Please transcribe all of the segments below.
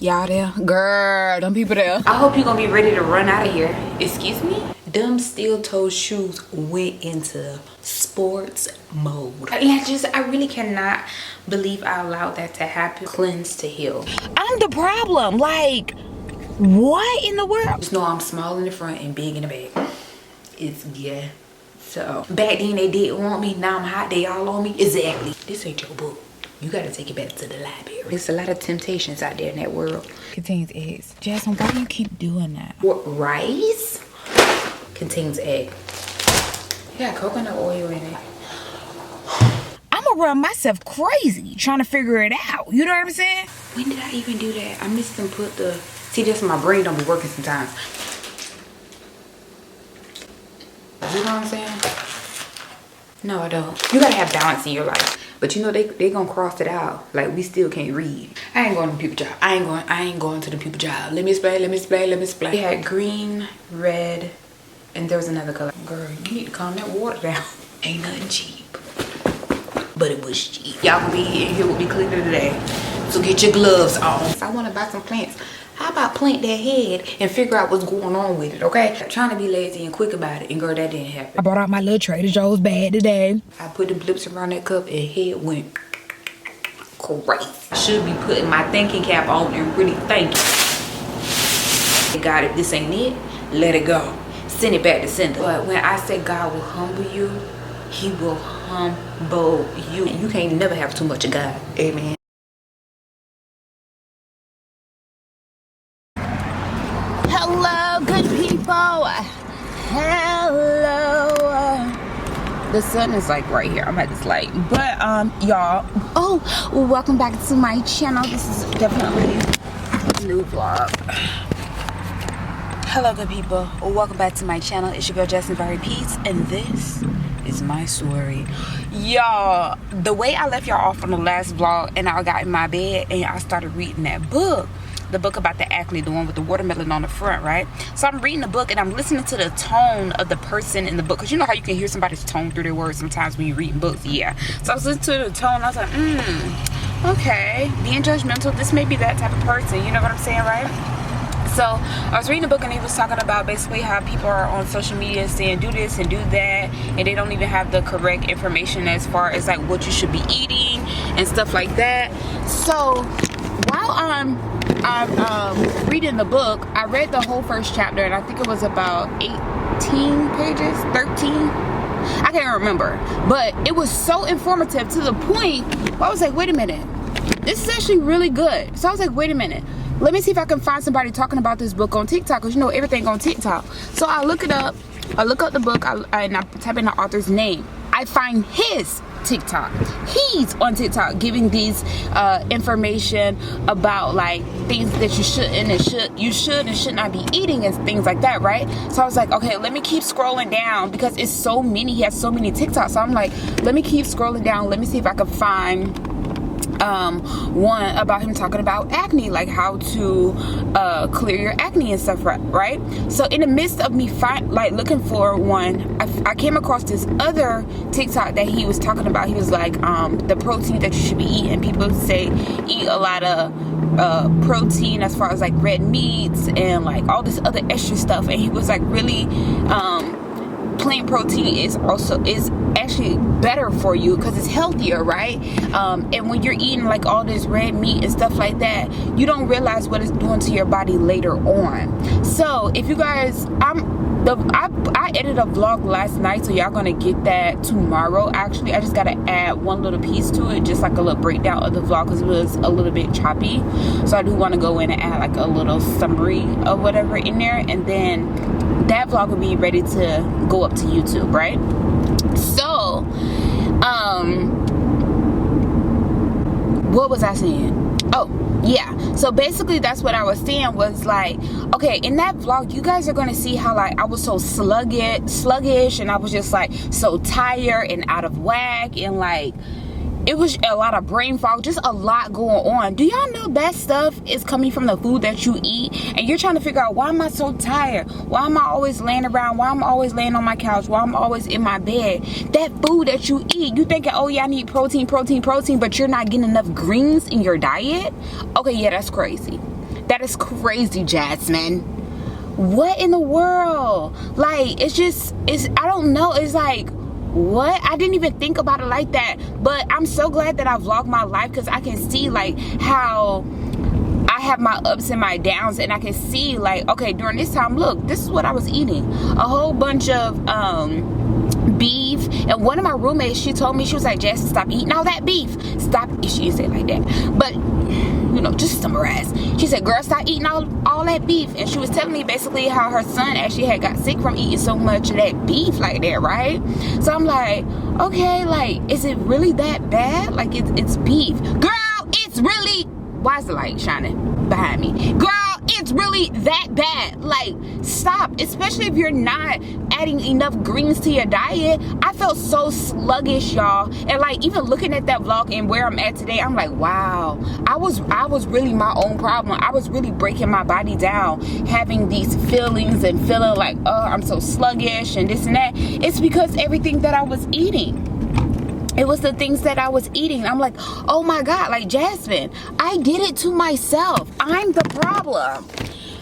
Y'all there? Girl, them people there. I hope you're gonna be ready to run out of here. Excuse me? Them steel toe shoes went into sports mode. I really cannot believe I allowed that to happen. Cleanse to heal. I'm the problem. Like, what in the world? Just know I'm small in the front and big in the back. It's yeah. So back then they didn't want me. Now I'm hot. They all on me. Exactly. This ain't your book. You gotta take it back to the library. There's a lot of temptations out there in that world. Contains eggs. Jasmine, why do you keep doing that? What, rice? Contains egg. Yeah, coconut oil in it. I'ma run myself crazy trying to figure it out. You know what I'm saying? When did I even do that? I missed and put the... See, that's my brain don't be working sometimes. You know what I'm saying? No, I don't. You gotta have balance in your life. But you know they gonna cross it out. Like, we still can't read. I ain't going to the people job. I ain't going to the people job. Let me explain. They had green, red, and there was another color. Girl, you need to calm that water down. Ain't nothing cheap. But it was cheap. Y'all gonna be in here with me cleaner today. So get your gloves on. I wanna buy some plants. How about plant that head and figure out what's going on with it, okay? I'm trying to be lazy and quick about it, and girl, that didn't happen. I brought out my little Trader Joe's bag today. I put the blips around that cup and head went crazy. I should be putting my thinking cap on and really thinking. God, if this ain't it, let it go. Send it back to sender. But when I say God will humble you, he will humble you. You can't never have too much of God. Amen. Hello, good people. Hello. The sun is like right here. I'm at this light. But y'all, welcome back to my channel. This is definitely a new vlog. Hello, good people. Welcome back to my channel. It's your girl Dietary Peace, and this is my story. Y'all, the way I left y'all off on the last vlog, and I got in my bed and I started reading that book. The book about the acne, the one with the watermelon on the front, right? So I'm reading the book and I'm listening to the tone of the person in the book, because you know how you can hear somebody's tone through their words sometimes when you're reading books. Yeah. So I was listening to the tone. I was like, okay, being judgmental, this may be that type of person. You know what I'm saying, right? So I was reading the book and he was talking about basically how people are on social media saying do this and do that, and they don't even have the correct information as far as like what you should be eating and stuff like that. So while I'm reading the book, I read the whole first chapter, and I think it was about 18 pages, 13. I can't remember, but it was so informative to the point where I was like, wait a minute, this is actually really good. So I was like, wait a minute, let me see if I can find somebody talking about this book on TikTok, because you know everything on TikTok. So I look it up, I look up the book, and I type in the author's name. I find his TikTok. He's on TikTok giving these information about like things that you should and should not be eating and things like that, right? So I was like, okay, let me keep scrolling down, because it's so many. He has so many TikToks. So I'm like, let me keep scrolling down. Let me see if I can find one about him talking about acne, like how to clear your acne and stuff, right? So in the midst of me looking for one, I came across this other TikTok that he was talking about. He was like, the protein that you should be eating. People say eat a lot of protein as far as like red meats and like all this other extra stuff, and he was like really plant protein is actually better for you because it's healthier, right? And when you're eating like all this red meat and stuff like that, you don't realize what it's doing to your body later on. So if you guys, I edited a vlog last night, so y'all gonna get that tomorrow. Actually, I just gotta add one little piece to it, just like a little breakdown of the vlog, because it was a little bit choppy. So I do want to go in and add like a little summary of whatever in there, and then that vlog will be ready to go up to YouTube, right? So what was I saying? Oh yeah, so basically that's what I was saying, was like, okay, in that vlog you guys are gonna see how like I was so sluggish, and I was just like so tired and out of whack, and like it was a lot of brain fog, just a lot going on. Do y'all know that stuff is coming from the food that you eat, and you're trying to figure out, why am I so tired? Why am I always laying around? Why am I always laying on my couch? Why am I always in my bed? That food that you eat, you thinking, oh yeah, I need protein, but you're not getting enough greens in your diet? Okay, yeah, that's crazy. That is crazy, Jasmine. What in the world? Like, I don't know. It's like, what? I didn't even think about it like that. But I'm so glad that I vlogged my life, because I can see like how I have my ups and my downs, and I can see like, okay, during this time, look, this is what I was eating. A whole bunch of beef. And one of my roommates, she told me, she was like, Jess, stop eating all that beef. Stop. She didn't say it like that, but you know, just summarize. She said, girl, stop eating all that beef. And she was telling me basically how her son actually had got sick from eating so much of that beef like that, right? So I'm like, okay, like, is it really that bad? Like, it's beef. Girl, it's really, why is the light shining behind me? Girl, it's really that bad. Like, stop. Especially if you're not adding enough greens to your diet. I felt so sluggish, y'all. And like, even looking at that vlog and where I'm at today, I'm like, wow, I was really my own problem. I was really breaking my body down, having these feelings and feeling like, oh, I'm so sluggish and this and that. It's because everything that I was eating. It was the things that I was eating. I'm like, oh my God, like, Jasmine, I did it to myself. I'm the problem.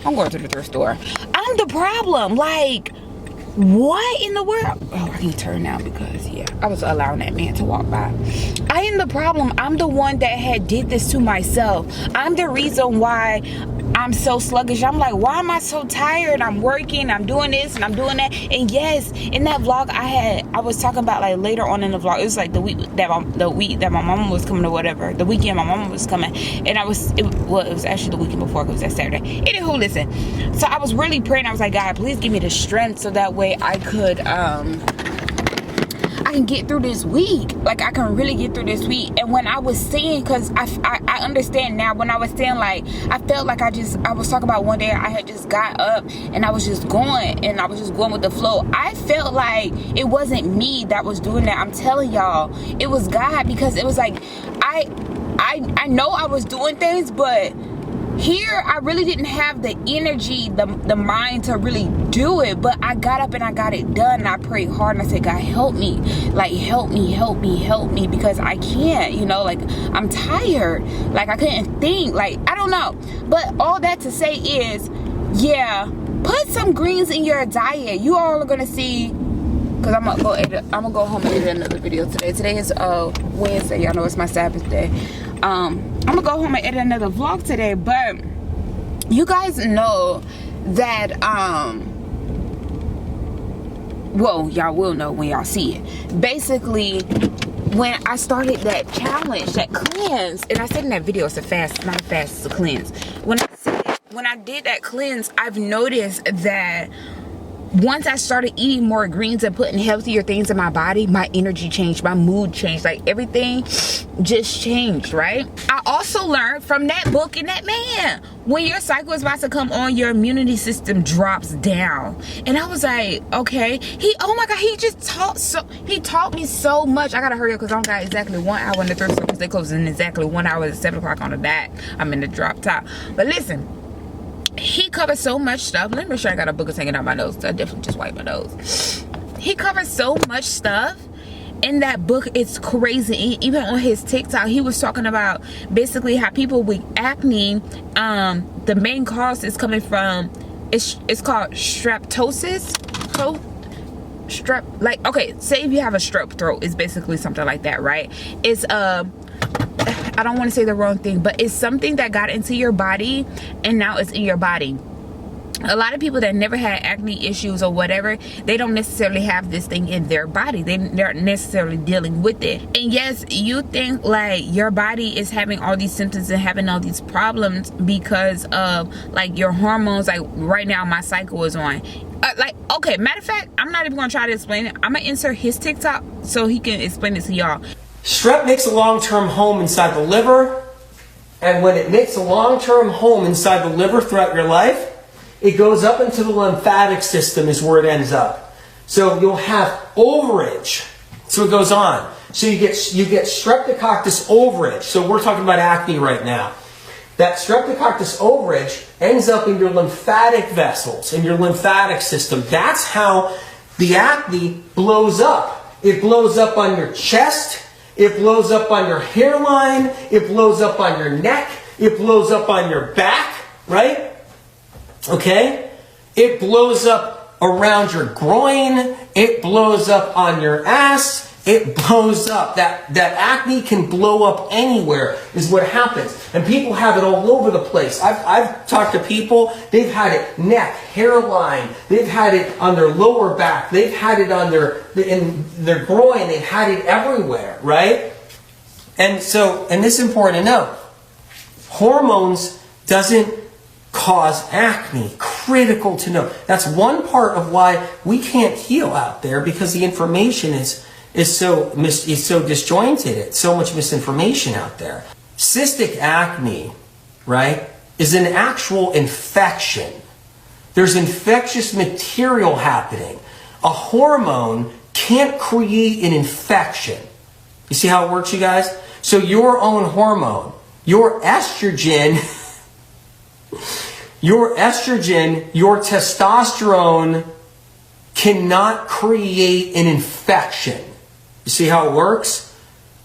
I'm going to the thrift store. I'm the problem. Like, what in the world? Oh, I can turn now because, yeah, I was allowing that man to walk by. I am the problem. I'm the one that had did this to myself. I'm the reason why I'm so sluggish. I'm like, why am I so tired? I'm working, I'm doing this and I'm doing that. And yes, in that vlog I was talking about, like, later on in the vlog, it was like the week that my mama was coming or whatever, the weekend my mama was coming, and it was actually the weekend before, because it was that Saturday. Anywho, listen, so I was really praying. I was like, God, please give me the strength so that way I could I can get through this week. Like, I can really get through this week. And when I was saying, because I understand now, when I was saying, like, I felt like I was talking about one day I had just got up and I was just going, and I was just going with the flow. I felt like it wasn't me that was doing that. I'm telling y'all, it was God, because it was like, I know I was doing things, but here I really didn't have the energy, the mind to really do it. But I got up and I got it done, and I prayed hard, and I said, God, help me. Like, help me, because I can't, you know, like, I'm tired. Like, I couldn't think, like, I don't know. But all that to say is, yeah, put some greens in your diet. You all are gonna see, because I'm gonna go home and edit another video today. Today is Wednesday. Y'all know it's my Sabbath day. I'm gonna go home and edit another vlog today, but you guys know that well, y'all will know when y'all see it. Basically, when I started that challenge, that cleanse, and I said in that video, it's a fast, not a fast, it's a cleanse. When I did that cleanse, I've noticed that once I started eating more greens and putting healthier things in my body, my energy changed, my mood changed, like, everything just changed, right? I also learned from that book and that man, when your cycle is about to come on, your immunity system drops down. And I was like, okay, oh my God, he taught me so much. I gotta hurry up because I don't got exactly 1 hour in the thrift store, because they close in exactly 1 hour at 7 o'clock on the dot. I'm in the drop top. But listen, he covers so much stuff. Let me make sure I got a booger hanging out my nose. I definitely just wiped my nose. He covers so much stuff in that book. It's crazy. Even on his TikTok, he was talking about basically how people with acne, the main cause is coming from, it's called streptosis. Like, okay, say if you have a strep throat, it's basically something like that, right? It's I don't want to say the wrong thing, but it's something that got into your body and now it's in your body. A lot of people that never had acne issues or whatever, they don't necessarily have this thing in their body. They're necessarily dealing with it. And yes, you think like your body is having all these symptoms and having all these problems because of like your hormones. Like right now my cycle is on. Like, okay, matter of fact, I'm not even gonna try to explain it. I'm gonna insert his TikTok so he can explain it to y'all. Strep makes a long-term home inside the liver, and when it makes a long-term home inside the liver throughout your life, it goes up into the lymphatic system is where it ends up. So you'll have overage. So it goes on. So you get streptococcus overage. So we're talking about acne right now. That streptococcus overage ends up in your lymphatic vessels, in your lymphatic system. That's how the acne blows up. It blows up on your chest. It blows up on your hairline. It blows up on your neck. It blows up on your back. right? Okay? It blows up around your groin. It blows up on your ass. It blows up. That acne can blow up anywhere is what happens. And people have it all over the place. I've talked to people, they've had it neck, hairline, they've had it on their lower back, they've had it on in their groin, they've had it everywhere, right? And this is important to know. Hormones doesn't cause acne. Critical to know. That's one part of why we can't heal out there, because the information is so disjointed. It's so much misinformation out there. Cystic acne, right, is an actual infection. There's infectious material happening. A hormone can't create an infection. You see how it works, you guys? So your own hormone, your estrogen, your testosterone cannot create an infection. You see how it works?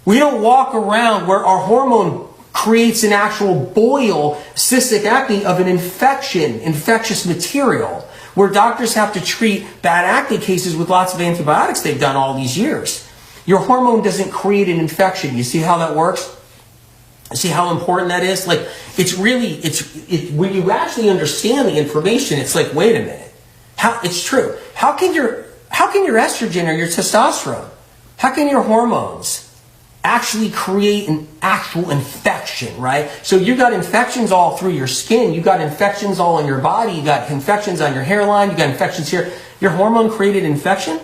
We don't walk around where our hormone creates an actual boil, cystic acne, of an infection, infectious material, where doctors have to treat bad acne cases with lots of antibiotics they've done all these years. Your hormone doesn't create an infection. You see how that works? See how important that is? Like, when you actually understand the information, it's like, wait a minute. It's true. How can your estrogen or your testosterone, how can your hormones actually create an actual infection, right? So you got infections all through your skin, you got infections all in your body, you got infections on your hairline, you got infections here. Your hormone created infection?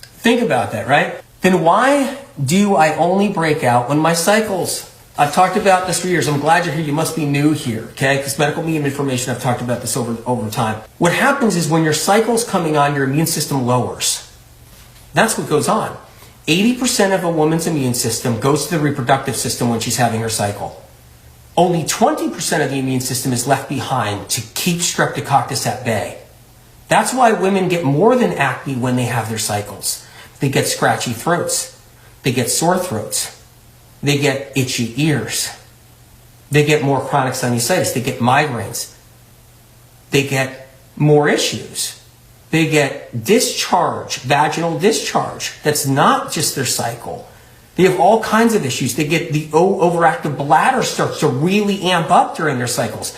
Think about that, right? Then why do I only break out when my cycles? I've talked about this for years. I'm glad you're here. You must be new here, okay? Because medical medium information, I've talked about this over time. What happens is when your cycle's coming on, your immune system lowers. That's what goes on. 80% of a woman's immune system goes to the reproductive system when she's having her cycle. Only 20% of the immune system is left behind to keep streptococcus at bay. That's why women get more than acne when they have their cycles. They get scratchy throats. They get sore throats. They get itchy ears. They get more chronic sinusitis. They get migraines. They get more issues. They get discharge, vaginal discharge. That's not just their cycle. They have all kinds of issues. They get the overactive bladder starts to really amp up during their cycles.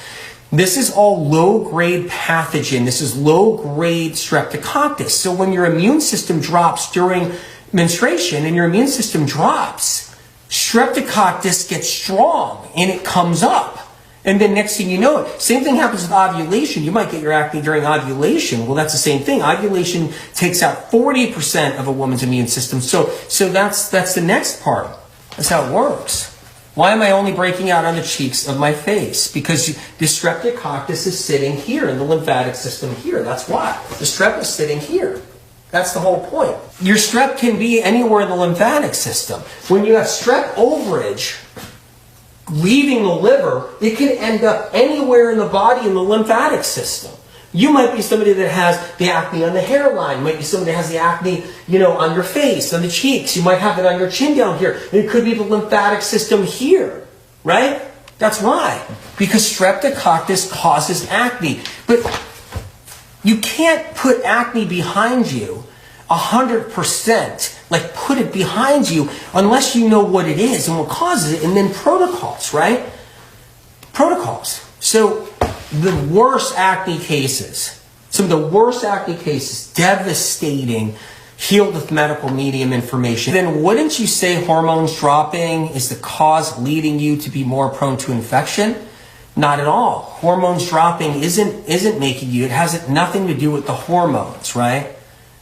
This is all low-grade pathogen. This is low-grade streptococcus. So when your immune system drops during menstruation and your immune system drops, streptococcus gets strong and it comes up. And then next thing you know it, same thing happens with ovulation. You might get your acne during ovulation. Well, that's the same thing. Ovulation takes out 40% of a woman's immune system. So that's the next part. That's how it works. Why am I only breaking out on the cheeks of my face? Because the streptococcus is sitting here in the lymphatic system here. That's why. The strep is sitting here. That's the whole point. Your strep can be anywhere in the lymphatic system. When you have strep overage leaving the liver, it can end up anywhere in the body in the lymphatic system. You might be somebody that has the acne on the hairline. You might be somebody that has the acne, on your face, on the cheeks. You might have it on your chin down here. It could be the lymphatic system here, right? That's why. Because streptococcus causes acne. But you can't put acne behind you 100%. Like, put it behind you unless you know what it is and what causes it, and then protocols, right? Protocols. So the worst acne cases, some of the worst acne cases, devastating, healed with medical medium information. Then wouldn't you say hormones dropping is the cause leading you to be more prone to infection? Not at all. Hormones dropping isn't making you. It has nothing to do with the hormones, right?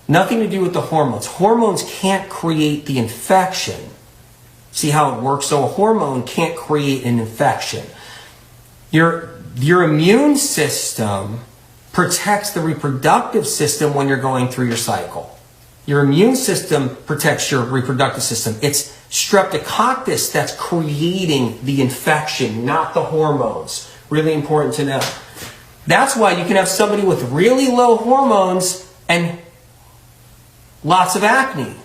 Nothing to do with the hormones. Hormones can't create the infection. See how it works? So a hormone can't create an infection. Your immune system protects the reproductive system when you're going through your cycle. Your immune system protects your reproductive system. It's streptococcus that's creating the infection, not the hormones. Really important to know. That's why you can have somebody with really low hormones and lots of acne.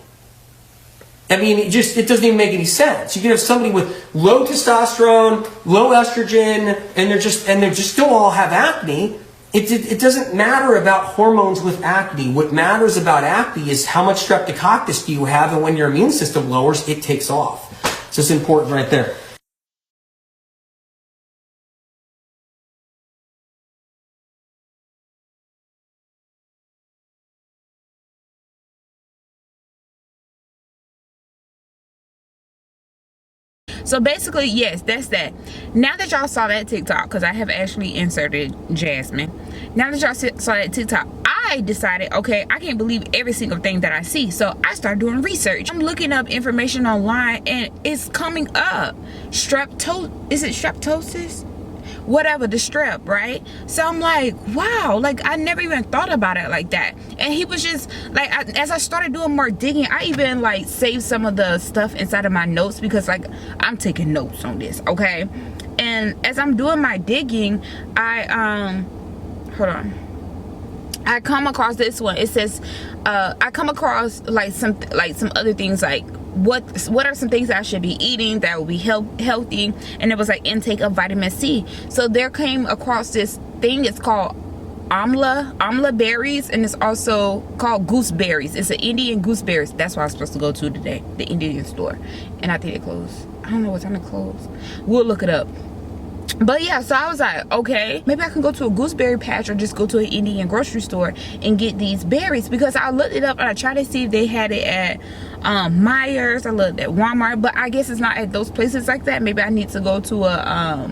I mean, it doesn't even make any sense. You can have somebody with low testosterone, low estrogen, and they just still all have acne. It doesn't matter about hormones with acne. What matters about acne is how much streptococcus do you have, and when your immune system lowers, it takes off. So it's important right there. So basically, yes, that's that. Now that y'all saw that TikTok, because I have actually inserted Jasmine. Now that y'all saw that TikTok, I decided, okay, I can't believe every single thing that I see. So I started doing research. I'm looking up information online, and it's coming up. Is it streptosis? Whatever, the strep, right? So I'm like, wow, like I never even thought about it like that. And he was just like, as I started doing more digging, I even like saved some of the stuff inside of my notes, because like I'm taking notes on this, okay? And as I'm doing my digging, I come across this one. It says I come across like some other things, like what are some things that I should be eating that will be healthy, and it was like intake of vitamin C. So there came across this thing, it's called amla berries, and it's also called gooseberries. It's an Indian gooseberries. That's what I was supposed to go to today, the Indian store, and I think it closed. I don't know what time it closed. We'll look it up. But yeah, so I was like, okay, maybe I can go to a gooseberry patch or just go to an Indian grocery store and get these berries, because I looked it up and I tried to see if they had it at Myers. I looked at Walmart, but I guess it's not at those places like that. Maybe I need to go to a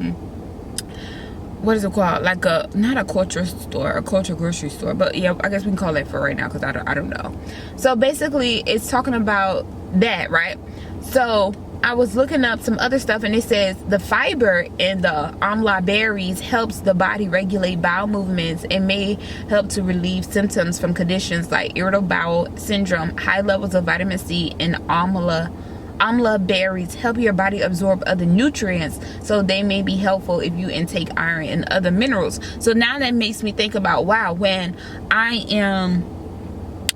what is it called, like not a culture store, a culture grocery store, but yeah, I guess we can call that for right now, because I don't know. So basically it's talking about that, right? So I was looking up some other stuff, and it says the fiber in the amla berries helps the body regulate bowel movements and may help to relieve symptoms from conditions like irritable bowel syndrome. High levels of vitamin C in amla berries help your body absorb other nutrients, so they may be helpful if you intake iron and other minerals. So now that makes me think about, wow, when I am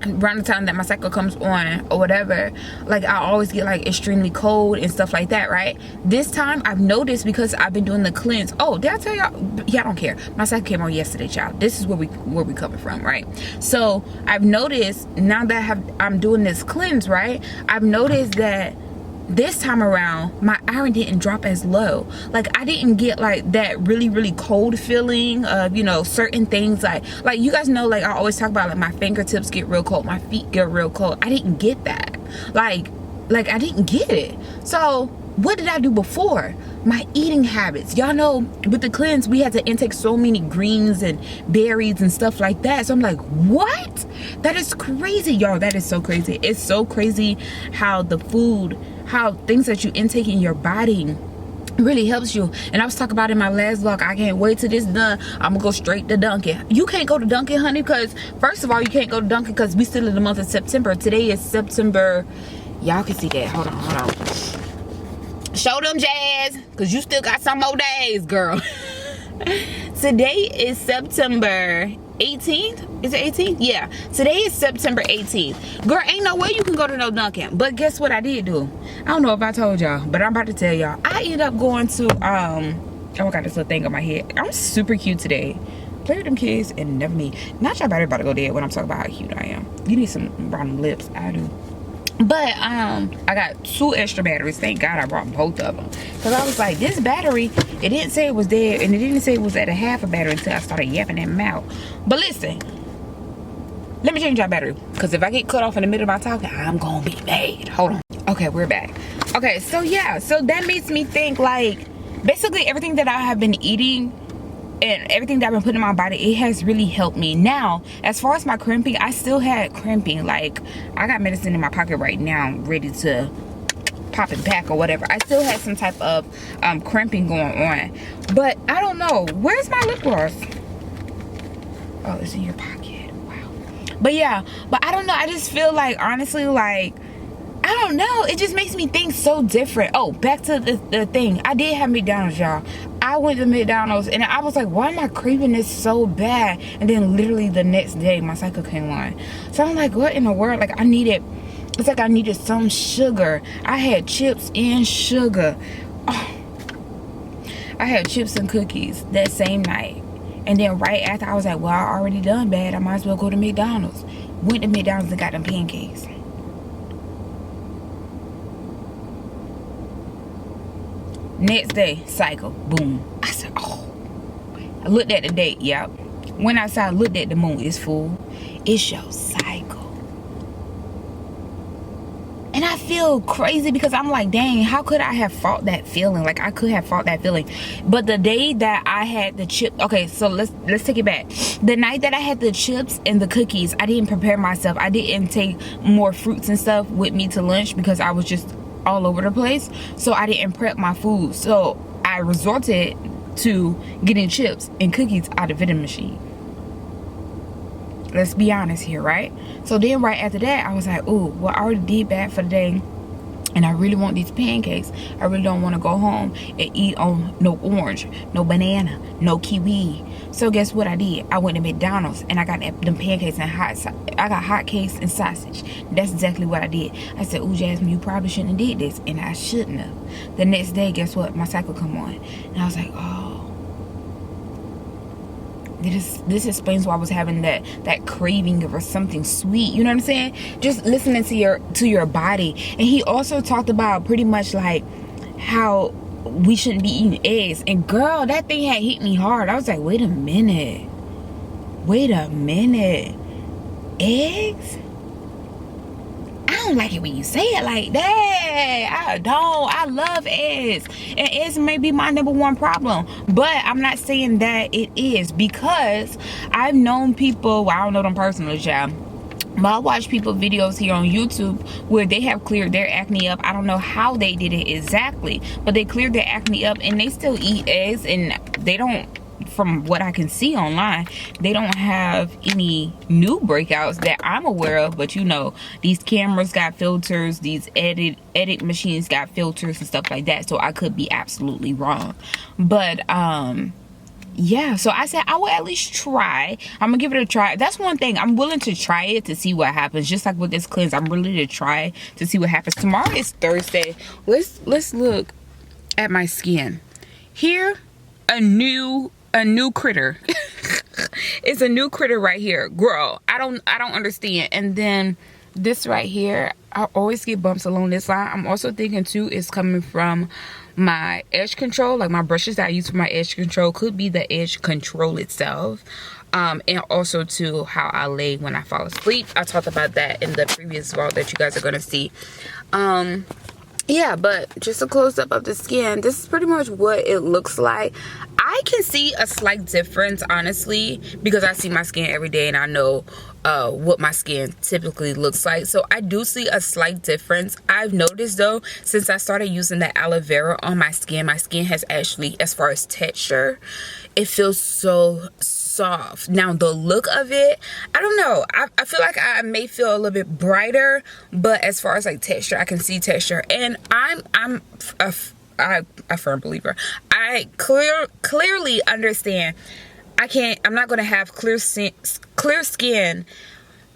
around the time that my cycle comes on or whatever, like I always get like extremely cold and stuff like that, right? This time I've noticed, because I've been doing the cleanse. Oh, did I tell y'all? Yeah, I don't care. My cycle came on yesterday, child. This is where we coming from, right? So I've noticed now that I'm doing this cleanse, right? I've noticed that this time around my iron didn't drop as low. Like I didn't get like that really cold feeling of, you know, certain things, like you guys know, like I always talk about, like my fingertips get real cold, my feet get real cold. I didn't get that. Like I didn't get it. So what did I do before? My eating habits. Y'all know with the cleanse we had to intake so many greens and berries and stuff like that. So I'm like, what? That is crazy, y'all. That is so crazy. It's so crazy how the food, how things that you intake in your body really helps you. And I was talking about in my last vlog, I can't wait till this done. I'm gonna go straight to Dunkin'. You can't go to Dunkin', honey, because first of all, you can't go to Dunkin' because we still in the month of September. Today is September. Y'all can see that. Hold on. Show them, Jazz, because you still got some more days, girl. Today is September 18th. Is it 18th? Yeah, today is September 18th. Girl, ain't no way you can go to no Dunkin'. But guess what I did do? I don't know if I told y'all, but I'm about to tell y'all. I ended up going to oh, I got this little thing on my head. I'm super cute today. Play with them kids and never me. Not y'all about to go dead when I'm talking about how cute I am. You need some round lips. I do. But I got 2 extra batteries. Thank God I brought both of them, because I was like, this battery, it didn't say it was there, and it didn't say it was at a half a battery until I started yapping that mouth. But listen, let me change our battery, because if I get cut off in the middle of my talking, I'm gonna be mad. Hold on. Okay, we're back. Okay, so yeah, so that makes me think, like, basically everything that I have been eating and everything that I've been putting in my body, it has really helped me. Now, as far as my cramping, I still had cramping. Like, I got medicine in my pocket right now, ready to pop and pack or whatever. I still had some type of cramping going on. But I don't know. Where's my lip gloss? Oh, it's in your pocket. Wow. But yeah, but I don't know. I just feel like, honestly, like, I don't know. It just makes me think so different. Oh, back to the thing. I did have McDonald's, y'all. I went to McDonald's and I was like, why am I craving this so bad? And then literally the next day, my cycle came on. So I'm like, what in the world? Like, I needed It's like I needed some sugar. I had chips and sugar. Oh, I had chips and cookies that same night. And then right after, I was like, well, I already done bad. I might as well go to McDonald's. Went to McDonald's and got them pancakes. Next day, cycle. Boom. I said, oh. I looked at the date. Yep. Went outside, looked at the moon. It's full. It's your cycle. And I feel crazy because I'm like, dang, how could I have fought that feeling? Like, I could have fought that feeling. But the day that I had the chip, okay, so let's take it back. The night that I had the chips and the cookies, I didn't prepare myself. I didn't take more fruits and stuff with me to lunch because I was just all over the place. So I didn't prep my food. So I resorted to getting chips and cookies out of the vending machine. Let's be honest here, right? So then right after that, I was like, oh, well, I already did bad for the day. And I really want these pancakes. I really don't want to go home and eat on no orange, no banana, no kiwi. So guess what I did? I went to McDonald's and I got them pancakes and I got hotcakes and sausage. That's exactly what I did. I said, oh, Jasmine, you probably shouldn't have did this. And I shouldn't have. The next day, guess what? My cycle come on. And I was like, oh. This explains why I was having that craving for something sweet. You know what I'm saying? Just listening to your body. And he also talked about pretty much like how we shouldn't be eating eggs. And girl, that thing had hit me hard. I was like, wait a minute. Eggs? I don't like it when you say it like that. I don't. I love eggs. And eggs may be my #1 problem. But I'm not saying that it is, because I've known people, well, I don't know them personally, child, but I watch people videos here on YouTube where they have cleared their acne up. I don't know how they did it exactly, but they cleared their acne up and they still eat eggs, and they don't, from what I can see online, they don't have any new breakouts that I'm aware of. But you know, these cameras got filters, these edit machines got filters and stuff like that, so I could be absolutely wrong. But yeah, so I said I will at least try. I'm gonna give it a try. That's one thing, I'm willing to try it to see what happens. Just like with this cleanse, I'm willing to try to see what happens. Tomorrow is Thursday. Let's look at my skin here. A new critter. It's a new critter right here, girl. I don't understand. And then this right here, I always get bumps along this line. I'm also thinking too, it's coming from my edge control, like my brushes that I use for my edge control. Could be the edge control itself. And also to how I lay when I fall asleep. I talked about that in the previous vlog that you guys are gonna see. Yeah, but just a close-up of the skin, this is pretty much what it looks like. I can see a slight difference, honestly, because I see my skin every day and I know what my skin typically looks like. So I do see a slight difference. I've noticed though, since I started using the aloe vera on my skin has actually, as far as texture, it feels so soft. Now the look of it, I don't know, I feel like I may feel a little bit brighter, but as far as like texture, I can see texture. And I'm a firm believer. I clearly understand I'm not gonna have clear skin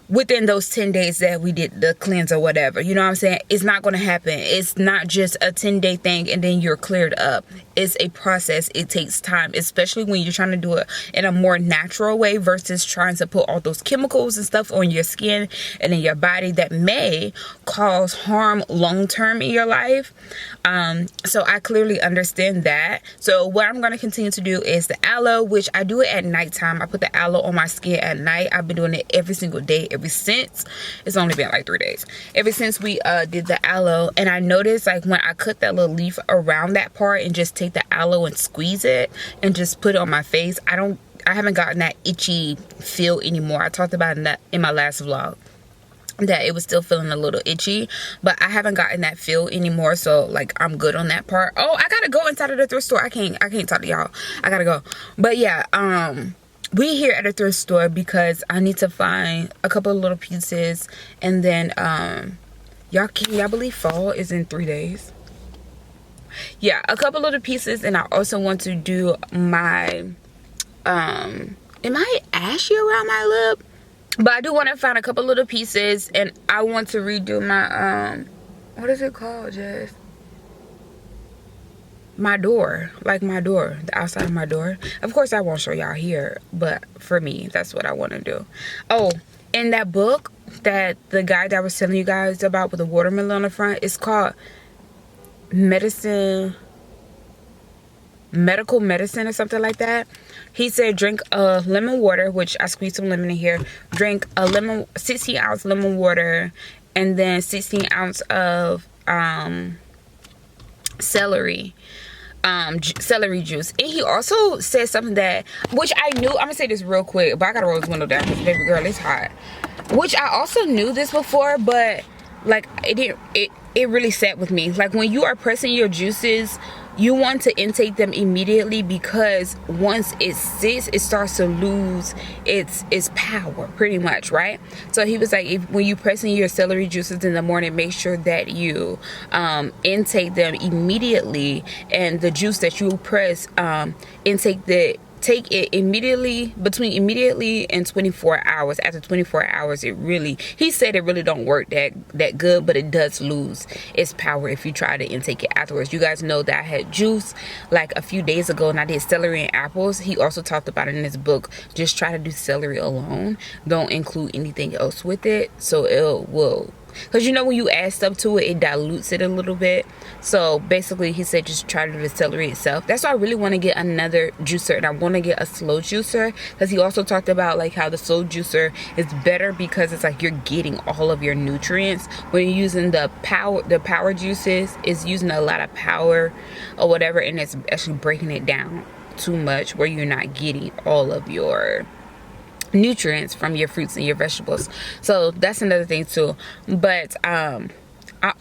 within those 10 days that we did the cleanse or whatever. You know what I'm saying? It's not going to happen. It's not just a 10-day thing and then you're cleared up. It's a process. It takes time, especially when you're trying to do it in a more natural way versus trying to put all those chemicals and stuff on your skin and in your body that may cause harm long-term in your life. So I clearly understand that. So what I'm going to continue to do is the aloe, which I do it at nighttime. I put the aloe on my skin at night. I've been doing it every single day ever since. It's only been like 3 days. Ever since we did the aloe. And I noticed like when I cut that little leaf around that part and just take the aloe and squeeze it and just put it on my face, I haven't gotten that itchy feel anymore. I talked about that in my last vlog, that it was still feeling a little itchy, but I haven't gotten that feel anymore. So like I'm good on that part. Oh, I gotta go inside of the thrift store. I can't talk to y'all. I gotta go. But yeah, we here at a thrift store because I need to find a couple of little pieces, and then y'all believe fall is in 3 days? Yeah, a couple little pieces. And I also want to do my am I ashy around my lip? But I do want to find a couple little pieces, and I want to redo my what is it called, Jess? My door, like my door, the outside of my door. Of course I won't show y'all here, but for me, that's what I want to do. Oh, in that book that the guy that I was telling you guys about with the watermelon on the front, it's called medical medicine or something like that. He said drink lemon water, which I squeezed some lemon in here. Drink a 16-ounce lemon water, and then 16 ounce of celery juice. And he also said something that, which I knew, I'm gonna say this real quick, but I gotta roll this window down because baby girl, it's hot. Which I also knew this before, but like it really sat with me. Like when you are pressing your juices, you want to intake them immediately, because once it sits, it starts to lose its power pretty much, right? So he was like, when you pressing your celery juices in the morning, make sure that you intake them immediately, and the juice that you press, take it immediately, between immediately and 24 hours. After 24 hours, he said it really don't work that good, but it does lose its power if you try to intake it afterwards. You guys know that I had juice like a few days ago, and I did celery and apples. He also talked about it in his book. Just try to do celery alone. Don't include anything else with it, so it will, because you know when you add stuff to it, it dilutes it a little bit. So basically he said just try to do the celery itself. That's why I really want to get another juicer, and I want to get a slow juicer, because he also talked about like how the slow juicer is better because it's like you're getting all of your nutrients. When you're using the power juices, it's using a lot of power or whatever, and it's actually breaking it down too much where you're not getting all of your nutrients from your fruits and your vegetables. So that's another thing too. But I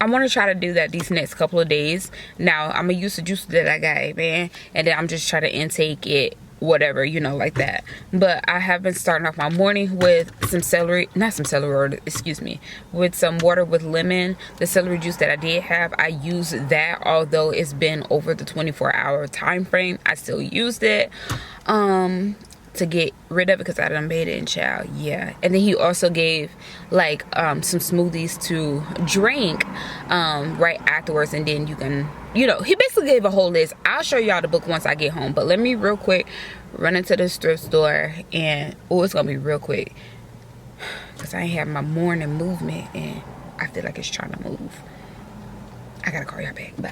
want to try to do that these next couple of days. Now I'm gonna use the juice that I got, man, and then I'm just trying to intake it, whatever, you know, like that. But I have been starting off my morning with with some water with lemon. The celery juice that I did have, I used that, although it's been over the 24-hour time frame. I still used it to get rid of it because I done made it in chow. Yeah. And then he also gave like some smoothies to drink right afterwards, and then you can, you know, he basically gave a whole list. I'll show y'all the book once I get home, but let me real quick run into the thrift store, and it's gonna be real quick because I ain't have my morning movement and I feel like it's trying to move. I gotta call y'all back. Bye.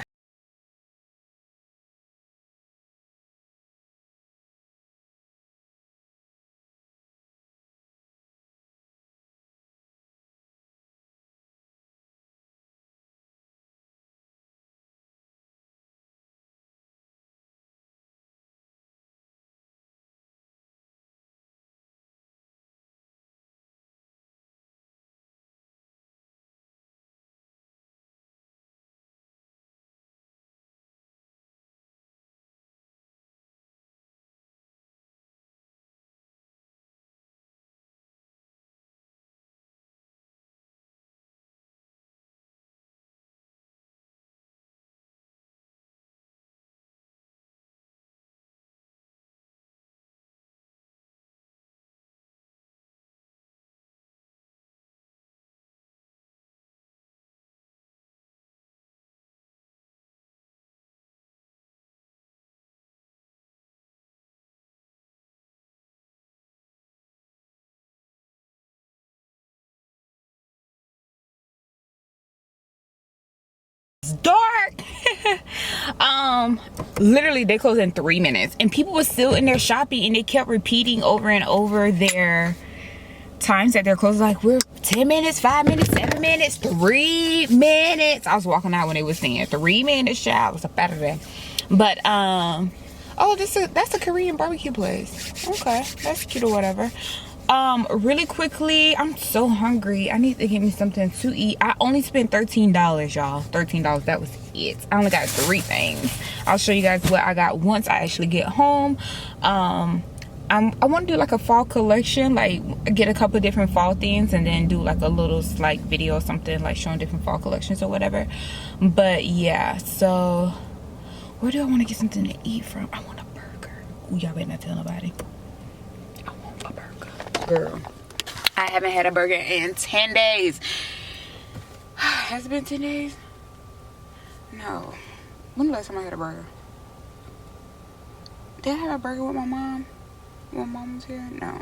Dark. Literally they closed in 3 minutes, and people were still in there shopping, and they kept repeating over and over their times that they're closed. Like, we're 10 minutes, 5 minutes, 7 minutes, 3 minutes. I was walking out when they were saying 3 minutes, child. It was a better day. But oh, that's a Korean barbecue place. Okay, that's cute or whatever. Really quickly, I'm so hungry. I need to get me something to eat. I only spent $13, y'all. $13, that was it. I only got 3 things. I'll show you guys what I got once I actually get home. I want to do like a fall collection, like get a couple different fall themes, and then do like a little like video or something, like showing different fall collections or whatever. But yeah, so where do I want to get something to eat from? I want a burger. Ooh, y'all better not tell nobody. I want a burger. Girl, I haven't had a burger in 10 days. Has it been 10 days? No. When the last time I had a burger? Did I have a burger with my mom? When mom was here? No.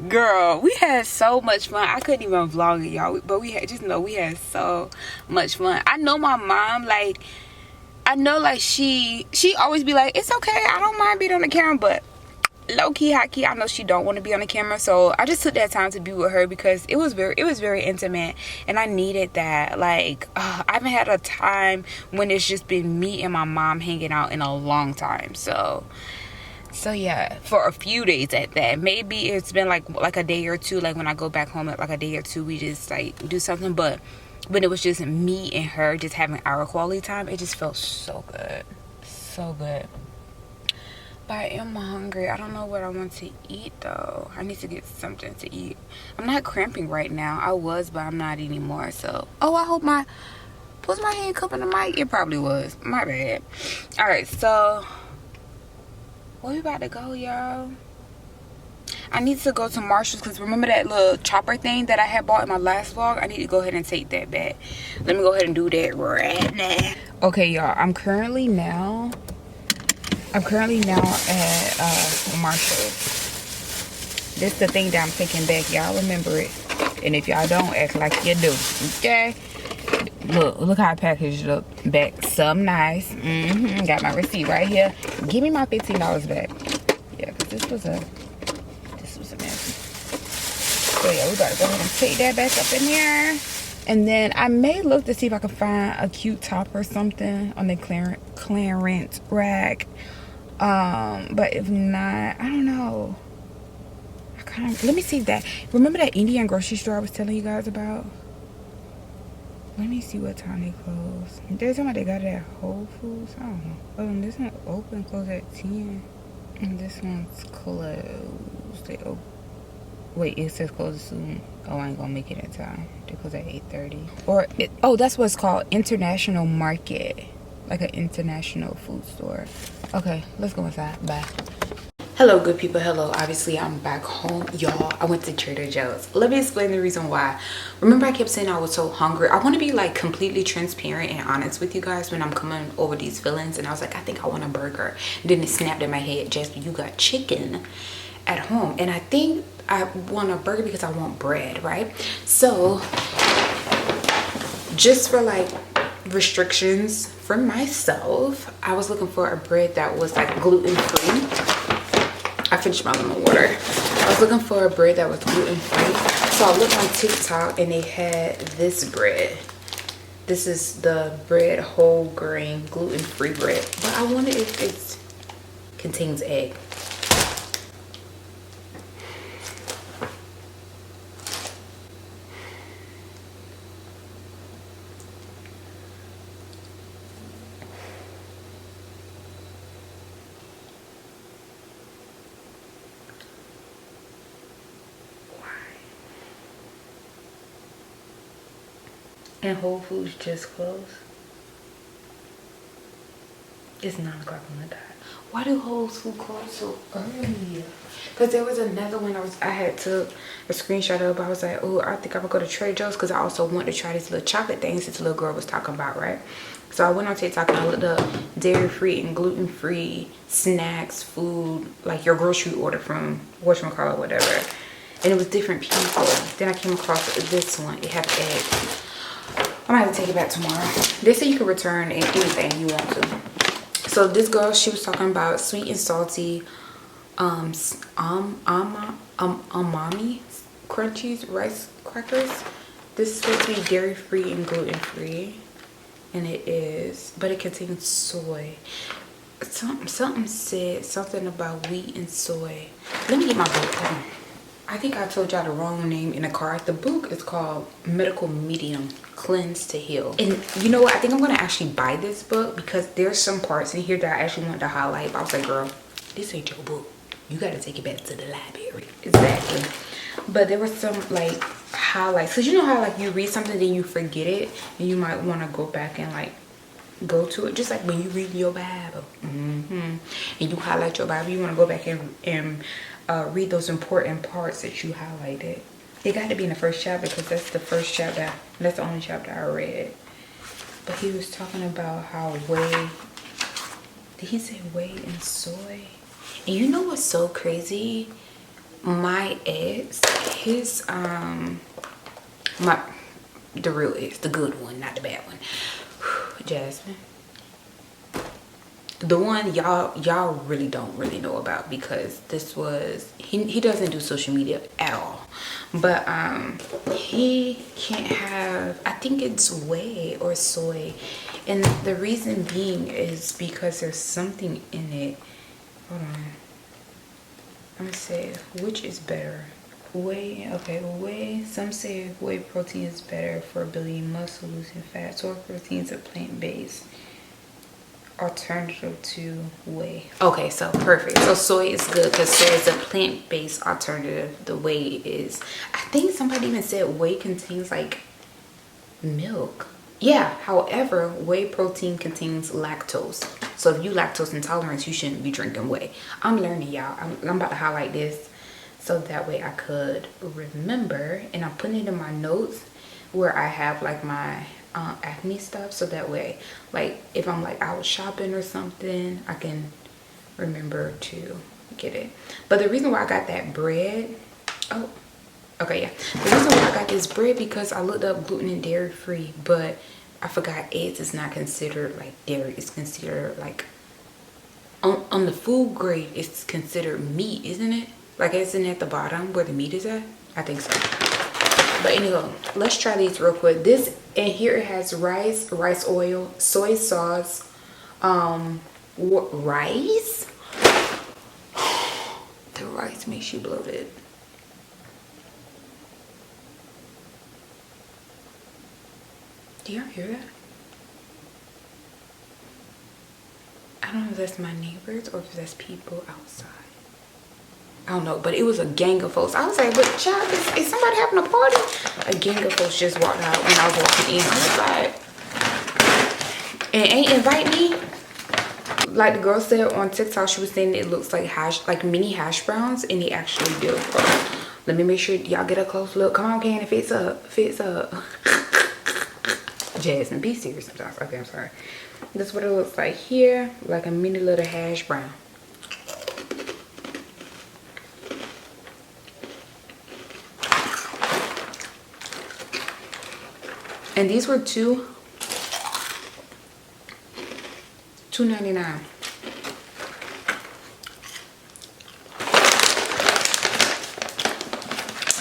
Girl, we had so much fun. I couldn't even vlog it, y'all, but we had so much fun. I know my mom, like, she always be like, it's okay, I don't mind being on the camera, but low-key, high-key, I know she don't want to be on the camera. So I just took that time to be with her because it was very intimate, and I needed that. Like, I haven't had a time when it's just been me and my mom hanging out in a long time. So yeah, for a few days at that. Maybe it's been like a day or two, like when I go back home, like a day or two, we just like do something. But when it was just me and her just having our quality time, it just felt so good, so good. But I am hungry. I don't know what I want to eat though. I need to get something to eat. I'm not cramping right now. I was, but I'm not anymore. So, oh, I hope was my hand cupping the mic? It probably was. My bad. All right, so where we about to go, y'all? I need to go to Marshall's because remember that little chopper thing that I had bought in my last vlog? I need to go ahead and take that back. Let me go ahead and do that right now. Okay, y'all. I'm currently now at Marshall's. This is the thing that I'm taking back. Y'all remember it. And if y'all don't, act like you do. Okay? Look how I packaged it up back. Some nice. Got my receipt right here. Give me my $15 back. Yeah, because this was a mess. So yeah, we gotta go ahead and take that back up in here. And then I may look to see if I can find a cute top or something on the clearance rack. But if not, I don't know. Let me see that. Remember that Indian grocery store I was telling you guys about? Let me see what time they close. There's somebody that got it at Whole Foods. I don't know. Oh, this one open, close at 10. And this one's closed. They open. Wait, it says close soon. Oh, I ain't gonna make it in time. They close at 8:30. Oh, that's what's called International Market. Like an international food store. Okay, let's go inside. Bye. Hello, good people. Hello. Obviously, I'm back home, y'all. I went to Trader Joe's. Let me explain the reason why. Remember, I kept saying I was so hungry. I want to be like completely transparent and honest with you guys when I'm coming over these feelings. And I was like, I think I want a burger. And then it snapped in my head, Jasmine, you got chicken at home. And I think I want a burger because I want bread, right? So, just for like restrictions for myself, I was looking for a bread that was like gluten-free. I finished my lemon water. I was looking for a bread that was gluten-free. So I looked on TikTok and they had this bread. This is the bread whole grain gluten-free bread. But I wonder if it contains egg. And Whole Foods just closed. It's 9 o'clock on the dot. Why do Whole Foods close so early? Because there was another one I had took a screenshot of. I was like, oh, I think I'm gonna go to Trader Joe's because I also want to try these little chocolate things that the little girl was talking about, right? So I went on TikTok and I looked up dairy-free and gluten-free snacks, food, like your grocery order from whatchamacallit, whatever. And it was different people. Then I came across this one. It had eggs. I might have to take it back tomorrow. They say you can return anything you want to. So this girl, she was talking about sweet and salty umami crunchies rice crackers. This is supposed to be dairy free and gluten free, and it is, but it contains soy. Something said something about wheat and soy. Let me get my book. I think I told y'all the wrong name in the car. The book is called Medical Medium Cleanse to Heal. And you know what? I think I'm going to actually buy this book because there's some parts in here that I actually want to highlight. But I was like, girl, this ain't your book. You got to take it back to the library. Exactly. But there were some like highlights. Because you know how like you read something then you forget it. And you might want to go back and like go to it, just like when you read your Bible, and you highlight your Bible, you want to go back and read those important parts that you highlighted. It got to be in the first chapter because that's the first chapter. That's the only chapter I read. But he was talking about how whey. Did he say whey and soy? And you know what's so crazy? My ex, his the real ex, the good one, not the bad one. Jasmine. The one y'all really don't really know about, because this was he doesn't do social media at all, but he can't have, I think it's whey or soy, and the reason being is because there's something in it. Hold on, I'm gonna say which is better. Whey, okay, whey, some say whey protein is better for building muscle, losing fat. Soy protein is a plant-based alternative to whey. Okay, so perfect. So soy is good because soy is a plant-based alternative. The whey is, I think somebody even said whey contains like milk. Yeah, however, whey protein contains lactose. So if you lactose intolerant, you shouldn't be drinking whey. I'm learning, y'all. I'm about to highlight this so that way I could remember, and I'm putting it in my notes where I have like my acne stuff, so that way, like if I'm like out shopping or something, I can remember to get it. But the reason why I got that bread, oh okay, yeah, the reason why I got this bread because I looked up gluten and dairy free, but I forgot eggs is not considered like dairy. It's considered like on the food grade, it's considered meat, isn't it? Like, isn't it at the bottom where the meat is at? I think so. But anyway, let's try these real quick. This, and here it has rice oil, soy sauce, rice. The rice makes you bloated. Do y'all hear that? I don't know if that's my neighbors or if that's people outside. I don't know, but it was a gang of folks. I was like, but child, is somebody having a party? A gang of folks just walked out when I was walking in. I was like, and ain't invite me. Like the girl said on TikTok, she was saying it looks like mini hash browns, and they actually do. Let me make sure y'all get a close look. Come on, Candy, fix up. Jasmine, be serious sometimes. Okay, I'm sorry. This is what it looks like here, like a mini little hash brown. And these were $2.99.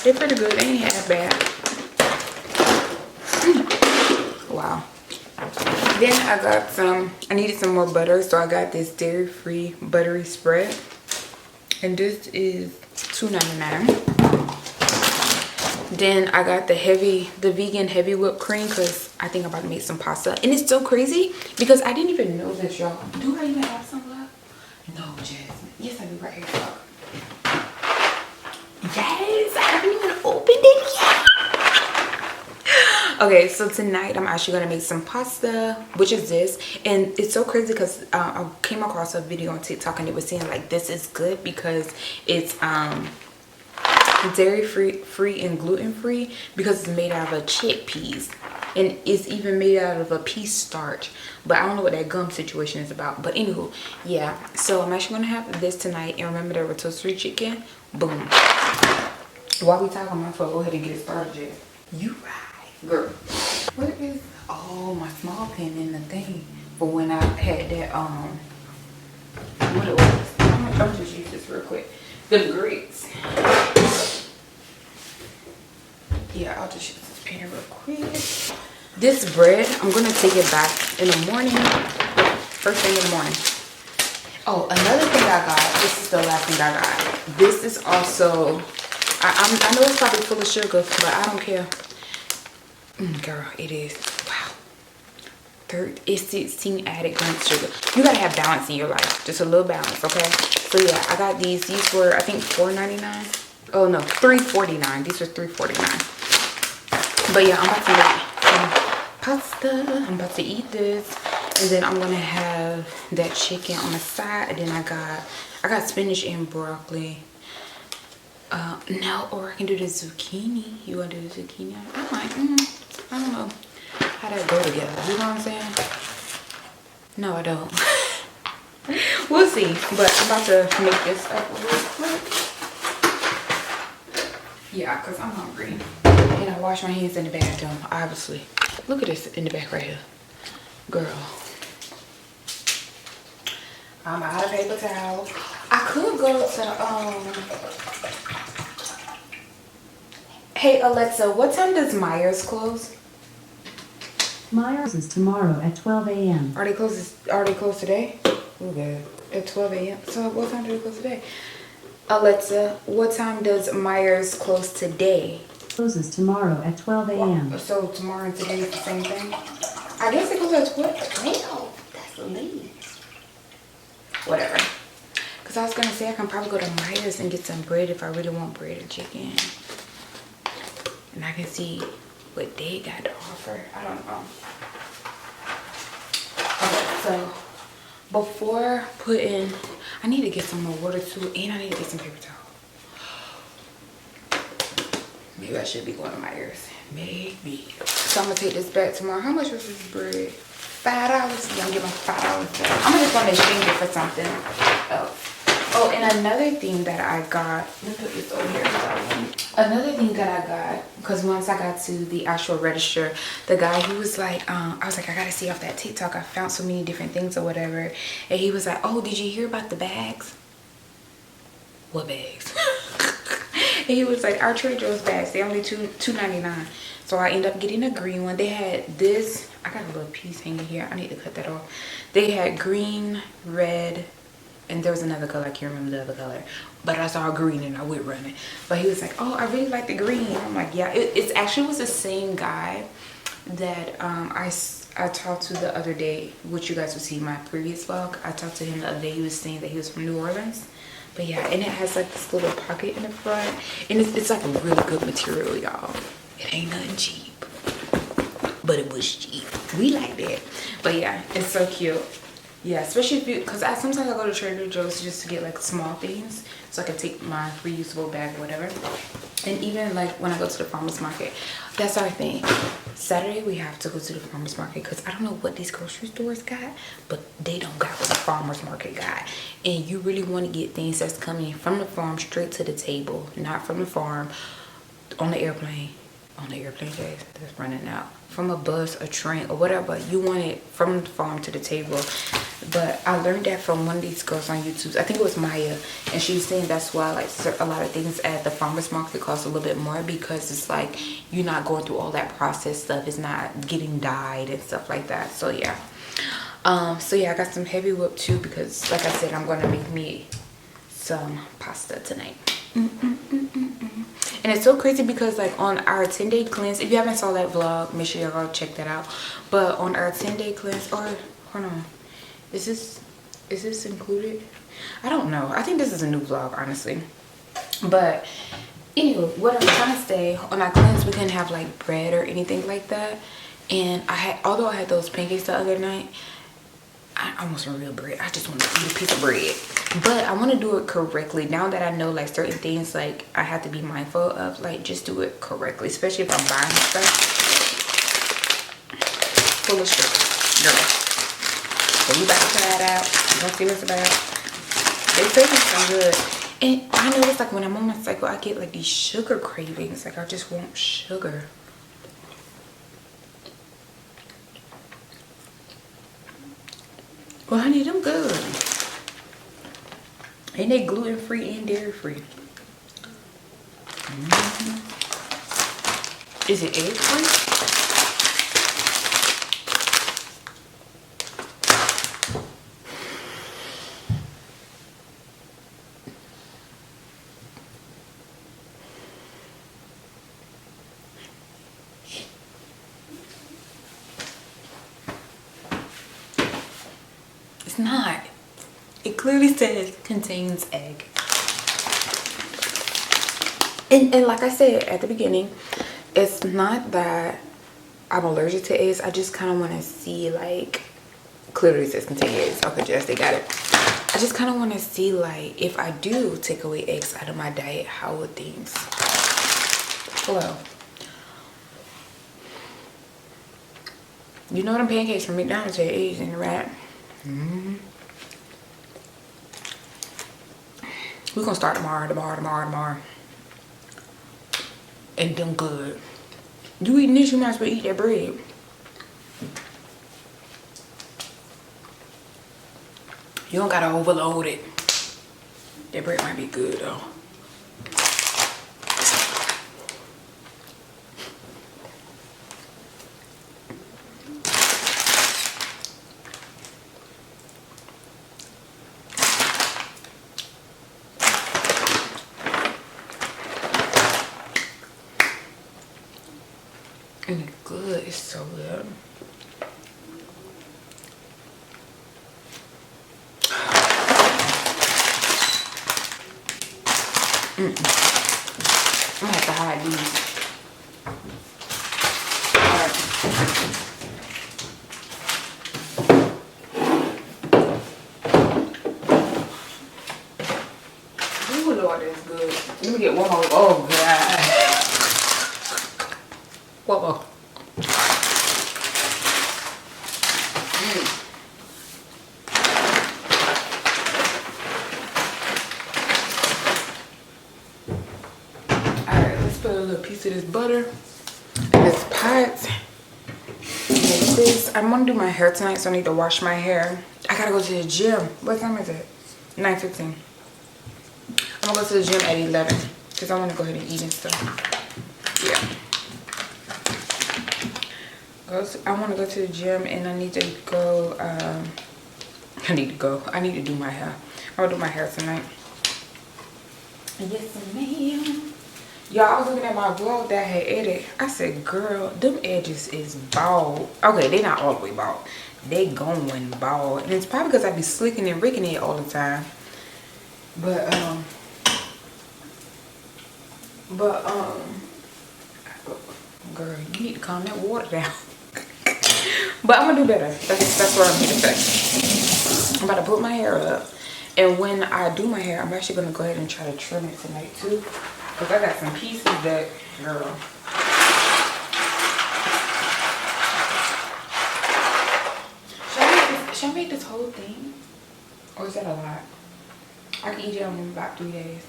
They're pretty good. They ain't half bad. Wow. Then I got I needed some more butter, so I got this dairy-free buttery spread. And this is $2.99. Then I got the vegan heavy whipped cream because I think I'm about to make some pasta. And it's so crazy because I didn't even know that, y'all. Do I even have some left? No, Jasmine. Yes, I do, right here, y'all. Yes, I haven't even opened it yet. Okay, so tonight I'm actually gonna make some pasta, which is this. And it's so crazy because I came across a video on TikTok and it was saying like this is good because it's dairy free and gluten free because it's made out of chickpeas, and it's even made out of a pea starch. But I don't know what that gum situation is about. But anywho, yeah, so I'm actually gonna have this tonight. And remember the rotisserie chicken. Boom. While we talking, I'm gonna go ahead and get started, Jay. You right, girl. Where is my small pen in the thing for when I had that what it was? I'm just use this real quick. The grits. Yeah, I'll just use this pen real quick. This bread, I'm gonna take it back in the morning. First thing in the morning. Oh, another thing I got. This is the last thing I got. This is also, I know it's probably full of sugar, but I don't care. Girl, it is. Wow. It's 16 added grams of sugar. You gotta have balance in your life. Just a little balance, okay? So yeah, I got these. These were, I think, $4.99. Oh no, $3.49. These are $3.49. But yeah, I'm about to make some pasta. I'm about to eat this. And then I'm gonna have that chicken on the side. And then I got spinach and broccoli. No, or I can do the zucchini. You wanna do the zucchini? I might. I don't know how that go together. You know what I'm saying? No, I don't. We'll see. But I'm about to make this up real quick. Yeah, because I'm hungry. And I wash my hands in the bathroom, obviously. Look at this in the back right here. Girl. I'm out of paper towel. I could go to, Hey, Alexa, what time does Myers close? Myers is tomorrow at 12 a.m. Are they closed today? Okay. At 12 a.m. So what time do they close today? Alexa, what time does Myers close today? Closes tomorrow at 12 a.m. So tomorrow and today is the same thing? I guess it goes at 12. That's late. Whatever. Because I was going to say I can probably go to Myers and get some bread if I really want bread or chicken. And I can see what they got to offer. I don't know. Okay, so before putting, I need to get some more water too, and I need to get some paper towel. Maybe I should be going to Myers. Maybe. So I'm gonna take this back tomorrow. How much was this bread? $5. Yeah, I'm giving $5 back. I'm just gonna exchange it for something else. Oh, and another thing that I got, let me put this over here. Another thing that I got, because once I got to the actual register, the guy, he was like, I was like, I gotta see off that TikTok. I found so many different things or whatever. And he was like, oh, did you hear about the bags? What bags? And he was like, our Trader Joe's bags, they only $2.99. So I ended up getting a green one. They had this, I got a little piece hanging here. I need to cut that off. They had green, red, and there was another color. I can't remember the other color. But I saw green and I went running. But he was like, oh, I really like the green. I'm like, yeah. It actually was the same guy that I talked to the other day, which you guys will see in my previous vlog. I talked to him the other day. He was saying that he was from New Orleans. But yeah, and it has like this little pocket in the front. And it's like a really good material, y'all. It ain't nothing cheap. But it was cheap. We like that. But yeah, it's so cute. Yeah, especially if you, because sometimes I go to Trader Joe's just to get like small things so I can take my reusable bag or whatever. And even like when I go to the farmer's market, that's our thing. Saturday we have to go to the farmer's market because I don't know what these grocery stores got, but they don't got what the farmer's market got. And you really want to get things that's coming from the farm straight to the table, not from the farm on the airplane. On the airplane days that's running out. From a bus, a train, or whatever. You want it from the farm to the table. But I learned that from one of these girls on YouTube. I think it was Maya. And she was saying that's why like a lot of things at the farmer's market cost a little bit more. Because it's like you're not going through all that processed stuff. It's not getting dyed and stuff like that. So yeah. So yeah, I got some heavy whip too. Because like I said, I'm going to make me some pasta tonight. And it's so crazy because like on our 10-day cleanse, if you haven't saw that vlog, make sure y'all go check that out. But on our 10-day cleanse, or hold on, is this included? I don't know. I think this is a new vlog, honestly. But anyway, what I'm trying to say, on our cleanse we couldn't have like bread or anything like that. And although I had those pancakes the other night, I want some real bread. I just want to eat a piece of bread. But I want to do it correctly. Now that I know like certain things like I have to be mindful of, like just do it correctly. Especially if I'm buying stuff full of sugar. Girl. So you about to try it out. You don't feel this about it. They say it's so good. And I notice like when I'm on my cycle, I get like these sugar cravings. Like I just want sugar. Well, honey, them good. Ain't they gluten-free and dairy-free? Is it egg-free? It's not. It clearly says contains egg. And like I said at the beginning, it's not that I'm allergic to eggs. I just kind of want to see like clearly says contain eggs. Okay, Jess, they got it. I just kind of want to see, like, if I do take away eggs out of my diet, how would things flow? You know them pancakes from McDonald's had eggs in it, right? We're gonna start tomorrow. And them good. You eating this, you might as well eat that bread. You don't gotta overload it. That bread might be good though. And it's good, it's so good. I'm gonna have to hide these. Alright. Ooh, Lord, that's good. Let me get one more. Oh, God. One more. Alright, let's put a little piece of this butter in this pot. Like this. I'm gonna do my hair tonight, so I need to wash my hair. I gotta go to the gym. What time is it? 9:15. I'm gonna go to the gym at 11 because I want to go ahead and eat and stuff. Yeah. I want to go to the gym and I need to go. I need to do my hair. I'm gonna do my hair tonight. Yes, ma'am. Y'all, I was looking at my vlog that I had edited. I said, girl, them edges is bald. Okay, they not all the way bald. They going bald. And it's probably because I be slicking and ricking it all the time. But, girl, you need to calm that water down. But I'm gonna do better. That's what I'm here to say. I'm about to put my hair up. And when I do my hair, I'm actually gonna go ahead and try to trim it tonight too. Because I got some pieces that, girl. Should I make this whole thing? Or is that a lot? I can eat it in about 3 days.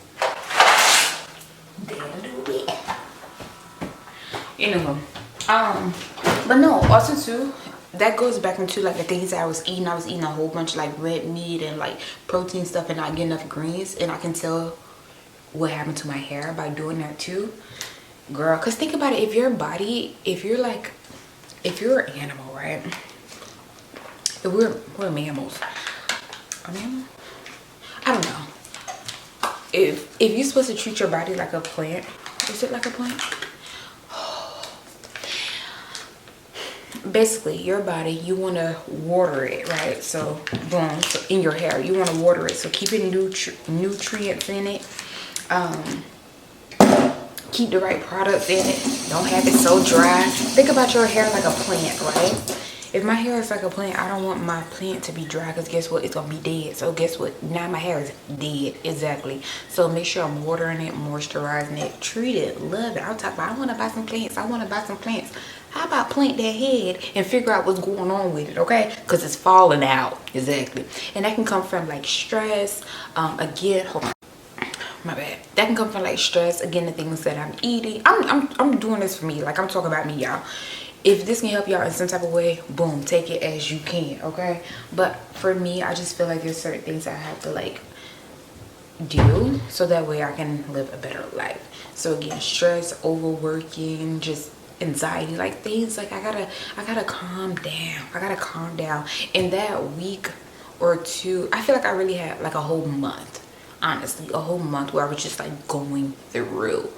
Damn, do it. Anyway. But no, also too, that goes back into like the things that I was eating. I was eating a whole bunch of like red meat and like protein stuff and not getting enough greens. And I can tell what happened to my hair by doing that too, girl. Because think about it, if your body, if you're an animal, right? If we're mammals. A mammal? I don't know. If you're supposed to treat your body like a plant, is it like a plant? Basically, your body, you want to water it, right? So boom, so in your hair you want to water it, so keep it nutrients in it, keep the right products in it, don't have it so dry. Think about your hair like a plant, right? If my hair is like a plant, I don't want my plant to be dry, because guess what, it's gonna be dead. So guess what, now my hair is dead. Exactly. So make sure I'm watering it, moisturizing it, treat it, love it. I'm talking about, I want to buy some plants. How about plant that head and figure out what's going on with it, okay? Because it's falling out. Exactly. And that can come from like stress. Again, hold on. My bad. That can come from like stress. Again, the things that I'm eating. I'm doing this for me. Like, I'm talking about me, y'all. If this can help y'all in some type of way, boom, take it as you can, okay? But for me, I just feel like there's certain things I have to like do so that way I can live a better life. So again, stress, overworking, just anxiety, like things like I gotta calm down. In that week or two, I feel like I really had like a whole month, honestly, a whole month where I was just like going through.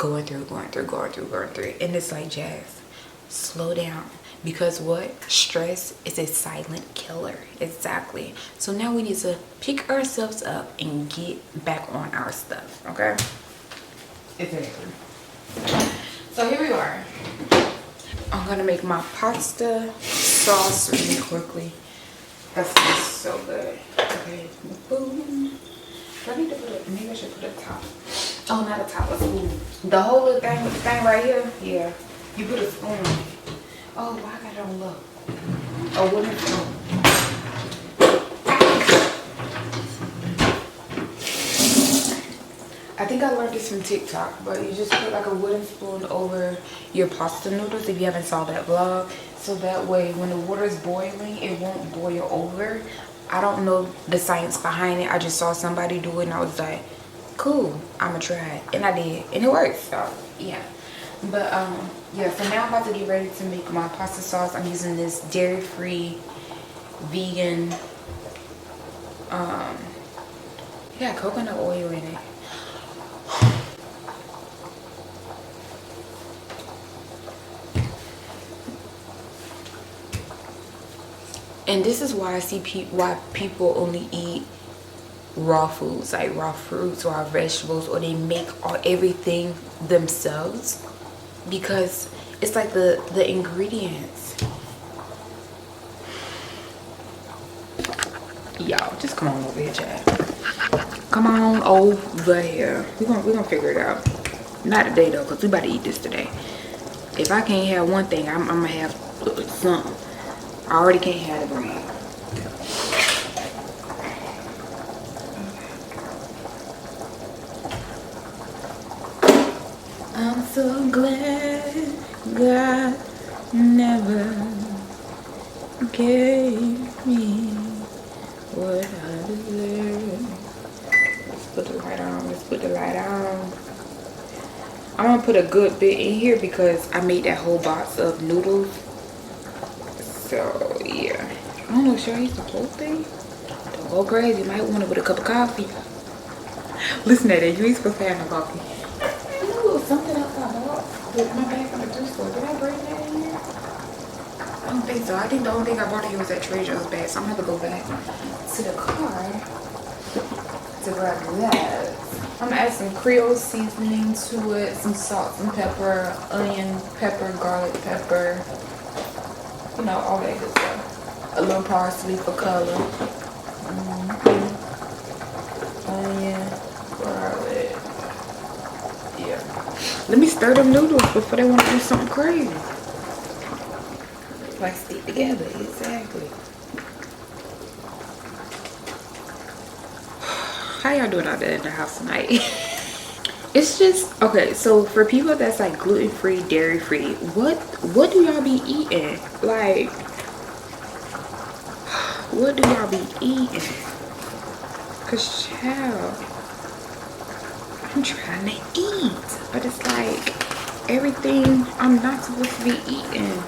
And it's like, Jazz, slow down, because what, stress is a silent killer. Exactly. So now we need to pick ourselves up and get back on our stuff, okay? Exactly. So here we are. I'm gonna make my pasta sauce really quickly. That smells so good. Okay, boom. Do I need to put it? Maybe I should put a top. Oh, not a top, a spoon. The whole little thing right here. Yeah, you put a spoon. Oh, why I got it on low? A wooden spoon. I think I learned this from TikTok, but you just put like a wooden spoon over your pasta noodles if you haven't saw that vlog. So that way when the water is boiling, it won't boil over. I don't know the science behind it. I just saw somebody do it and I was like, cool, I'ma try it. And I did, and it worked, so yeah. But yeah, so now I'm about to get ready to make my pasta sauce. I'm using this dairy-free vegan yeah, coconut oil in it. And this is why I see why people only eat raw foods, like raw fruits or raw vegetables, or they make everything themselves, because it's like the ingredients. Y'all, just come on over here, Chad. Come on over here. We're gonna figure it out. Not today though, because we about to eat this today. If I can't have one thing, I'm gonna have something. I already can't have the bread. I'm so glad God never gave me what I deserve. Let's put the light on. Let's put the light on. I'm gonna put a good bit in here because I made that whole box of noodles. So yeah, I don't know, should I use the whole thing? Don't go crazy. You might want it with a cup of coffee. Listen to that, you ain't supposed to have no coffee. You know, it was something else I bought with my bag from the thrift store. Did I bring that in here? I don't think so. I think the only thing I bought here was that Trader Joe's bag. So I'm gonna have to go back to the car to grab that. I'm gonna add some Creole seasoning to it, some salt and pepper, onion pepper, garlic pepper. You know, all that good stuff. A little parsley for color. Onion, garlic. Yeah. Let me stir them noodles before they want to do something crazy. Like stick together, exactly. How y'all doing out there in the house tonight? It's just okay, so for people that's like gluten-free, dairy-free, what do y'all be eating? Like, what do y'all be eating? Cause child, I'm trying to eat, but it's like everything I'm not supposed to be eating.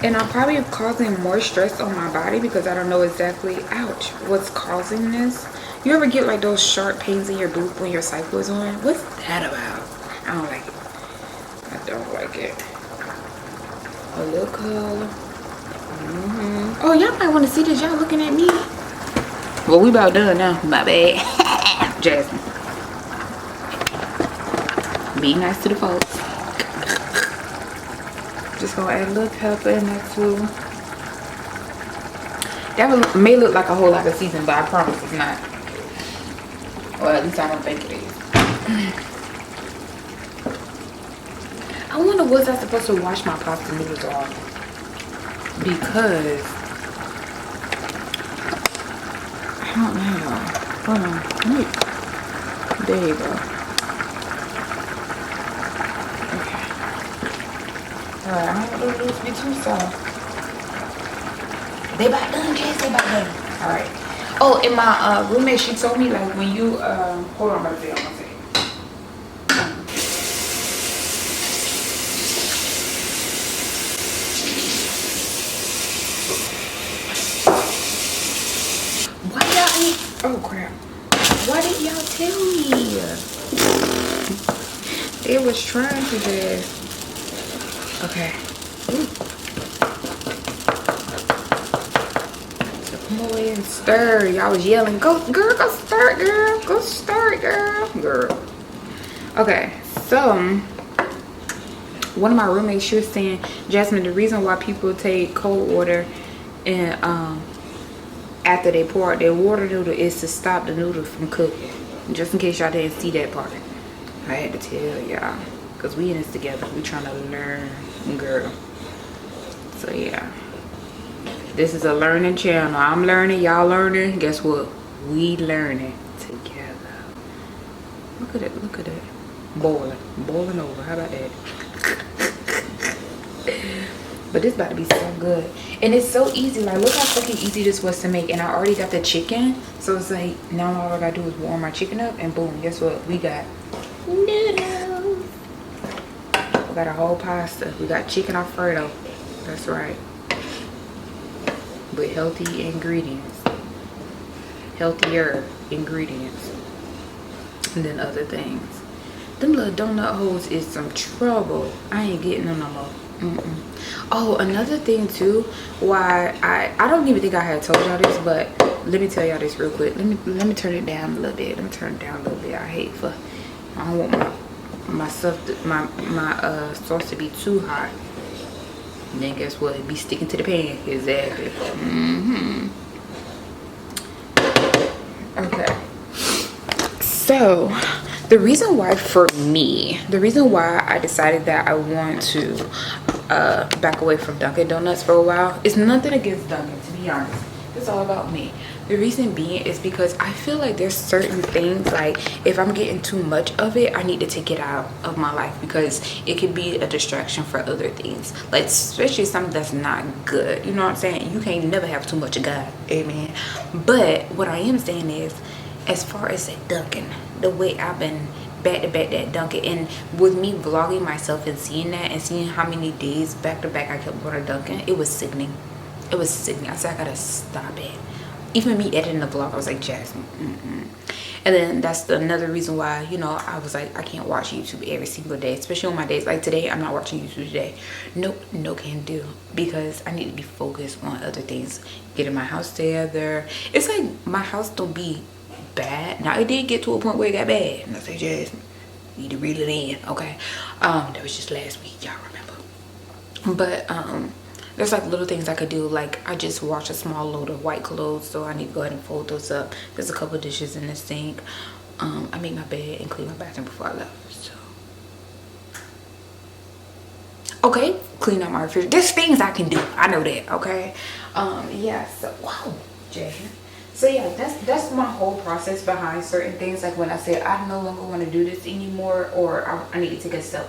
And I'm probably causing more stress on my body because I don't know exactly, ouch, what's causing this. You ever get like those sharp pains in your boots when your cycle is on? What's that about? I don't like it. I don't like it. A little color. Oh, y'all might want to see this. Y'all looking at me. Well, we about done now. My bad. Jasmine. Be nice to the folks. Just gonna add a little pepper in there too. That may look like a whole lot of seasoning, but I promise it's not. Or at least I don't think it is. I wonder, was I supposed to wash my pasta noodles off? Because I don't know. Hold on. Wait. There you go. Okay. Alright, I don't want those to be too soft. They about done, Jess. They about done. Alright. Oh, and my roommate, she told me like when you hold on, I'm gonna say. Why y'all ain't? Oh crap! Why didn't y'all tell me? They was trying to just. Okay. Ooh. Come away and stir. Y'all was yelling, go girl, go stir it, girl, go stir it, girl. Okay, so one of my roommates, she was saying, Jasmine, the reason why people take cold water and after they pour out their water noodle is to stop the noodle from cooking. Just in case y'all didn't see that part, I had to tell y'all, because we in this together. We trying to learn, girl. So yeah, this is a learning channel. I'm learning, y'all learning. Guess what? We learning together. Look at it, look at it. Boiling over. How about that? But this about to be so good, and it's so easy. Like, look how fucking easy this was to make. And I already got the chicken, so it's like now all I gotta do is warm my chicken up, and boom, guess what? We got noodles. We got a whole pasta. We got chicken Alfredo. That's right, with healthy ingredients, healthier ingredients, and then other things. Them little donut holes is some trouble. I ain't getting them no more. Oh, another thing too, why I don't even think I had told y'all this, but let me tell y'all this real quick. Let me turn it down a little bit. I don't want my stuff my sauce to be too hot. And then guess what? It be sticking to the pan. Exactly. Okay. So the reason why I decided that I want to back away from Dunkin' Donuts for a while is nothing against Dunkin', to be honest. It's all about me. The reason being is because I feel like there's certain things, like if I'm getting too much of it, I need to take it out of my life, because it could be a distraction for other things, like especially something that's not good. You know what I'm saying? You can't never have too much of God. Amen. But what I am saying is, as far as that Dunkin', the way I've been back to back that Dunkin', and with me vlogging myself and seeing that and seeing how many days back to back I kept going to Dunkin', it was sickening. It was sickening. I said, I gotta stop it. Even me editing the vlog, I was like, Jasmine, And then that's another reason why, you know, I was like, I can't watch YouTube every single day, especially on my days. Like today, I'm not watching YouTube today. Nope, no can do, because I need to be focused on other things, getting my house together. It's like my house don't be bad. Now it did get to a point where it got bad, and I say, Jasmine, you need to reel it in, okay? That was just last week, y'all remember. But there's like little things I could do. Like I just washed a small load of white clothes, so I need to go ahead and fold those up. There's a couple dishes in the sink. I made my bed and cleaned my bathroom before I left, so okay, clean out my refrigerator. There's things I can do, I know that, okay? Yeah, so wow, Jasmine. So yeah, that's my whole process behind certain things. Like when I said I no longer want to do this anymore, or I need to take a step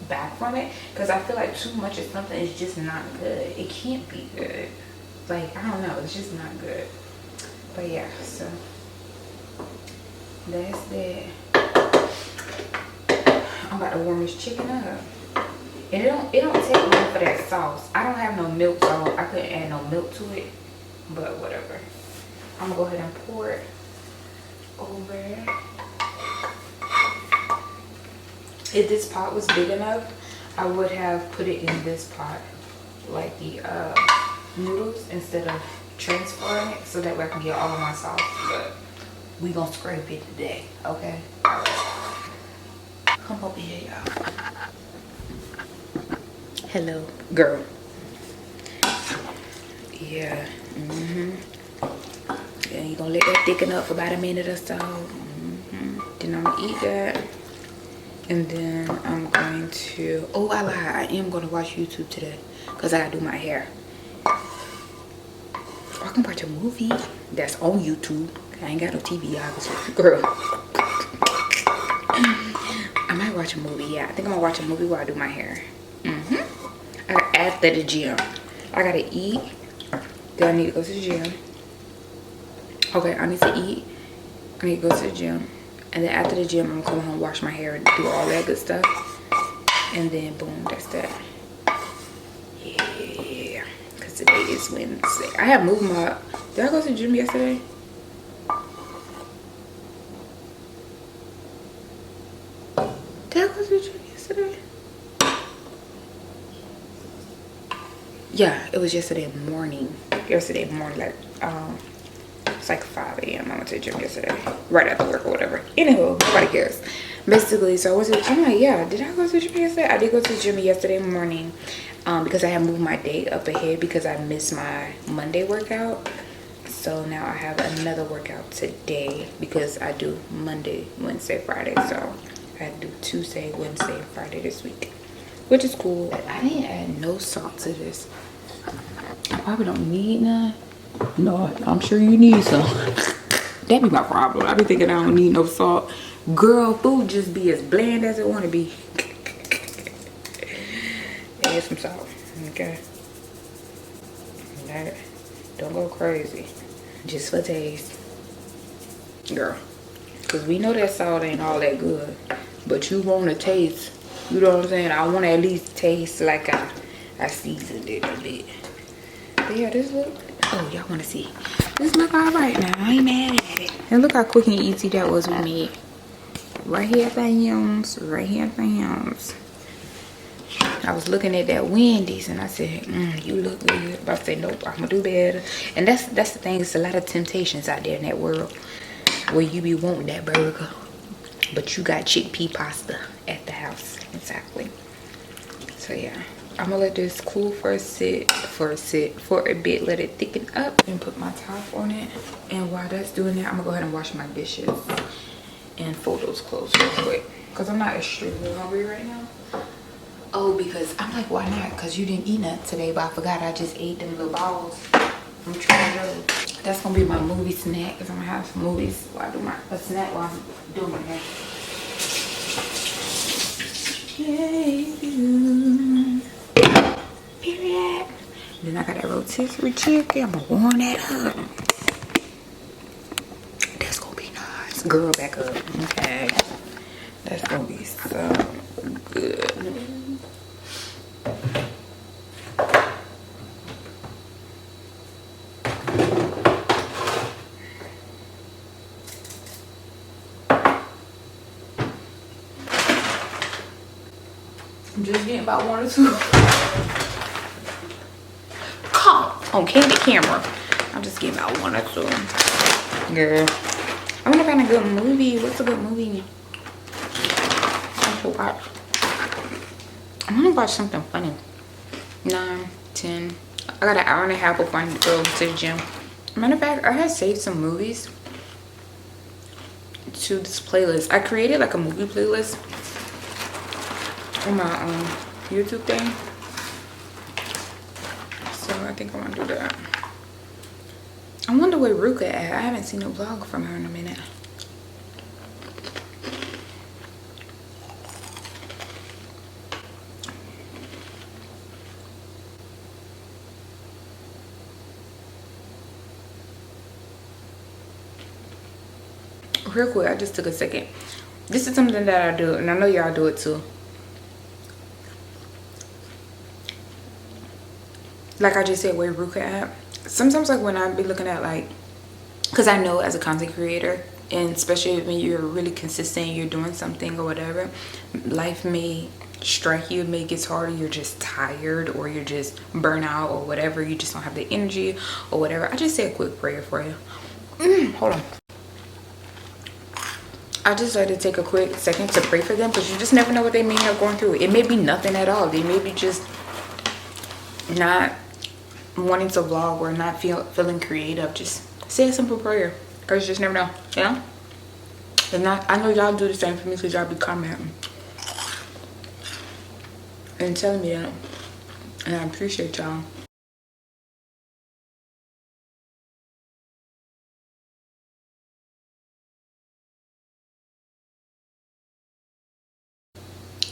back from it, because I feel like too much of something is just not good. It can't be good. Like, I don't know, it's just not good. But yeah, so that's that. I'm about to warm this chicken up, and it don't take long for that sauce. I don't have no milk, so I couldn't add no milk to it, but whatever. I'm gonna go ahead and pour it over. If this pot was big enough, I would have put it in this pot, like the noodles, instead of transferring it, so that way I can get all of my sauce. But we gonna scrape it today, okay? All right. Come over here, y'all. Hello, girl. Yeah. Yeah, you gonna let that thicken up for about a minute or so. Then I'm gonna eat that. And then I'm going to, oh, I lied, I am going to watch YouTube today, because I gotta do my hair. I can watch a movie that's on YouTube. I ain't got no TV, obviously. Girl. I might watch a movie, yeah. I think I'm gonna watch a movie while I do my hair. After the gym. I gotta eat. Then I need to go to the gym. Okay, I need to eat. I need to go to the gym. And then after the gym, I'm gonna come home, wash my hair, and do all that good stuff. And then boom, that's that. Yeah, because today is Wednesday. I have moved my, did I go to the gym yesterday? Did I go to the gym yesterday? Yeah, it was yesterday morning. Yesterday morning, like, it's like 5 a.m. I went to the gym yesterday, right after work or whatever. Anywho, nobody cares. Basically, so I'm like, yeah, did I go to the gym yesterday? I did go to the gym yesterday morning, because I had moved my day up ahead because I missed my Monday workout. So now I have another workout today because I do Monday, Wednesday, Friday. So I had to do Tuesday, Wednesday, and Friday this week, which is cool. I didn't add no salt to this. I probably don't need none. No, I'm sure you need some. That be my problem. I be thinking I don't need no salt. Girl, food just be as bland as it want to be. Add some salt, okay? That, don't go crazy. Just for taste, girl. Because we know that salt ain't all that good. But you want to taste, you know what I'm saying? I want to at least taste like I seasoned it a bit. But yeah, this look, oh, y'all want to see. This look alright now. I ain't mad at it. And look how quick and easy that was with me. Right here at the yums. Right here at the yums. I was looking at that Wendy's and I said, you look good. But I said, nope, I'm gonna do better. And that's the thing. It's a lot of temptations out there in that world where you be wanting that burger, but you got chickpea pasta at the house. Exactly. So yeah, I'm gonna let this cool for a bit, let it thicken up, and put my top on it. And while that's doing that, I'm gonna go ahead and wash my dishes and fold those clothes real quick, because I'm not extremely hungry right now. Oh, because I'm like, why not? Because you didn't eat nothing today, but I forgot I just ate them little balls from Trader Joe's. That's gonna be my movie snack, because I'm gonna have some movies while I do a snack while I'm doing my hair. Period. Then I got that rotisserie chicken. I'm gonna warm that up. That's gonna be nice. Girl, back up. Okay. That's gonna be so good. I'm just getting about 1 or 2. Come on, candid camera. I'm just getting about 1 or 2. Girl, I want to find a good movie. What's a good movie I should watch? I want to watch something funny. 9, 10. I got an hour and a half before I go to the gym. Matter of fact, I had saved some movies to this playlist. I created like a movie playlist on my YouTube thing. So I think I'm gonna do that. I wonder where Ruka at. I haven't seen a vlog from her in a minute. Real quick, I just took a second. This is something that I do, and I know y'all do it too. Like I just said, where Ruka at. Sometimes like when I be looking at like, because I know as a content creator, and especially when you're really consistent, you're doing something or whatever, life may strike you, may get harder, you're just tired or you're just burnt out or whatever, you just don't have the energy or whatever. I just say a quick prayer for you. Hold on. I just like to take a quick second to pray for them, because you just never know what they may have going through. It may be nothing at all. They may be just not wanting to vlog or not feeling creative. Just say a simple prayer, because you just never know, you know. And I know y'all do the same for me, because y'all be commenting and telling me that, and I appreciate y'all.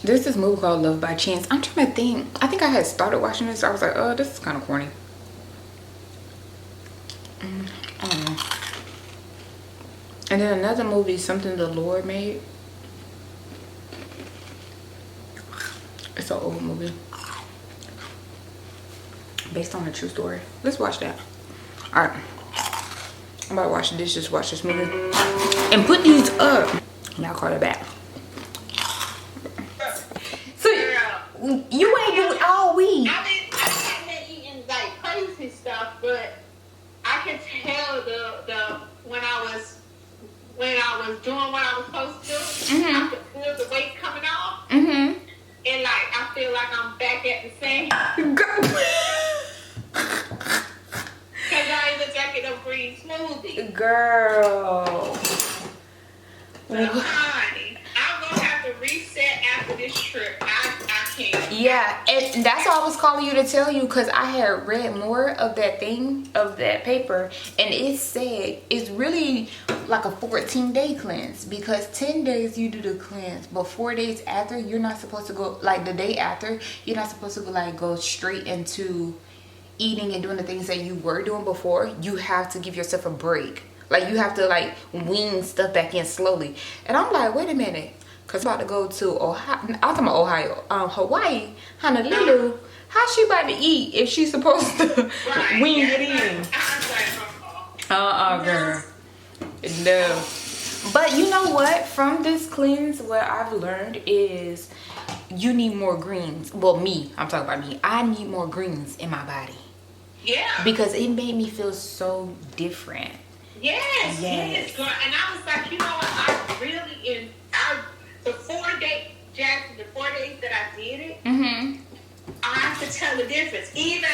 There's this movie called Love by Chance. I'm trying to think. I think I had started watching this. I was like, oh, this is kind of corny. I don't know. And then another movie, Something the Lord Made. It's an old movie based on a true story. Let's watch that. All right. I'm about to wash the dishes, watch this movie, and put these up. And I'll call it back. So you ain't doing all week. I haven't been eating like crazy stuff, but I can tell the when I was doing what I was supposed to do, I could feel the weight coming off, and like I feel like I'm back at the same. Cause I ain't the jacket of greens. trip. I can't. Yeah, and that's why I was calling you to tell you, because I had read more of that thing, of that paper, and it said it's really like a 14-day cleanse, because 10 days you do the cleanse, but 4 days after, you're not supposed to go, like the day after, you're not supposed to go, like, go straight into eating and doing the things that you were doing before. You have to give yourself a break. Like, you have to, like, wean stuff back in slowly. And I'm like, wait a minute. Because I'm about to go to Ohio. I'm talking about Ohio. Hawaii. Honolulu. How's she about to eat if she's supposed to wean it in? Girl. No. But you know what? From this cleanse, what I've learned is you need more greens. Well, me. I'm talking about me. I need more greens in my body. Yeah. Because it made me feel so different. Yes, girl. And I was like, you know what? The 4 days, Jackson, the 4 days that I did it, I could tell the difference. Even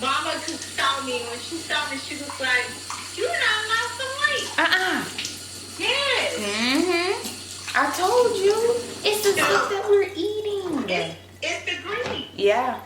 Mama saw me, when she saw me, she was like, you done lost some weight. Yes. I told you. It's the stuff that we're eating. It's the green. Yeah.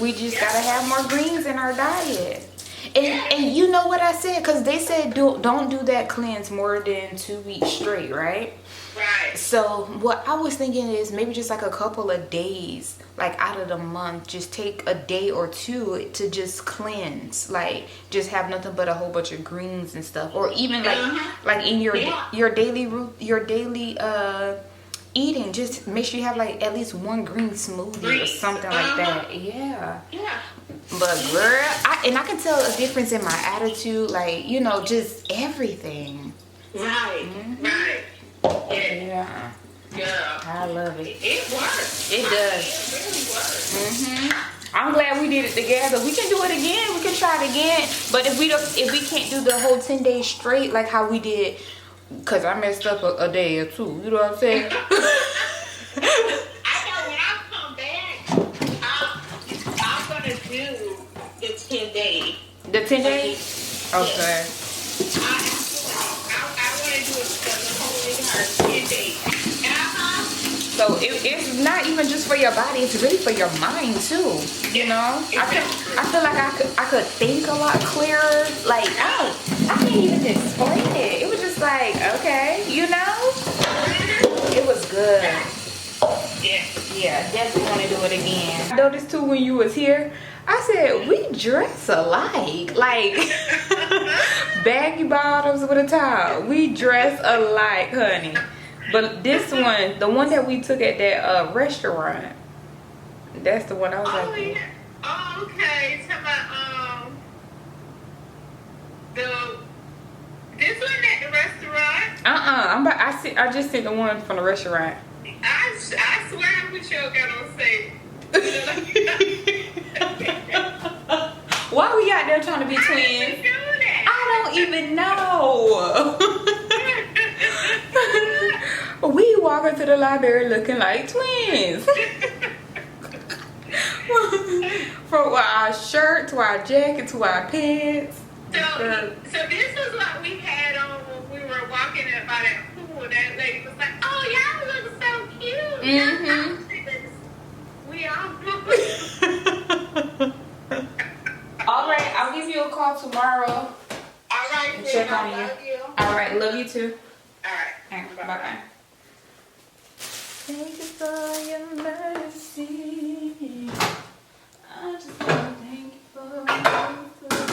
We just gotta have more greens in our diet. And you know what I said? Because they said don't do that cleanse more than 2 weeks straight, right? Right. So what I was thinking is maybe just like a couple of days, like out of the month, just take a day or two to just cleanse. Like, just have nothing but a whole bunch of greens and stuff. Or even like in your daily eating, just make sure you have like at least one green smoothie or something like that. Yeah. But girl, I can tell a difference in my attitude, like, you know, just everything. Right. Yeah. I love it. It works. It does. It really works. I'm glad we did it together. We can do it again. We can try it again. But if we can't do the whole 10 days straight like how we did, because I messed up a day or two. You know what I'm saying? I know when I come back, I'm going to do the 10 days. The 10 days? Okay. I want to do it the whole entire 10 days. So it's not even just for your body, it's really for your mind too. You know? I feel like I could think a lot clearer. Like, I can't even explain it. It was just like, okay, you know? It was good. Yeah, definitely want to do it again. I noticed too when you was here, I said, we dress alike. Like, baggy bottoms with a top. We dress alike, honey. But this one, the one that we took at that restaurant, that's the one I was like. Yeah. Oh, okay. Talking about this one at the restaurant. I just sent the one from the restaurant. I swear I put your got on safe. Why we out there trying to be twins? I don't even know. We walk into the library looking like twins. From our shirt to our jacket to our pants. So this was what we had on when we were walking by that pool. That lady was like, "Oh, y'all look so cute." We all All right, I'll give you a call tomorrow. All right, and check on you. Love you. All right, love you too. All right. Bye-bye. Thank you for your mercy. I just want to thank you for your mercy.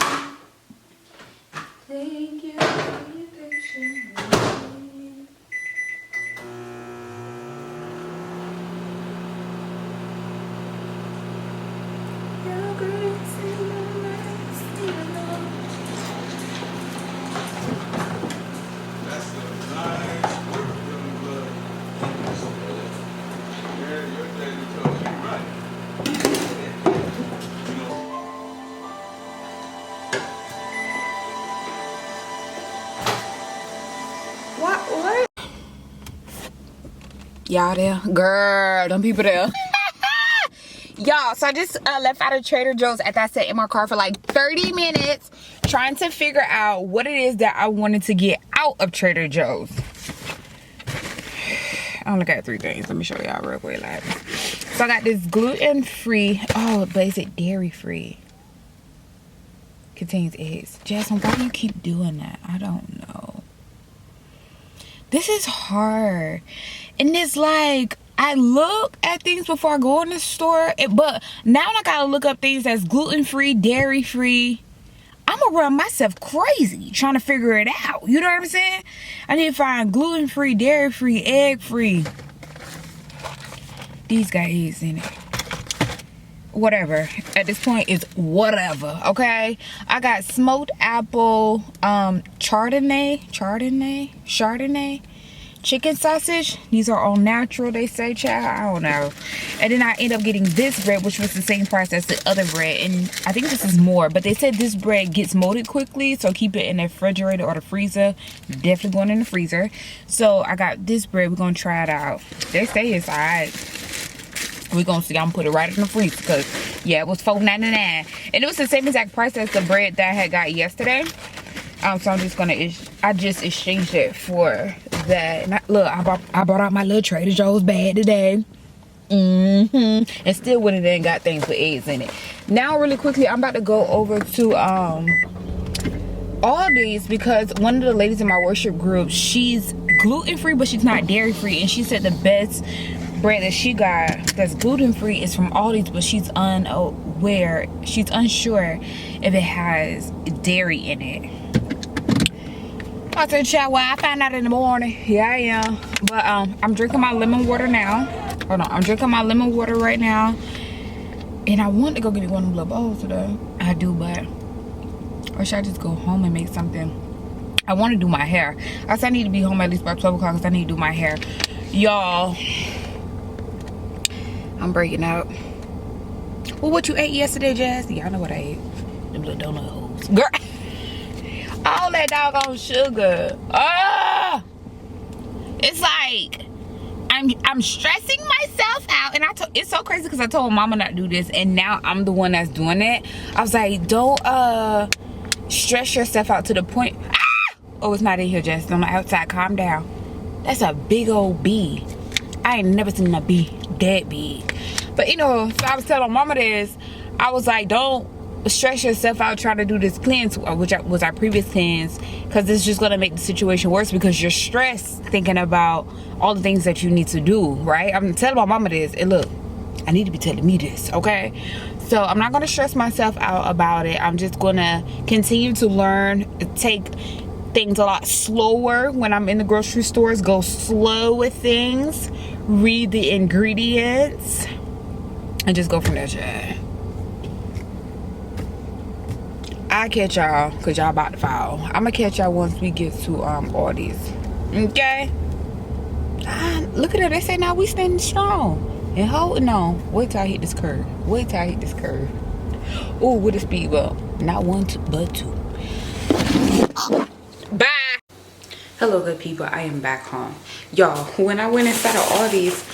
Thank you for your patience. Your grace and your mercy alone. That's a nice work, young blood. Yeah, your daddy told you right. You know. What? Y'all there? Girl, them people there. Y'all, so I just left out of Trader Joe's after I sat in my car for like 30 minutes trying to figure out what it is that I wanted to get out of Trader Joe's. I only got 3 things. Let me show y'all real quick. Like, so I got this gluten-free. Oh, but is it dairy-free? Contains eggs. Jasmine, why do you keep doing that? I don't know. This is hard. And it's like, I look at things before I go in the store, but now I gotta look up things that's gluten-free, dairy-free. I'm gonna run myself crazy trying to figure it out. You know what I'm saying? I need to find gluten-free, dairy-free, egg-free. These got eggs in it. Whatever. At this point, it's whatever. Okay? I got smoked apple, Chardonnay, chicken sausage. These are all natural, they say, child. I don't know. And then I end up getting this bread, which was the same price as the other bread. And I think this is more, but they said this bread gets molded quickly, so keep it in the refrigerator or the freezer. Definitely going in the freezer. So I got this bread. We're gonna try it out. They say it's alright. We're gonna see. I'm gonna put it right in the freezer because yeah, it was $4.99, and it was the same exact price as the bread that I had got yesterday. So I'm just gonna, I just exchanged it for that. And look, I brought out my little Trader Joe's bag today. And still went in there and got things with eggs in it. Now, really quickly, I'm about to go over to Aldi's because one of the ladies in my worship group, she's gluten-free, but she's not dairy-free, and she said the best bread that she got that's gluten-free is from Aldi's, but she's unsure if it has dairy in it. I said, child, well, I find out in the morning. Yeah, I am. But I'm drinking my lemon water now. Hold on, I'm drinking my lemon water right now. And I want to go get me one of them little bowls today. I do, but or should I just go home and make something? I want to do my hair. I said I need to be home at least by 12 o'clock because I need to do my hair. Y'all, I'm breaking out. Well, what you ate yesterday, Jazz? Y'all know what I ate. Them little donut holes. Girl. All that doggone sugar. It's like I'm stressing myself out, and it's so crazy because I told mama not to do this, and now I'm the one that's doing it. I was like, don't stress yourself out to the point. Oh, it's not in here, Jess. On the outside. Calm down. That's a big old bee. I ain't never seen a bee that big. But you know, so I was telling mama this. I was like, don't stress yourself out trying to do this cleanse, which was our previous cleanse, because it's just gonna make the situation worse because you're stressed thinking about all the things that you need to do, right? I'm telling my mama this, and look, I need to be telling me this, okay? So I'm not gonna stress myself out about it. I'm just gonna continue to learn, take things a lot slower when I'm in the grocery stores, go slow with things, read the ingredients, and just go from there, child. I'll catch y'all because y'all about to fall. I'm gonna catch y'all once we get to Aldi's. Okay? Look at that. They say now we standing strong and holding on. Wait till I hit this curve. Wait till I hit this curve. Oh, with a speed bump. Not one, but two. Bye. Hello, good people. I am back home. Y'all, when I went inside of Aldi's,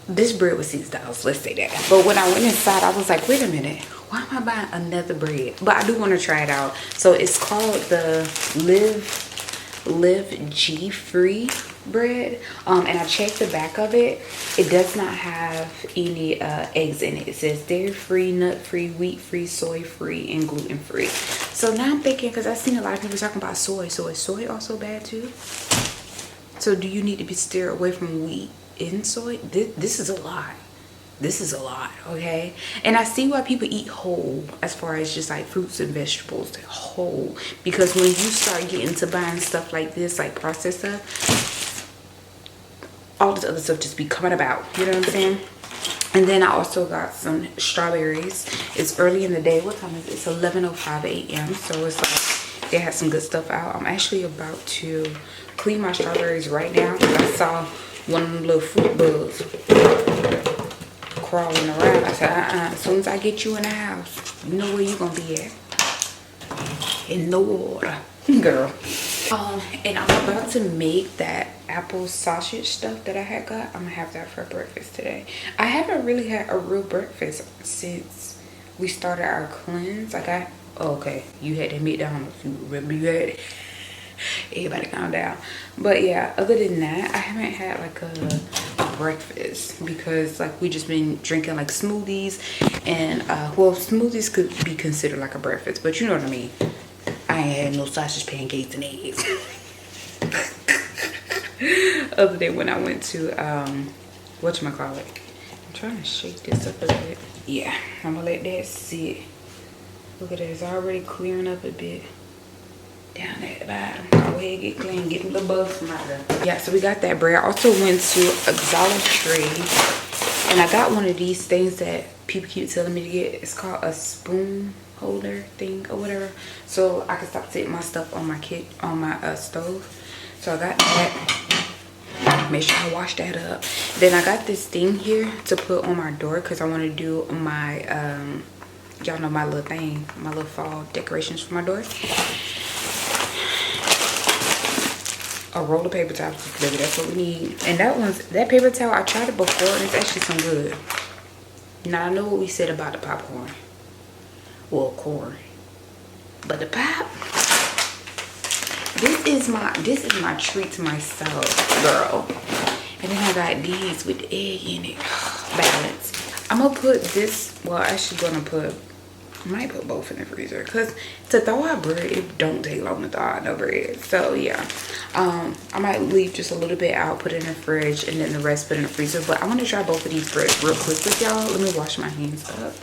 this bread was $6. Let's say that. But when I went inside, I was like, wait a minute. Why am I buying another bread? But I do want to try it out. So it's called the Live G Free bread. And I checked the back of it. It does not have any eggs in it. It says dairy free, nut free, wheat free, soy free, and gluten free. So now I'm thinking, because I've seen a lot of people talking about soy. So is soy also bad too? So do you need to be steered away from wheat and soy? This is a lot. This is a lot, okay? And I see why people eat whole, as far as just like fruits and vegetables, whole. Because when you start getting to buying stuff like this, like processed stuff, all this other stuff just be coming about, you know what I'm saying? And then I also got some strawberries. It's early in the day. What time is it? It's 11:05 a.m. So it's like they had some good stuff out. I'm actually about to clean my strawberries right now because I saw one of them little fruit bugs crawling around. I said, as soon as I get you in the house, you know where you gonna be at. In the water, girl. And I'm about to make that apple sausage stuff that I had got. I'm gonna have that for breakfast today. I haven't really had a real breakfast since we started our cleanse. Like oh, okay, you had that McDonald's, you remember you had it. Everybody calm down. But yeah, other than that, I haven't had like a breakfast because like we just been drinking like smoothies, and well, smoothies could be considered like a breakfast, but you know what I mean. I ain't had no sausage, pancakes, and eggs. Other than when I went to whatchamacallit. I'm trying to shake this up a bit. Yeah, I'm gonna let that sit. Look at that, it's already clearing up a bit down at the bottom. Go ahead, get clean, get the bugs from out of it. Yeah, so we got that bread. I also went to a Dollar Tree and I got one of these things that people keep telling me to get. It's called a spoon holder thing or whatever, so I can stop sitting my stuff on my stove. So I got that. Make sure I wash that up. Then I got this thing here to put on my door because I want to do my y'all know my little thing, my little fall decorations for my door. A roll of paper towels, baby, that's what we need. And that paper towel, I tried it before and it's actually some good. Now I know what we said about the popcorn. Well, corn. But the pop, this is my treat to myself, girl. And then I got these with the egg in it. Balance. I'm gonna put this, well, actually gonna put, I might put both in the freezer because to thaw out bread, it don't take long to thaw out no bread. So yeah, I might leave just a little bit out, put it in the fridge, and then the rest put in the freezer. But I want to try both of these breads real quick with y'all. Let me wash my hands up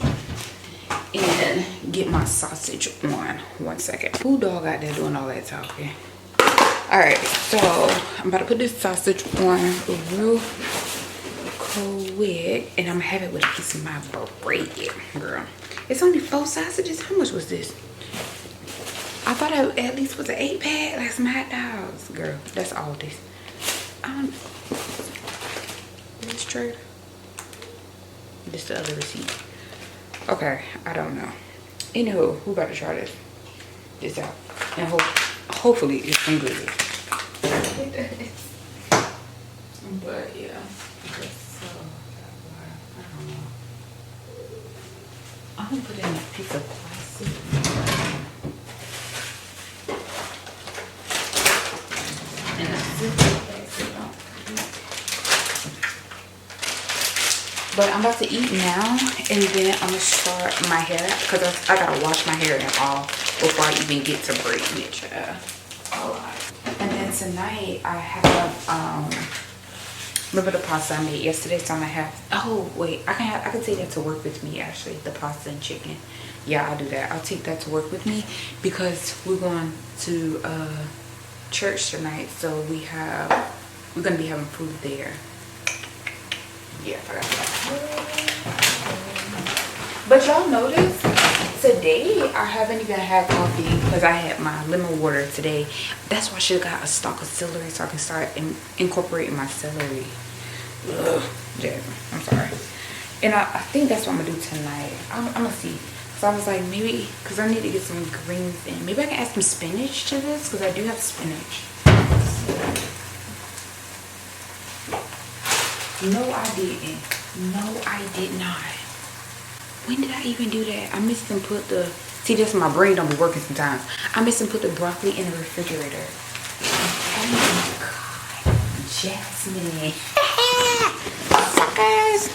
and get my sausage on. 1 second. Who dog out there doing all that talking? All right, so I'm about to put this sausage on real quick, and I'm gonna have it with a piece of my bread, girl. It's only 4 sausages. How much was this? I thought it at least was an 8-pack, like some hot dogs, girl. That's all this. This trade. This the other receipt. Okay, I don't know. Anywho, who about to try this out, and hopefully it's some good. But yeah. I'm gonna put in a piece of plastic. And a plastic. But I'm about to eat now, and then I'm gonna start my hair because I gotta wash my hair and all before I even get to break it. And then tonight I have remember the pasta I made yesterday, so I'm gonna have, oh wait, I can take that to work with me actually, the pasta and chicken. Yeah, I'll do that. I'll take that to work with me because we're going to church tonight, so we're gonna be having food there. Yeah, I forgot that. But y'all notice today I haven't even had coffee because I had my lemon water today. That's why I should have got a stalk of celery so I can start incorporating my celery. Ugh, Jasmine, I'm sorry. And I think that's what I'm gonna do tonight. I'm gonna see. So I was like, maybe, because I need to get some greens in. Maybe I can add some spinach to this because I do have spinach. No, I didn't. No, I did not. When did I even do that? I missed and put the, see, that's my brain don't be working sometimes. I missed and put the broccoli in the refrigerator. Oh my God, Jasmine. Suckers.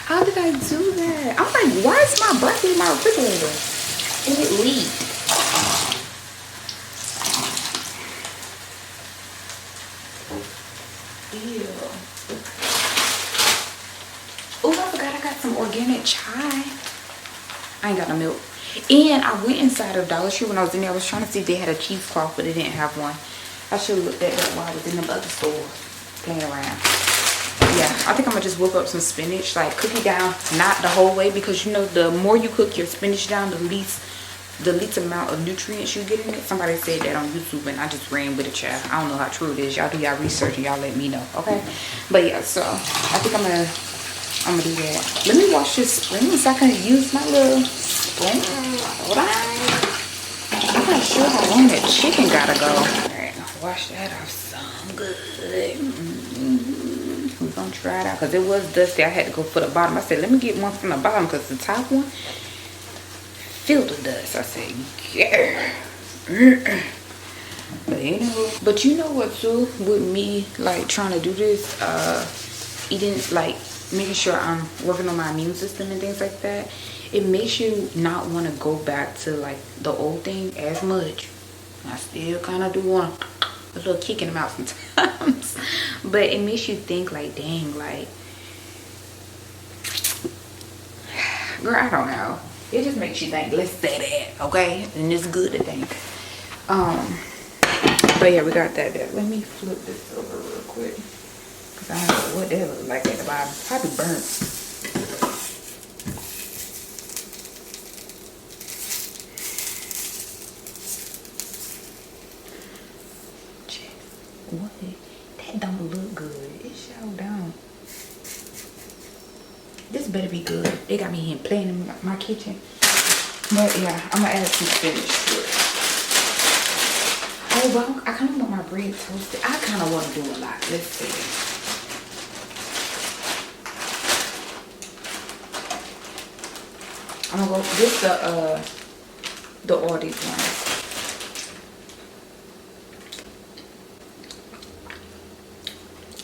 How did I do that? I'm like, why is my broccoli in my refrigerator? And it leaked. Ew. Oh, I forgot I got some organic chai. I ain't got no milk. And I went inside of Dollar Tree when I was in there. I was trying to see if they had a cheesecloth, but they didn't have one. I should have looked at that while I was in the other stores playing around. Yeah, I think I'm gonna just whip up some spinach, like cook it down, not the whole way, because you know the more you cook your spinach down, the least amount of nutrients you get in it. Somebody said that on YouTube and I just ran with it, child. I don't know how true it is. Y'all do y'all research and y'all let me know, okay? But yeah, so I think I'm gonna do that. Let me wash this spoon so I can use my little spoon. I'm not sure how long that chicken gotta go. Alright, wash that off some good. We're gonna try it out because it was dusty. I had to go for the bottom. I said, let me get one from the bottom because the top one filled with dust. I said, yeah. But anyway, but you know what too, with me like trying to do this, eating, like making sure I'm working on my immune system and things like that, it makes you not want to go back to like the old thing as much. I still kind of do want a little kick in the mouth sometimes, but it makes you think like, dang, like, girl, I don't know, it just makes you think, let's say that, okay, and it's good to think. But yeah, we got that there. Let me flip this over real quick, because I don't know what that looks like at the bottom. Probably burnt. What? That don't look good. It sure don't. This better be good. They got me here playing in my kitchen. But yeah, I'm gonna add some spinach to it. Oh, well, I kind of want my bread toasted. I kind of want to do a lot. Let's see. I'm gonna go this the Aldi's one.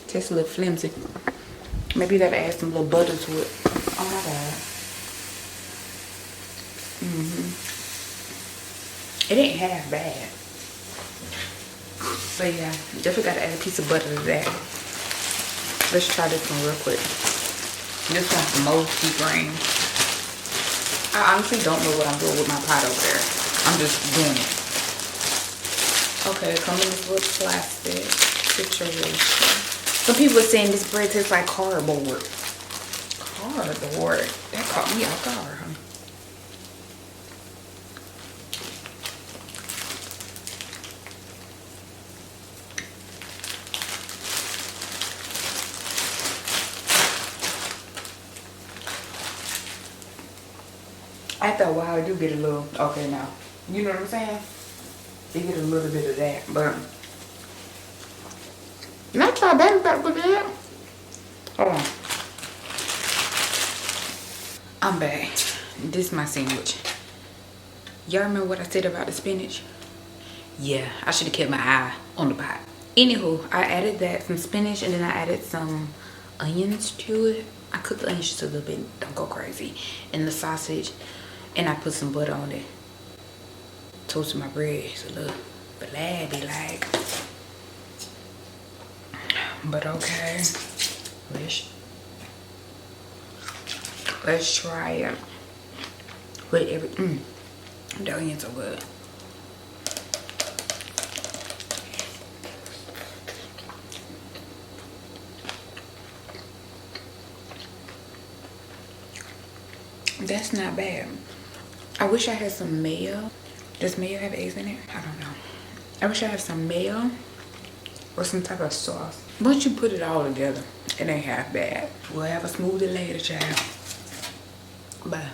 Tastes a little flimsy. Maybe you gotta add some little butter to it. Oh my god. It ain't half bad. But yeah, definitely gotta add a piece of butter to that. Let's try this one real quick. This one's the multi grain. I honestly don't know what I'm doing with my pot over there. I'm just doing it. Okay, come in this little plastic situation. Some people are saying this bread tastes like cardboard. Cardboard? That caught me off guard, huh? After a while, you get a little, okay now, you know what I'm saying? You get a little bit of that, but not so bad about with that. Hold on. I'm back. This is my sandwich. Y'all remember what I said about the spinach? Yeah, I should have kept my eye on the pot. Anywho, I added that, some spinach, and then I added some onions to it. I cooked the onions just a little bit, don't go crazy. And the sausage. And I put some butter on it. Toasted my bread. It's a little flabby like. But okay. Let's try it. With every the onions are good. That's not bad. I wish I had some mayo. Does mayo have eggs in it? I don't know. I wish I had some mayo or some type of sauce. Once you put it all together, it ain't half bad. We'll have a smoothie later, child. Bye.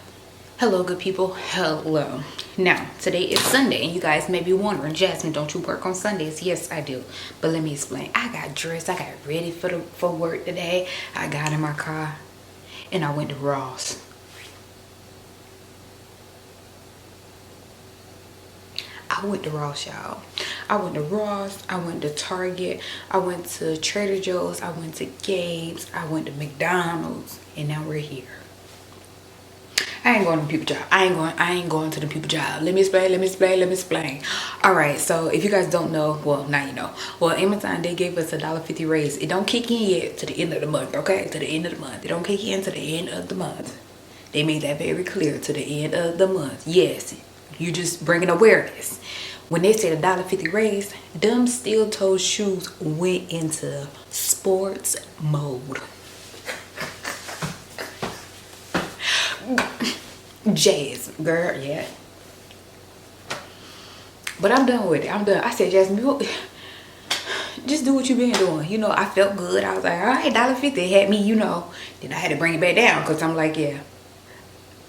Hello, good people. Hello. Now, today is Sunday, and you guys may be wondering, Jasmine, don't you work on Sundays? Yes, I do. But let me explain. I got dressed. I got ready for work today. I got in my car, and I went to Ross. I went to Ross, y'all. I went to Ross. I went to Target. I went to Trader Joe's. I went to Gabe's. I went to McDonald's. And now we're here. I ain't going to the people job. I ain't going to the people job. Let me explain. Alright, so if you guys don't know, well, now you know. Well, Amazon, they gave us a $1.50 raise. It don't kick in yet to the end of the month, okay? To the end of the month. It don't kick in to the end of the month. They made that very clear, to the end of the month. Yes, you just bringing awareness. When they said a $1.50 raise, them steel-toed shoes went into sports mode. Jazz, girl, yeah. But I'm done with it. I'm done. I said, Jasmine, just do what you've been doing. You know, I felt good. I was like, all right, $1.50. It had me, you know. Then I had to bring it back down because I'm like, yeah.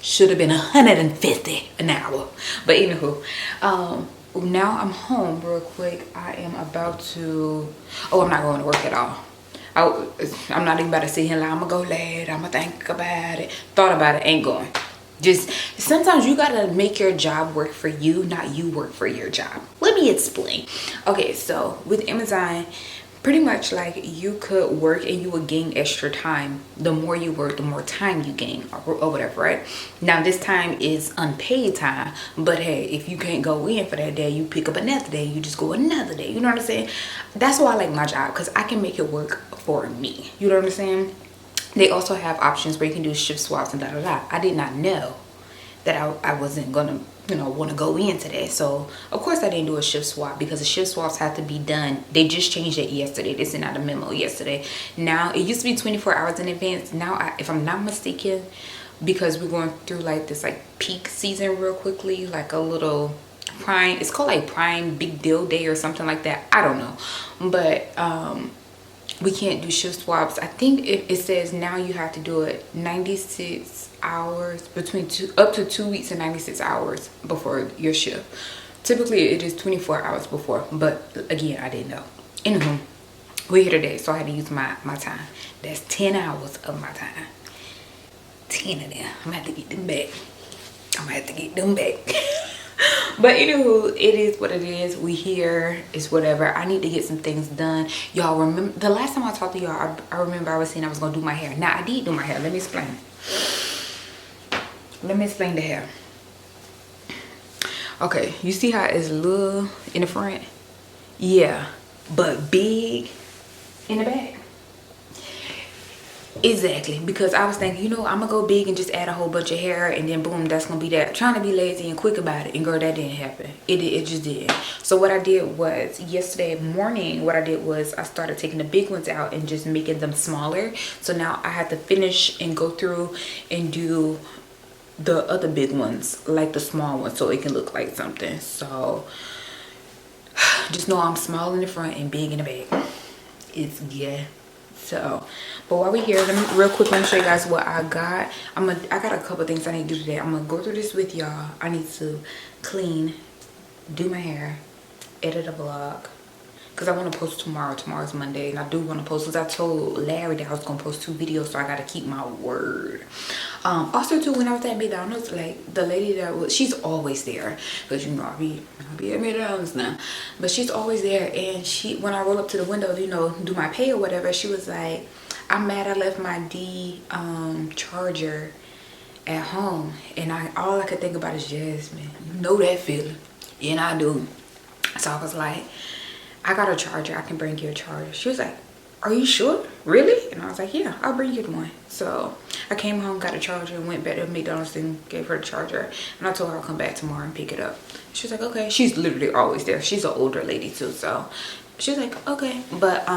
Should have been $150 an hour. But anywho, now I'm home real quick. I am about to, I'm not going to work at all. I'm not even about to sit here and lie. I'm gonna go late. I'm gonna think about it. Thought about it, ain't going. Just sometimes you gotta make your job work for you, not you work for your job. Let me explain. Okay, so with Amazon, pretty much like you could work and you would gain extra time. The more you work, the more time you gain, or whatever, right? Now this time is unpaid time, but hey, if you can't go in for that day, you pick up another day, you just go another day. You know what I'm saying? That's why I like my job, because I can make it work for me. You know what I'm saying? They also have options where you can do shift swaps and da da da. I did not know that I wasn't gonna, you know, want to go into that. So of course I didn't do a shift swap, because the shift swaps have to be done. They just changed it yesterday. They sent out a memo yesterday. Now it used to be 24 hours in advance. Now if I'm not mistaken, because we're going through like this like peak season real quickly, like a little prime, it's called like prime big deal day or something like that. I don't know, but we can't do shift swaps. I think it says now you have to do it 96 hours, up to 2 weeks and 96 hours before your shift. Typically it is 24 hours before, but again, I didn't know. Anywho, we're here today, so I had to use my time. That's 10 hours of my time. 10 of them. I'm gonna have to get them back. But anywho, it is what it is. We here, it's whatever. I need to get some things done. Y'all remember the last time I talked to y'all, I remember I was saying I was gonna do my hair. Now I did do my hair. Let me explain the hair. Okay, you see how it's little in the front? Yeah, but big in the back. Exactly, because I was thinking, you know, I'm gonna go big and just add a whole bunch of hair, and then boom, that's gonna be that. Trying to be lazy and quick about it, and girl, that didn't happen. It just didn't. So what I did was, yesterday morning, what I did was I started taking the big ones out and just making them smaller. So now I have to finish and go through and do the other big ones, like the small ones, so it can look like something. So just know I'm small in the front and big in the back. It's yeah. So, but while we're here, real quick, let me show you guys what I got. I got a couple things I need to do today. I'm gonna go through this with y'all. I need to clean, do my hair, edit a vlog, because I want to post tomorrow. Tomorrow's Monday, and I do want to post, because I told Larry that I was gonna post 2 videos, so I gotta keep my word. Also too, when I was at McDonald's, like the lady that was, she's always there, because you know I'll be at McDonald's now, but she's always there. And she, when I roll up to the window, you know, do my pay or whatever, she was like, I'm mad I left my charger at home. And all I could think about is Jasmine. You know that feeling. And I do. So I was like, I got a charger, I can bring you a charger. She was like, are you sure? Really? And I was like, yeah, I'll bring you one. So I came home, got a charger, and went back to McDonald's and gave her the charger. And I told her I'll come back tomorrow and pick it up. She was like, okay. She's literally always there. She's an older lady too, so she was like, okay. But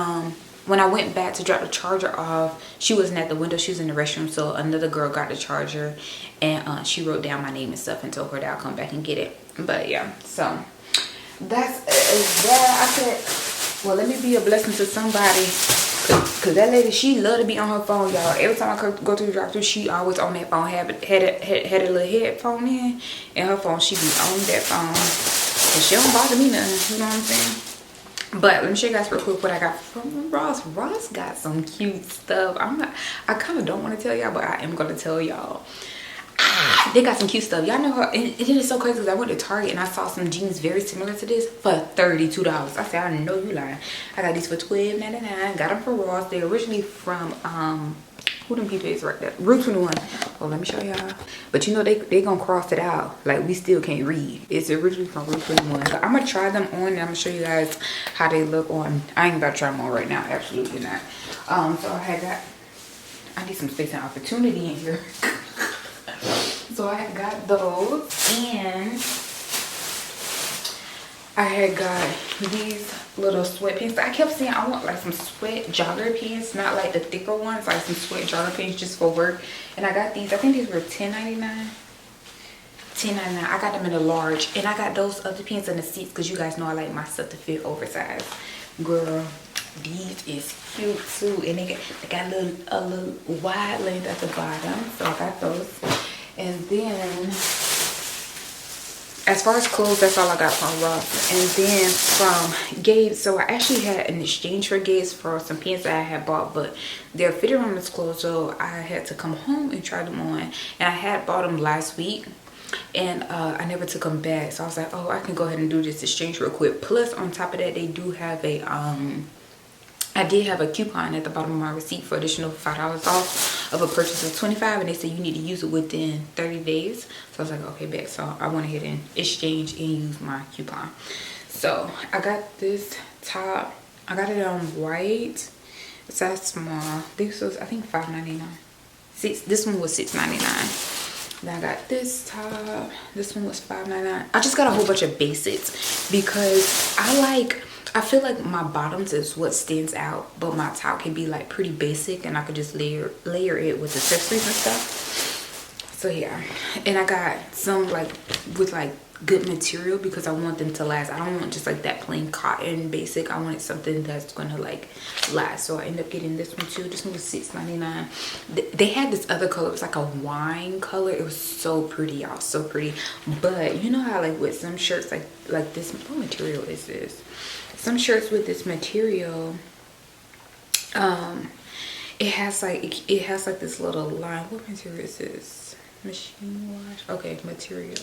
when I went back to drop the charger off, she wasn't at the window, she was in the restroom. So another girl got the charger, and she wrote down my name and stuff and told her that I'll come back and get it. But yeah, so that's that. I said, well, let me be a blessing to somebody, because that lady, she love to be on her phone, y'all. Every time I go through the drive-thru, she always on that phone. Had a little headphone in, and her phone, she be on that phone, and she don't bother me nothing. You know what I'm saying? But let me show you guys real quick what I got from Ross. Ross got some cute stuff. I kind of don't want to tell y'all, but I am gonna tell y'all. They got some cute stuff. Y'all know her. It is so crazy, because I went to Target and I saw some jeans very similar to this for $32. I said, I know you lying. I got these for $12.99. Got them from Ross. They're originally from who them people is right there? Route 21. Oh, let me show y'all. But you know they gonna cross it out. Like, we still can't read. It's originally from Route 21. So I'm gonna try them on, and I'm gonna show you guys how they look on. I ain't about to try them on right now. Absolutely not. So I need some space and opportunity in here. So I had got those, and I had got these little sweatpants. I kept saying I want like some sweat jogger pants, not like the thicker ones, like some sweat jogger pants just for work. And I got these. I think these were $10.99. $10.99. I got them in a large, and I got those other pants in the seats, because you guys know I like my stuff to fit oversized. Girl, these is cute too, and they got a little wide length at the bottom, so I got those. And then as far as clothes, that's all I got from Ross. And then from Gabe, so I actually had an exchange for Gabe's for some pants that I had bought, but they're fitted on this clothes, so I had to come home and try them on. And I had bought them last week, and I never took them back, so I was like, oh, I can go ahead and do this exchange real quick. Plus, on top of that, they do have a I did have a coupon at the bottom of my receipt for additional $5 off of a purchase of $25, and they said you need to use it within 30 days. So I was like, okay, bet. So I went ahead and exchanged and used my coupon. So I got this top. I got it on white. It's size small. This was, I think, $5.99. This one was $6.99. Then I got this top. This one was $5.99. I just got a whole bunch of basics because I feel like my bottoms is what stands out, but my top can be like pretty basic, and I could just layer it with accessories and stuff. So yeah, and I got some like with like good material because I want them to last. I don't want just like that plain cotton basic. I wanted something that's gonna like last. So I ended up getting this one too. This one was $6.99. They had this other color. It was like a wine color. It was so pretty, y'all, so pretty. But you know how like with some shirts like this, what material is this? Some shirts with this material, it has like this little line. What material is this? Machine wash. Okay, material.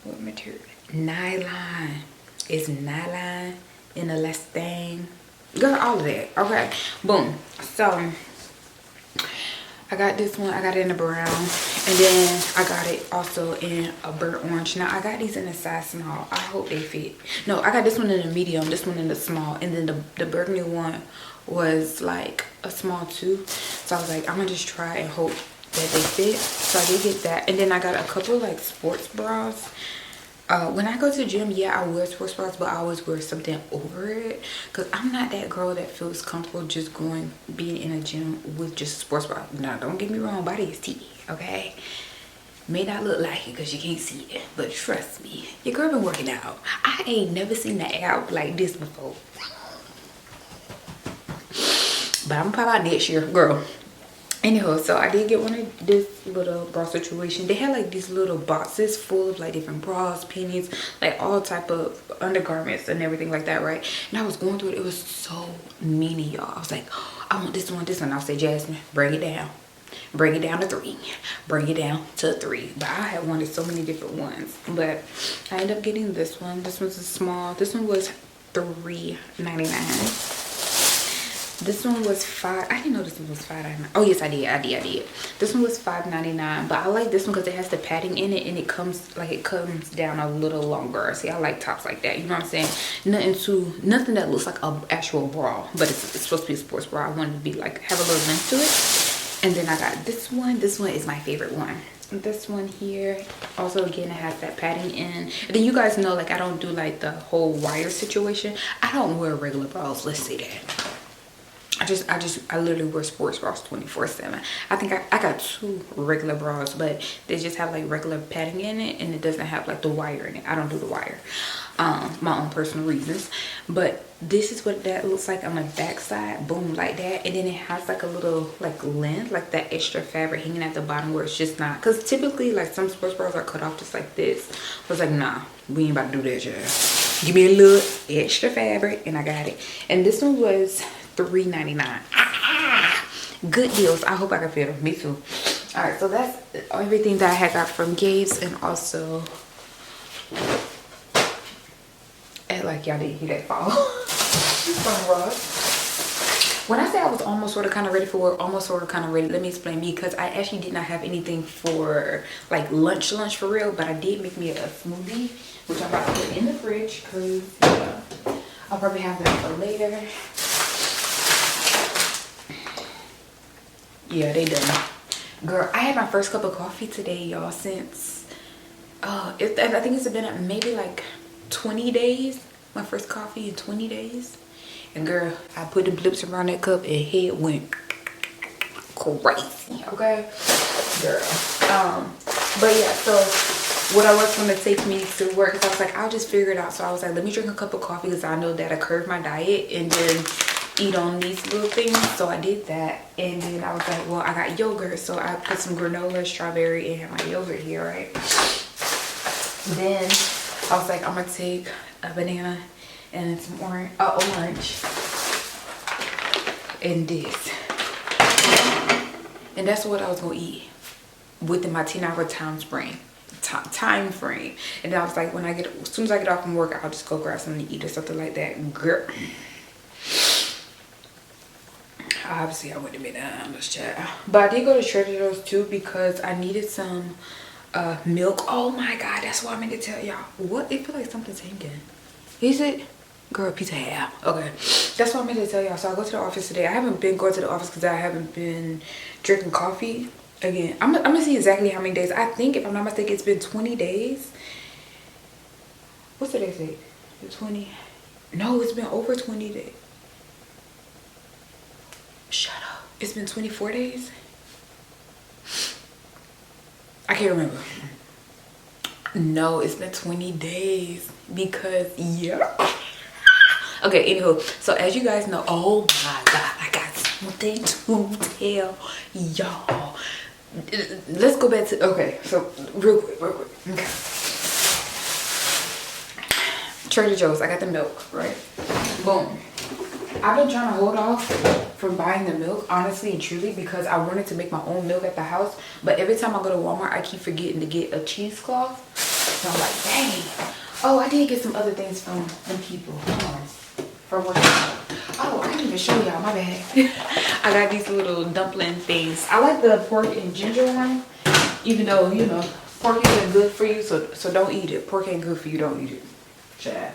What material? Nylon. It's nylon and elastane. Girl, all of that. Okay, boom. So I got this one. I got it in a brown, and then I got it also in a burnt orange. Now I got these in a size small. I hope they fit. No, I got this one in a medium, this one in the small, and then the burgundy one was like a small too. So I was like, I'm gonna just try and hope that they fit. So I did get that, and then I got a couple like sports bras. When I go to the gym, yeah, I wear sports bras, but I always wear something over it because I'm not that girl that feels comfortable just being in a gym with just sports bra. Now, don't get me wrong, body is tea, okay? May not look like it because you can't see it, but trust me, your girl been working out. I ain't never seen the ab like this before, but I'm gonna pop out next year, girl. Anyhow, so I did get one of this little bra situation. They had like these little boxes full of like different bras, panties, like all type of undergarments and everything like that, right? And I was going through it. It was so many, y'all. I was like, oh, I want this one, this one. I'll say, Jasmine, bring it down. Bring it down to 3. Bring it down to 3. But I had wanted so many different ones. But I ended up getting this one. This one's a small. This one was $3.99. This one was $5. I didn't know this one was $5.99. Oh yes, I did. This one was $5.99. But I like this one because it has the padding in it, and it comes down a little longer. See, I like tops like that. You know what I'm saying? Nothing that looks like an actual bra, but it's supposed to be a sports bra. I wanted to be like have a little length to it. And then I got this one. This one is my favorite one. This one here also, again, it has that padding in. And then you guys know, like, I don't do like the whole wire situation. I don't wear regular bras. Let's say that. I literally wear sports bras 24/7. I think I got 2 regular bras, but they just have like regular padding in it, and it doesn't have like the wire in it. I don't do the wire, my own personal reasons. But this is what that looks like on the back side, boom, like that. And then it has like a little like length, like that extra fabric hanging at the bottom where it's just not, because typically like some sports bras are cut off just like this. I was like, nah, we ain't about to do that, y'all. Give me a little extra fabric, and I got it. And this one was $3.99. Good deals. I hope I can fit them. Me too. All right, so that's everything that I had got from Gabe's, and also like y'all didn't hear that fall from Ross. When I say I was almost sort of kind of ready for work, let me explain me, because I actually did not have anything for like lunch for real, but I did make me a smoothie, which I'm about to put in the fridge because I'll probably have that for later. Yeah, they done. Girl, I had my first cup of coffee today, y'all, since I think it's been maybe like 20 days. My first coffee in 20 days. And girl, I put the blips around that cup and head went crazy, okay? Girl. But yeah, so what I was going to take me to work, because I was like, I'll just figure it out. So I was like, let me drink a cup of coffee because I know that I curved my diet, and then eat on these little things. So I did that, and then I was like, well, I got yogurt, so I put some granola, strawberry, and my yogurt here, right? Then I was like, I'm gonna take a banana and some orange and this. And that's what I was gonna eat within my 10-hour time frame. And then I was like, as soon as I get off from work, I'll just go grab something to eat or something like that. Girl. Obviously, I wouldn't have been honest, child. But I did go to Trader Joe's too because I needed some milk. Oh my God, that's what I meant to tell y'all. What? It feels like something's hanging. Is it? Girl, piece of hair. Okay, that's what I meant to tell y'all. So I go to the office today. I haven't been going to the office because I haven't been drinking coffee. Again, I'm gonna see exactly how many days. I think, if I'm not mistaken, it's been 20 days. What's the day say? 20? No, it's been over 20 days. Shut up. It's been 24 days? I can't remember. No, it's been 20 days because, yeah. Okay, anywho, so as you guys know, oh my God, I got something to tell y'all. Let's go back to, okay, so real quick. Okay. Trader Joe's, I got the milk, right? Boom. I've been trying to hold off from buying the milk, honestly and truly, because I wanted to make my own milk at the house. But every time I go to Walmart, I keep forgetting to get a cheesecloth. So I'm like, dang. Oh, I did get some other things from them people. From working out. Oh, I didn't even show y'all, my bad. I got these little dumpling things. I like the pork and ginger one, even though, you know, pork isn't good for you, so don't eat it. Pork ain't good for you, don't eat it. Chad.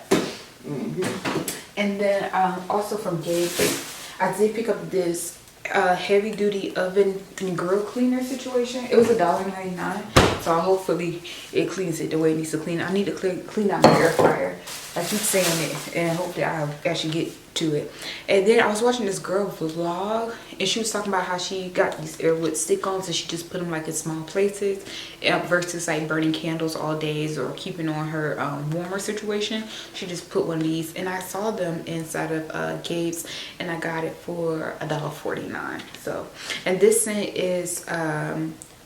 And then also from GODtober, I did pick up this heavy duty oven and grill cleaner situation. It was $1.99, so hopefully it cleans it the way it needs to clean. I need to clean out my air fryer. I keep saying it, and I hope that I'll actually get to it. And then I was watching this girl vlog, and she was talking about how she got these airwood stick-ons and she just put them like in small places versus like burning candles all days or keeping on her warmer situation. She just put one of these, and I saw them inside of Gabe's, and I got it for $1.49. So, and this scent is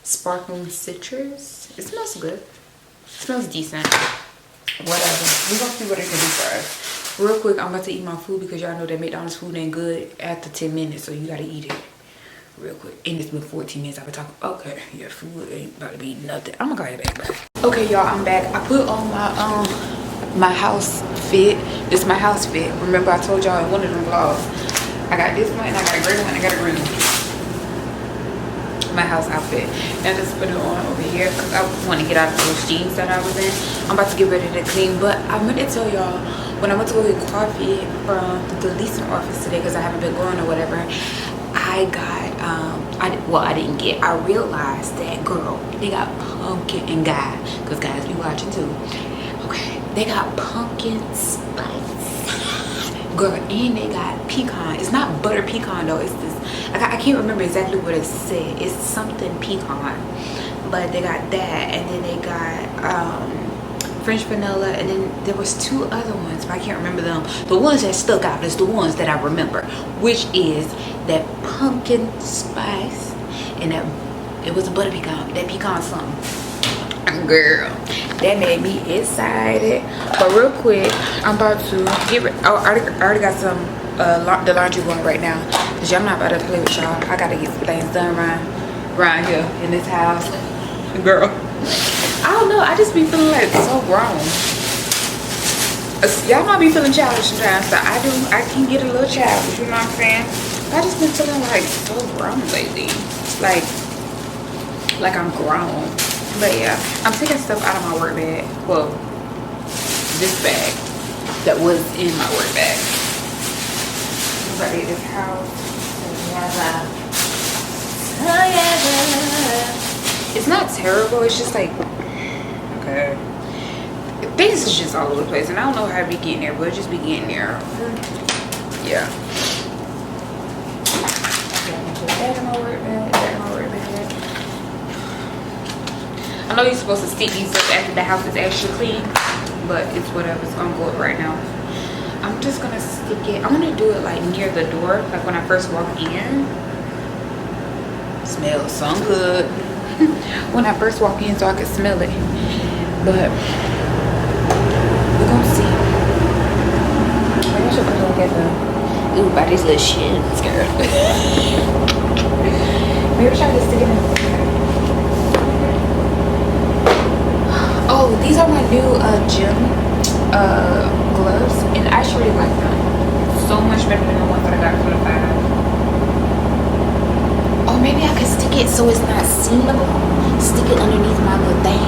sparkling citrus. It smells good. It smells decent. Whatever, we're gonna see what it can do for us. Real quick, I'm about to eat my food because y'all know that McDonald's food ain't good after 10 minutes, so you gotta eat it real quick. And it's been 14 minutes. I've been talking. Okay, yeah, food ain't about to be nothing. I'm gonna call you back, bro. Okay, y'all, I'm back. I put on my house fit. This is my house fit. Remember I told y'all in one of them vlogs, I got this one and I got a gray one and I got a green one. My house outfit, and I just put it on over here because I want to get out of those jeans that I was in. I'm about to get ready to clean, but I meant to tell y'all, when I went to go get coffee from the leasing office today, because I haven't been going or whatever, I got I realized that, girl, they got pumpkin, and because guys be watching too, okay, they got pumpkin spice, girl, and they got pecan. It's not butter pecan though, it's this, I can't remember exactly what it said. It's something pecan, but they got that, and then they got French vanilla, and then there was two other ones, but I can't remember them. The ones that stuck out is the ones that I remember, which is that pumpkin spice and that it was a butter pecan, that pecan something. Girl, that made me excited. But real quick, I'm about to get rid. Oh, I already got some the laundry going right now, because y'all not about to play with y'all. I gotta get some things done around here in this house. Girl, I don't know, I just be feeling like so grown. Y'all might be feeling childish sometimes, so I can get a little childish, you know what I'm saying? I just been feeling like so grown lately, like I'm grown. But yeah, I'm taking stuff out of my work bag. Well, this bag that was in my work bag. Everybody in this house. It's not terrible. It's just like, okay, things is just all over the place, and I don't know how to be getting there, but it just be getting there. Yeah. That in my work bag. That in my work bag. I know you're supposed to stick these up after the house is actually clean, but it's whatever. It's gonna go up right now. I'm just gonna stick it. I want to do it like near the door, like when I first walk in. Smells so good. When I first walk in, so I can smell it. But we're gonna see. Maybe I should put it together. Ooh, by these little shins, girl. Maybe I should just stick it in. Oh, these are my new gym gloves, and I actually like them so much better than the ones that I got for the 5. Or maybe I could stick it so it's not seamable. Stick it underneath my little thing.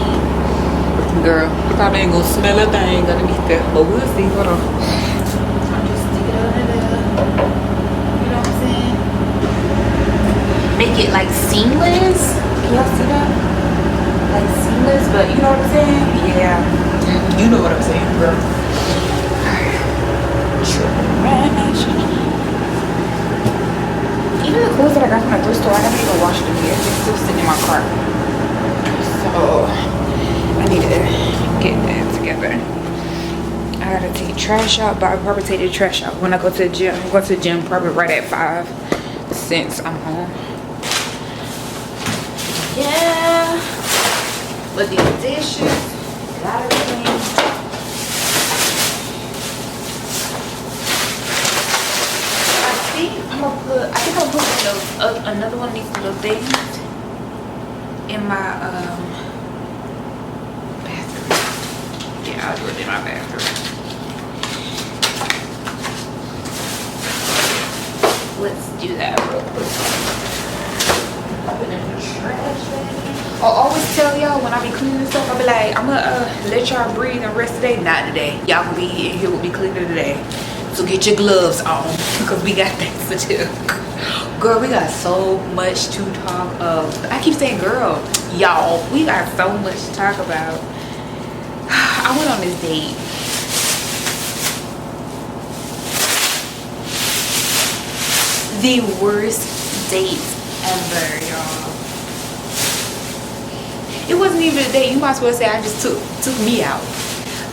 Girl, you probably ain't gonna smell a thing underneath there, but we'll see. Hold on. I'll just stick it under there. You know what I'm saying? Make it like seamless. Can y'all see that? Like seamless, but you know what I'm saying? Yeah. You know what I'm saying, girl. Even the clothes that I got from the thrift store, I haven't even washed them yet. They're still sitting in my car. So I need to get that together. I gotta take trash out, but I probably take the trash out when I go to the gym. I'm going to the gym probably right at 5 since I'm home. Yeah. But these dishes, gotta clean. I think I'll put another one of these little things in my bathroom. Yeah, I'll do it in my bathroom. Let's do that real quick. Put it in the trash bag. I'll always tell y'all when I be cleaning stuff, I'll be like, I'm gonna let y'all breathe and rest today. Not today. Y'all gonna be in here with me cleaning today. So get your gloves on because we got things to do. Girl, we got so much to talk of. I keep saying girl, y'all, we got so much to talk about. I went on this date. The worst date ever, y'all. It wasn't even a date. You might as well say I just took me out.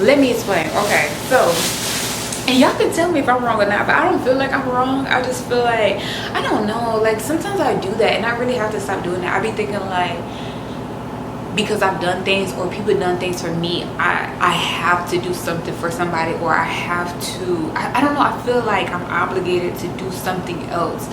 Let me explain. Okay, so, and y'all can tell me if I'm wrong or not, but I don't feel like I'm wrong. I just feel like, I don't know, like sometimes I do that and I really have to stop doing that. I be thinking like, because I've done things or people done things for me, I have to do something for somebody, or I have to, I don't know, I feel like I'm obligated to do something else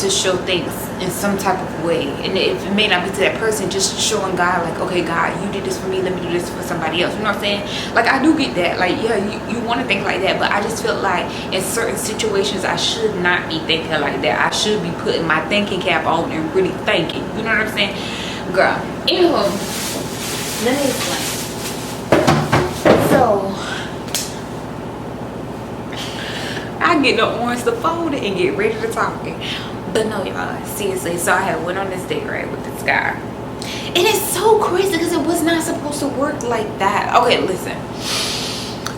to show things in some type of way. And if it may not be to that person, just showing God like, okay God, you did this for me, let me do this for somebody else. You know what I'm saying? Like I do get that, like yeah, you want to think like that, but I just feel like in certain situations I should not be thinking like that. I should be putting my thinking cap on and really thinking. You know what I'm saying? Girl, anywho, let me explain. So I get the orange to fold it and get ready to talk it. But no, y'all, seriously, so I had went on this date, right, with this guy. And it's so crazy because it was not supposed to work like that. Okay, listen.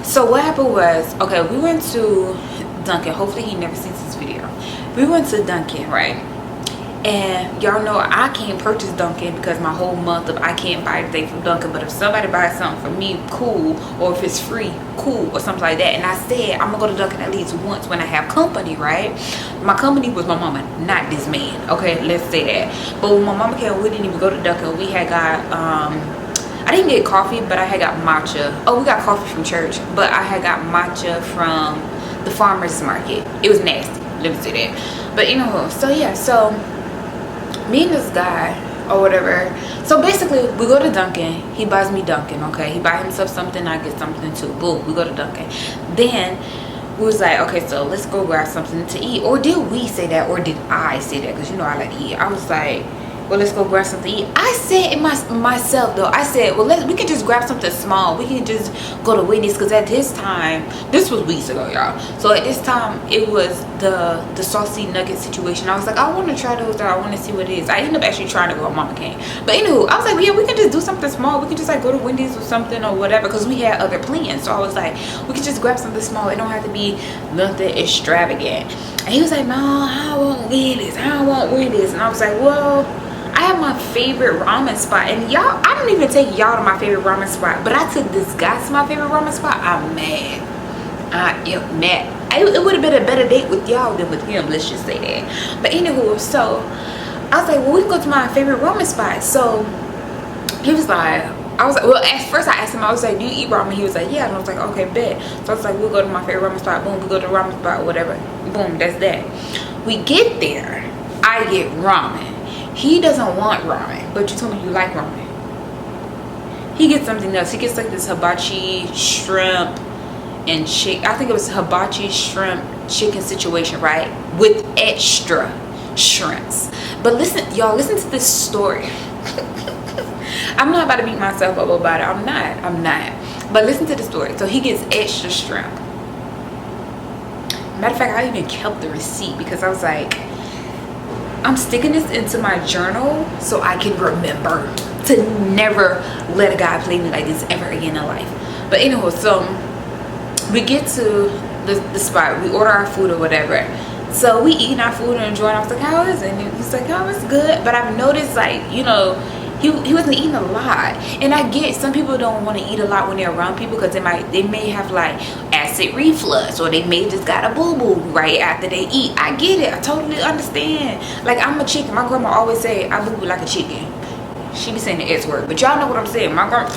So what happened was, okay, we went to Dunkin'. Hopefully he never sees this video. We went to Dunkin', right? And y'all know I can't purchase Dunkin' because my whole month of I can't buy anything from Dunkin'. But if somebody buys something for me, cool. Or if it's free, cool, or something like that. And I said I'm gonna go to Dunkin' at least once when I have company, right? My company was my mama, not this man. Okay, let's say that. But when my mama came, we didn't even go to Dunkin'. We had got I didn't get coffee, but I had got matcha. Oh, we got coffee from church, but I had got matcha from the farmer's market. It was nasty, let me say that. But anyway, so yeah, so me and this guy or whatever, so basically we go to Dunkin'. He buys me Dunkin', okay? He buys himself something, I get something too. Boom, we go to Dunkin'. Then we was like, okay, so let's go grab something to eat. Or did we say that, or did I say that? Because you know I like to eat. I was like, well, let's go grab something to eat. I said it myself though, I said, well, we can just grab something small. We can just go to Wendy's, because at this time, this was weeks ago, y'all. So at this time it was the saucy nugget situation. I was like, I want to try those out. I want to see what it is. I ended up actually trying to go when mama came. But anywho, I was like, yeah, we can just do something small. We can just like go to Wendy's or something or whatever, because we had other plans. So I was like, we can just grab something small. It don't have to be nothing extravagant. And he was like, no, I don't want Wendy's. I don't want Wendy's. And I was like, well, I have my favorite ramen spot, and y'all, I don't even take y'all to my favorite ramen spot, but I took this guy to my favorite ramen spot. I'm mad. I am mad. It would have been a better date with y'all than with him, let's just say that. But anywho, so I was like, well, we can go to my favorite ramen spot. So he was like, I was like, well, at first I asked him, I was like, do you eat ramen? He was like, yeah. And I was like, okay, bet. So I was like, we'll go to my favorite ramen spot. Boom, we go to the ramen spot, whatever. Boom, that's that. We get there. I get ramen. He doesn't want ramen, but you told me you like ramen. He gets something else. He gets like this hibachi shrimp and chicken. I think it was hibachi shrimp chicken situation, right? With extra shrimps. But listen, y'all, listen to this story. I'm not about to beat myself up about it. I'm not. But listen to the story. So he gets extra shrimp. Matter of fact, I even kept the receipt because I was like, I'm sticking this into my journal so I can remember to never let a guy play me like this ever again in life. But anyway, so we get to the spot. We order our food or whatever. So we eating our food and enjoying. I was like, how is it? And he's like, oh, it's good. But I've noticed, like, you know, he wasn't eating a lot. And I get some people don't want to eat a lot when they're around people because they may have like acid reflux, or they may just got a boo-boo right after they eat. I get it. I totally understand. Like, I'm a chicken. My grandma always say I boo-boo like a chicken. She be saying the S word, but y'all know what I'm saying. My grandma,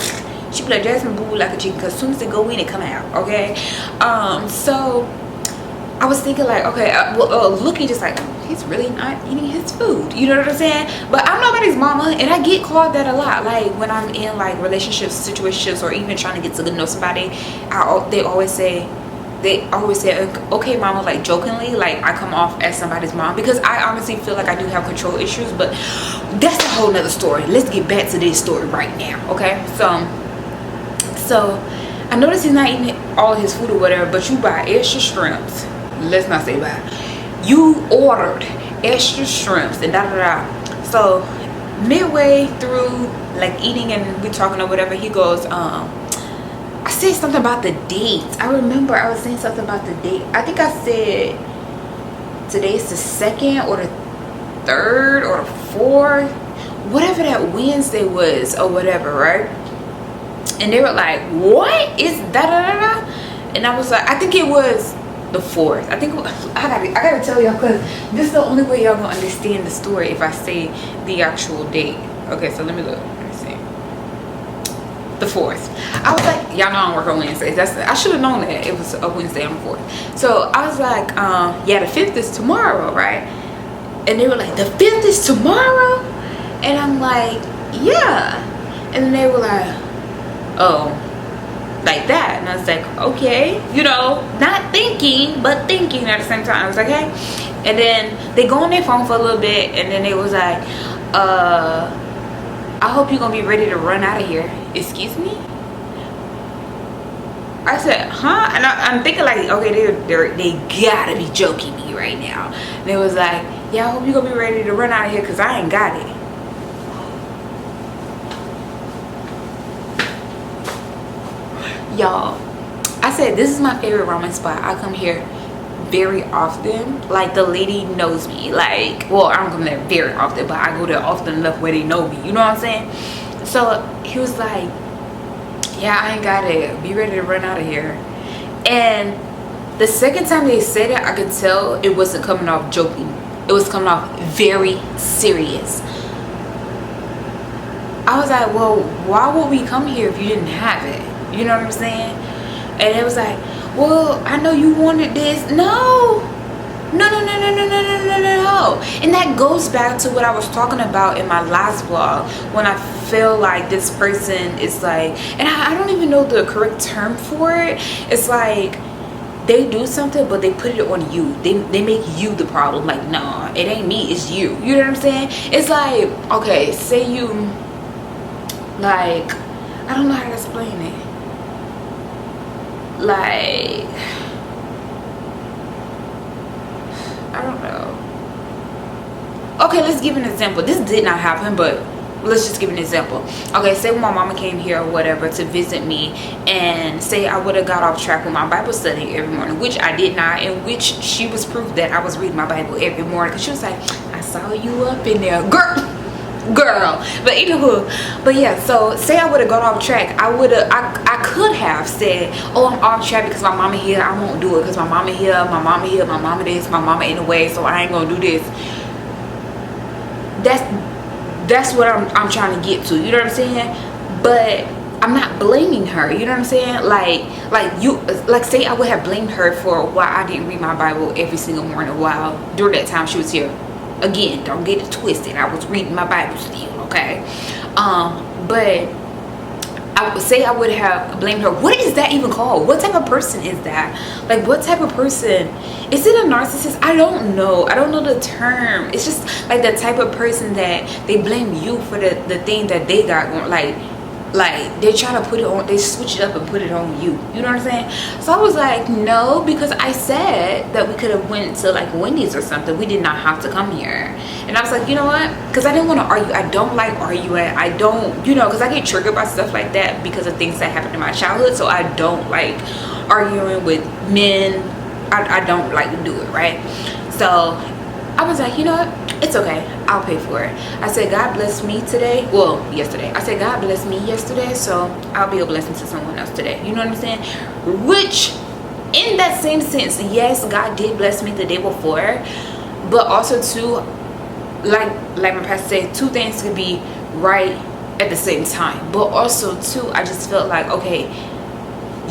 she be like, Jasmine boo-boo like a chicken, because as soon as they go in, it come out, okay? So I was thinking like, okay, looking just like, he's really not eating his food. You know what I'm saying? But I'm nobody's mama, and I get called that a lot. Like when I'm in like relationships, situationships, or even trying to get to know somebody, they always say, okay, mama, like jokingly, like I come off as somebody's mom, because I honestly feel like I do have control issues. But that's a whole nother story. Let's get back to this story right now, okay? So I noticed he's not eating all his food or whatever, but you buy extra shrimps. Let's not say buy. You ordered extra shrimps and da. So midway through like eating and we talking or whatever, he goes, I said something about the dates. I remember I was saying something about the date. I think I said today's the 2nd or the 3rd or the 4th, whatever that Wednesday was or whatever, right? And they were like, what is da? And I was like, I think it was the 4th. I think I gotta tell y'all, because this is the only way y'all gonna understand the story if I say the actual date. Okay, so let me look. Let me see. The 4th. I was like, y'all know I don't work on Wednesdays. I should have known that it was a Wednesday on the 4th. So I was like, yeah, the 5th is tomorrow, right? And they were like, the 5th is tomorrow? And I'm like, yeah. And then they were like, oh, like that. And I was like, okay, you know, not thinking but thinking at the same time. I was like, hey. And then they go on their phone for a little bit, and then they was like, I hope you're gonna be ready to run out of here. Excuse me? I said, huh? And I'm thinking like, okay, they gotta be joking me right now. And they was like, yeah, I hope you're gonna be ready to run out of here, because I ain't got it. Y'all, I said this is my favorite ramen spot. I come here very often. Like, the lady knows me. Like, well, I don't come there very often, but I go there often enough where they know me, you know what I'm saying? So he was like, yeah, I ain't got it, be ready to run out of here. And the second time they said it, I could tell it wasn't coming off joking. It was coming off very serious. I was like, well, why would we come here if you didn't have it? You know what I'm saying? And it was like, well, I know you wanted this. No. And that goes back to what I was talking about in my last vlog, when I feel like this person is like, and I don't even know the correct term for it. It's like they do something, but they put it on you. They make you the problem. Like, nah, it ain't me, it's you. You know what I'm saying? It's like, okay, say you, like, I don't know how to explain it. Like, I don't know. Okay, let's give an example. This did not happen, but let's just give an example. Okay, say when my mama came here or whatever to visit me, and say I would have got off track with my Bible study every morning, which I did not, in which she was proof that I was reading my Bible every morning, because she was like, I saw you up in there, girl. But anywho, but yeah, so say I would have gone off track, I could have said, oh, I'm off track because my mama here, I won't do it because my mama here, my mama this, my mama in the way, so I ain't gonna do this. That's what I'm trying to get to, you know what I'm saying? but I'm not blaming her, you know what I'm saying? Like say I would have blamed her for why I didn't read my Bible every single morning while during that time she was here. Again, don't get it twisted, I was reading my Bible still, okay? But I would say I would have blamed her. What is that even called? What type of person is that? Like, what type of person? Is it a narcissist? I don't know. I don't know the term. It's just like the type of person that they blame you for the thing that they got going. Like they try to put it on, they switch it up and put it on you. You know what I'm saying? So I was like, no, because I said that we could have went to like Wendy's or something. We did not have to come here. And I was like, you know what? Because I didn't want to argue. I don't like arguing. I don't, you know, because I get triggered by stuff like that because of things that happened in my childhood. So I don't like arguing with men. I don't like to do it, right? So I was like, you know what? It's okay. I'll pay for it. I said, God bless me today. Well, yesterday. I said, God bless me yesterday, so I'll be a blessing to someone else today. You know what I'm saying? Which, in that same sense, yes, God did bless me the day before. But also, too, like my pastor said, two things could be right at the same time. But also, too, I just felt like, okay,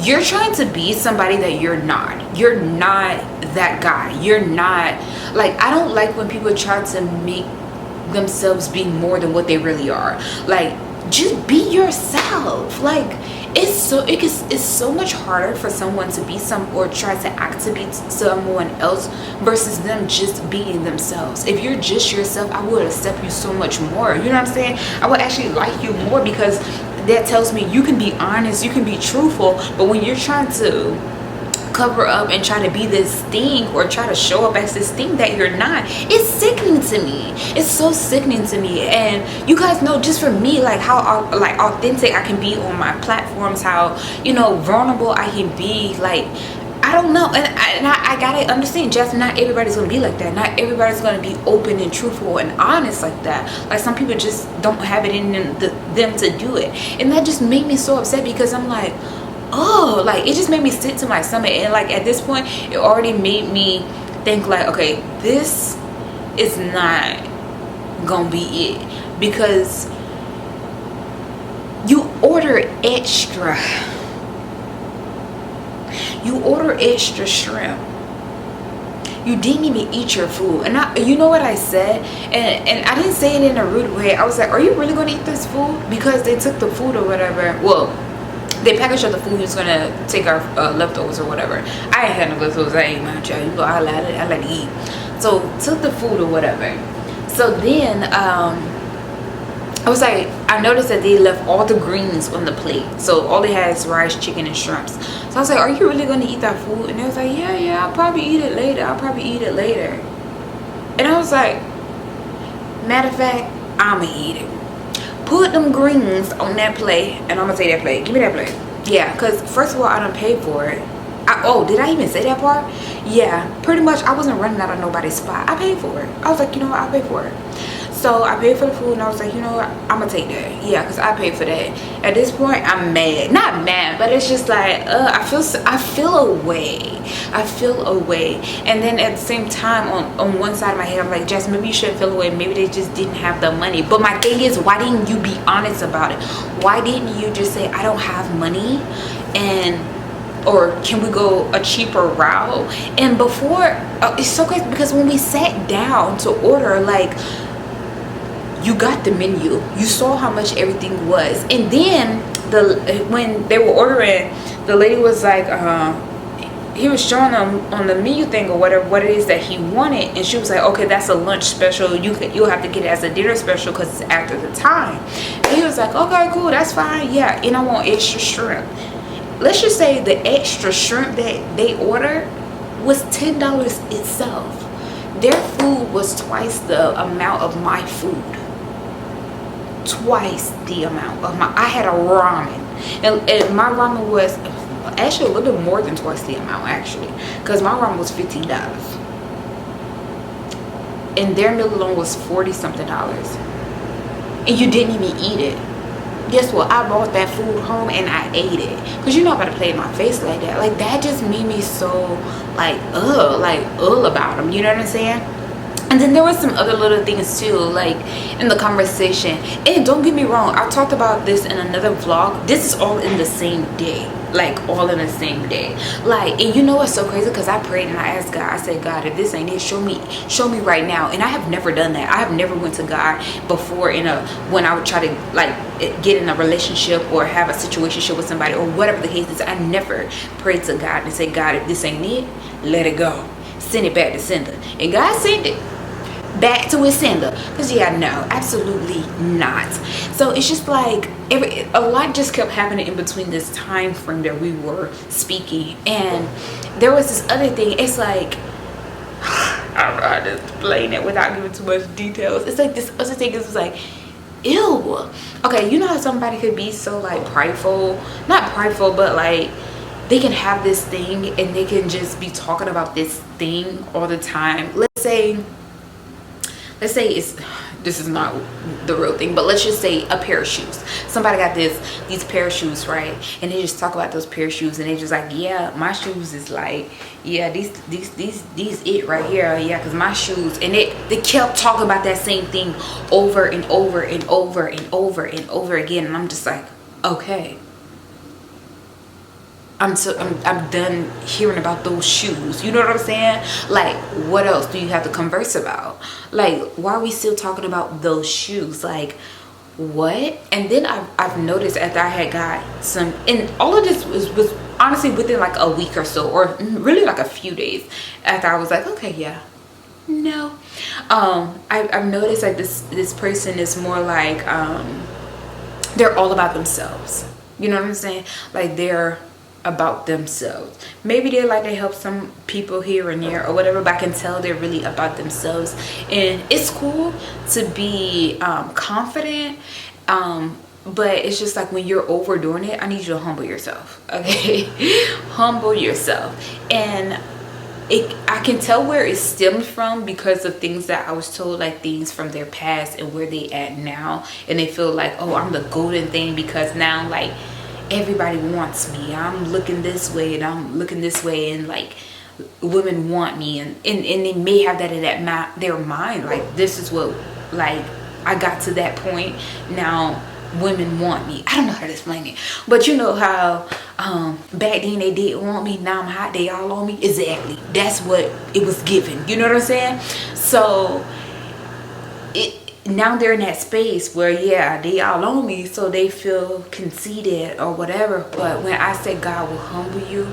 you're trying to be somebody that you're not. You're not that guy. You're not, like, I don't like when people try to make themselves be more than what they really are. Like, just be yourself. Like, it's so much harder for someone to be or try to act to be someone else versus them just being themselves. If you're just yourself, I would accept you so much more. You know what I'm saying? I would actually like you more, because that tells me you can be honest, you can be truthful. But when you're trying to cover up and try to be this thing or try to show up as this thing that you're not, it's sickening to me. It's so sickening to me. And you guys know, just for me, like how like authentic I can be on my platforms, how, you know, vulnerable I can be. Like, I don't know, and I gotta understand, just not everybody's gonna be like that. Not everybody's gonna be open and truthful and honest like that. Like, some people just don't have it in them to do it, and that just made me so upset, because I'm like, oh, like, it just made me sick to my stomach. And like, at this point, it already made me think like, okay, this is not gonna be it, because you order extra. You order extra shrimp. You didn't even eat your food. And you know what I said? And I didn't say it in a rude way. I was like, are you really going to eat this food? Because they took the food or whatever. Well, they packaged up the food. Who's going to take our leftovers or whatever. I ain't had no leftovers. I ain't mind, y'all. You know, I like to eat. So, took the food or whatever. So then, I was like, I noticed that they left all the greens on the plate. So all they had is rice, chicken, and shrimps. So I was like, are you really going to eat that food? And they was like, yeah, I'll probably eat it later. And I was like, matter of fact, I'ma eat it. Put them greens on that plate, and I'm going to take that plate. Give me that plate. Yeah, because first of all, I done paid for it. Oh, did I even say that part? Yeah, pretty much I wasn't running out of nobody's spot. I paid for it. I was like, you know what, I'll pay for it. So I paid for the food, and I was like, you know what, I'm gonna take that. Yeah, because I paid for that. At this point, I'm mad. Not mad, but it's just like, I feel away. And then at the same time, on one side of my head, I'm like, Jess, maybe you shouldn't feel away. Maybe they just didn't have the money. But my thing is, why didn't you be honest about it? Why didn't you just say, I don't have money, or can we go a cheaper route? And before, it's so crazy, because when we sat down to order, like, you got the menu, you saw how much everything was, and then when they were ordering, the lady was like, he was showing them on the menu thing or whatever what it is that he wanted, and she was like, okay, that's a lunch special, you'll have to get it as a dinner special because it's after the time. And he was like, okay, cool, that's fine. Yeah, and I want extra shrimp. Let's just say the extra shrimp that they ordered was $10 itself. Their food was twice the amount of my food. Twice the amount of I had a ramen, and my ramen was actually a little bit more than twice the amount, actually, because my ramen was $15, and their meal alone was $40 something, and you didn't even eat it. Guess what? I brought that food home and I ate it, because you're not about to play in my face like that. Like, that just made me so like about them, you know what I'm saying? And then there was some other little things too, like in the conversation. And don't get me wrong, I talked about this in another vlog. This is all in the same day, like all in the same day. Like, and you know what's so crazy? Because I prayed and I asked God, I said, God, if this ain't it, show me right now. And I have never done that. I have never went to God before when I would try to like get in a relationship or have a situationship with somebody or whatever the case is. I never prayed to God and said, God, if this ain't it, let it go. Send it back to sender. And God sent it back to its sender. Because yeah, no, absolutely not. So it's just like a lot just kept happening in between this time frame that we were speaking. And there was this other thing. It's like I just explain it without giving too much details. It's like this other thing is like, ew. Okay, you know how somebody could be so like prideful, not prideful, but like they can have this thing and they can just be talking about this thing all the time. Let's say this is not the real thing, but let's just say a pair of shoes. Somebody got these pair of shoes, right? And they just talk about those pair of shoes and they just like, yeah, my shoes is like, yeah, these it right here, yeah, because my shoes. And they kept talking about that same thing over and over and over and over and over again. And I'm just like, okay, I'm done hearing about those shoes. You know what I'm saying? Like, what else do you have to converse about? Like, why are we still talking about those shoes? Like, what? And then I've noticed after I had got some, and all of this was honestly within like a week or so, or really like a few days after I was like, okay, yeah, no. I've noticed like this person is more like they're all about themselves. You know what I'm saying? Like they're about themselves. Maybe they help some people here and there or whatever, but I can tell they're really about themselves. And it's cool to be confident, but it's just like when you're overdoing it, I need you to humble yourself. Okay. Humble yourself. And I can tell where it stems from because of things that I was told, like things from their past and where they at now, and they feel like, oh, I'm the golden thing because now like everybody wants me. I'm looking this way and I'm looking this way, and like women want me, and they may have that in their mind, like this is what, like I got to that point now, women want me. I don't know how to explain it, but you know how back then they didn't want me, now I'm hot, they all on me. Exactly, that's what it was given. You know what I'm saying? So now they're in that space where yeah, they all on me, so they feel conceited or whatever. But when I say God will humble you,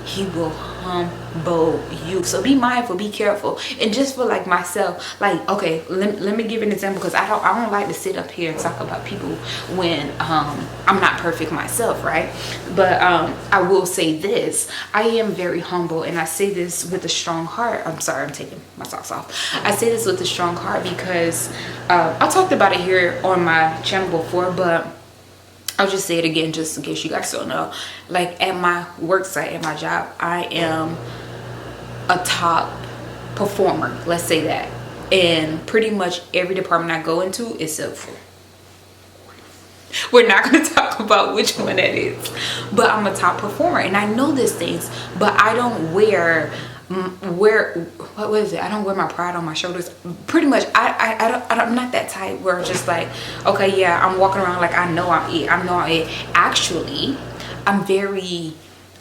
he will humble you. So be mindful, be careful. And just for like myself, like okay, let me give an example, because I don't like to sit up here and talk about people when I'm not perfect myself, right? But I will say this, I am very humble, and I say this with a strong heart. I'm sorry, I'm taking my socks off. I say this with a strong heart because I talked about it here on my channel before, but I'll just say it again just in case you guys don't know. Like at my work site, at my job, I am a top performer, let's say that, in pretty much every department I go into except for, we're not going to talk about which one that is, but I'm a top performer and I know these things, but I don't wear what is it? I don't wear my pride on my shoulders. Pretty much, I'm not that type where it's just like, okay, yeah, I'm walking around like I know I'm it. I know I'm it. Actually, I'm very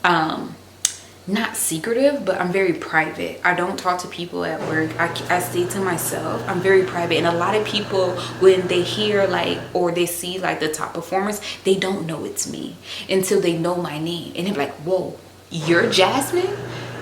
not secretive, but I'm very private. I don't talk to people at work. I stay to myself. I'm very private, and a lot of people, when they hear like or they see like the top performers, they don't know it's me until they know my name, and they're like, whoa, you're Jasmine?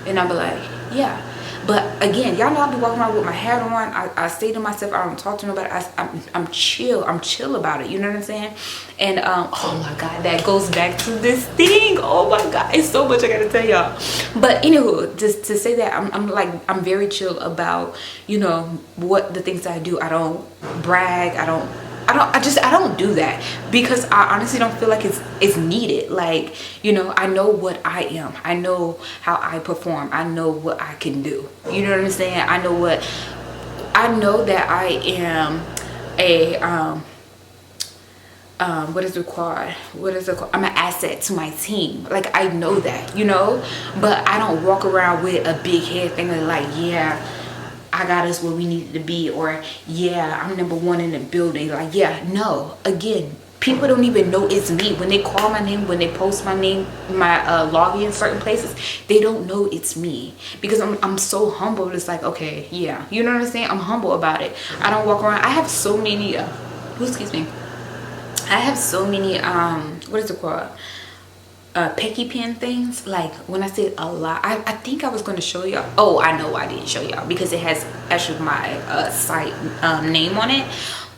And I'll be like, yeah. But again, y'all know I be walking around with my hat on. I stay to myself. I don't talk to nobody. I'm chill. I'm chill about it. You know what I'm saying? And oh my God, that goes back to this thing. Oh my God, it's so much I gotta tell y'all. But anywho, just to say that I'm very chill about, you know, what the things that I do. I don't brag. I don't do that because I honestly don't feel like it's needed. Like, you know, I know what I am. I know how I perform. I know what I can do. You know what I'm saying? I know that I am a what is it called? I'm an asset to my team. Like, I know that, you know, but I don't walk around with a big head thinking like, yeah, I got us where we needed to be, or yeah, I'm number one in the building. Like, yeah, no, again, people don't even know it's me. When they call my name, when they post my name, my login in certain places, they don't know it's me, because I'm so humble. It's like, okay, yeah, you know what I'm saying? I'm humble about it. I don't walk around. I have so many excuse me, I have so many what is it called, pecky pen things. Like, when I said a lot, I think I was going to show y'all. Oh, I know why I didn't show y'all, because it has actually my site name on it.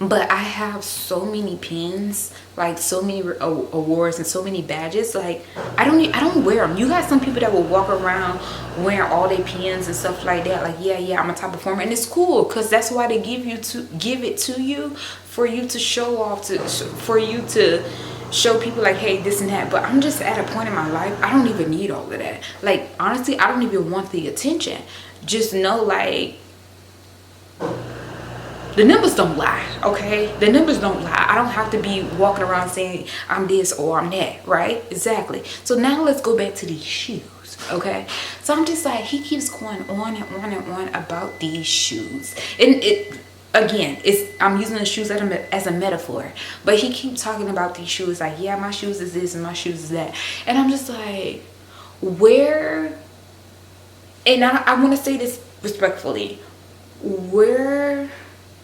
But I have so many pins, like so many awards and so many badges. Like, I don't wear them. You got some people that will walk around wearing all their pins and stuff like that. Like, yeah, I'm a top performer, and it's cool, because that's why they give it to you, for you to show off, for you to show people like, hey, this and that. But I'm just at a point in my life, I don't even need all of that. Like, honestly, I don't even want the attention. Just know, like, the numbers don't lie, okay? The numbers don't lie. I don't have to be walking around saying I'm this or I'm that, right? Exactly. So now let's go back to these shoes, okay? So I'm just like, he keeps going on and on and on about these shoes. And again, I'm using the shoes as a metaphor, but he keeps talking about these shoes like, yeah, my shoes is this and my shoes is that. And I'm just like, where, and I want to say this respectfully, where,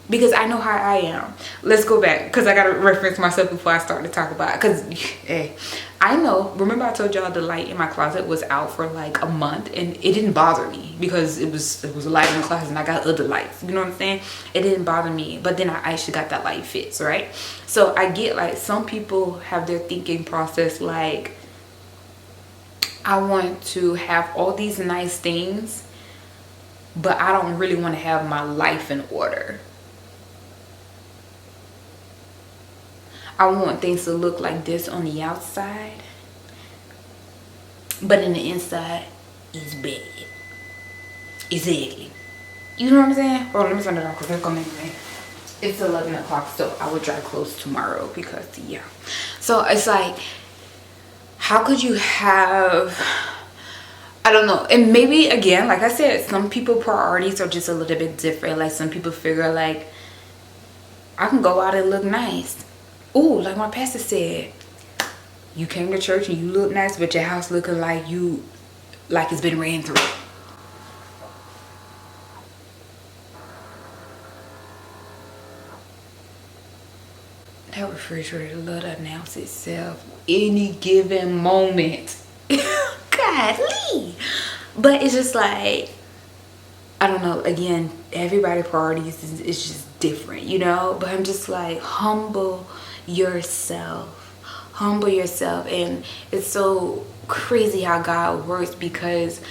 because I know how I am. Let's go back, because I got to reference myself before I start to talk about it. Because I know, remember I told y'all the light in my closet was out for like a month, and it didn't bother me, because it was a light in the closet and I got other lights, you know what I'm saying? It didn't bother me. But then I actually got that light fixed, right? So I get, like, some people have their thinking process like, I want to have all these nice things, but I don't really want to have my life in order. I want things to look like this on the outside, but in the inside, it's bad. It's ugly. You know what I'm saying? Oh, let me turn it off, because it's gonna make me. It's 11 o'clock, so I will dry clothes tomorrow, because yeah. So it's like, how could you have, I don't know. And maybe, again, like I said, some people priorities are just a little bit different. Like, some people figure like, I can go out and look nice. Oh, like my pastor said, you came to church and you look nice, but your house looking like it's been ran through. That refrigerator love to announce itself any given moment. Godly. But it's just like, I don't know, again, everybody's priorities is just different, you know? But I'm just like, humble yourself. Humble yourself. And it's so crazy how God works, because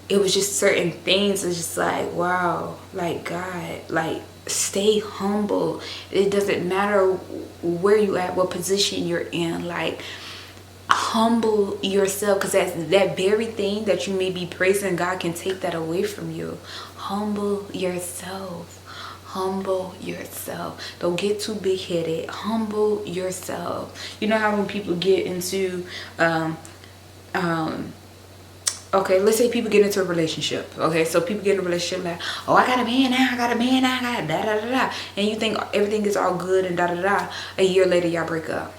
it was just certain things. It's just like, wow, like, God, like, stay humble. It doesn't matter where you at, what position you're in. Like, humble yourself, because that very thing that you may be praising, God can take that away from you. Humble yourself. Humble yourself. Don't get too big-headed. Humble yourself. You know how when people get into okay, let's say people get into a relationship. Okay, so people get in a relationship like, oh, I got a man now, I got da da da da, and you think everything is all good and da da da. A year later, y'all break up.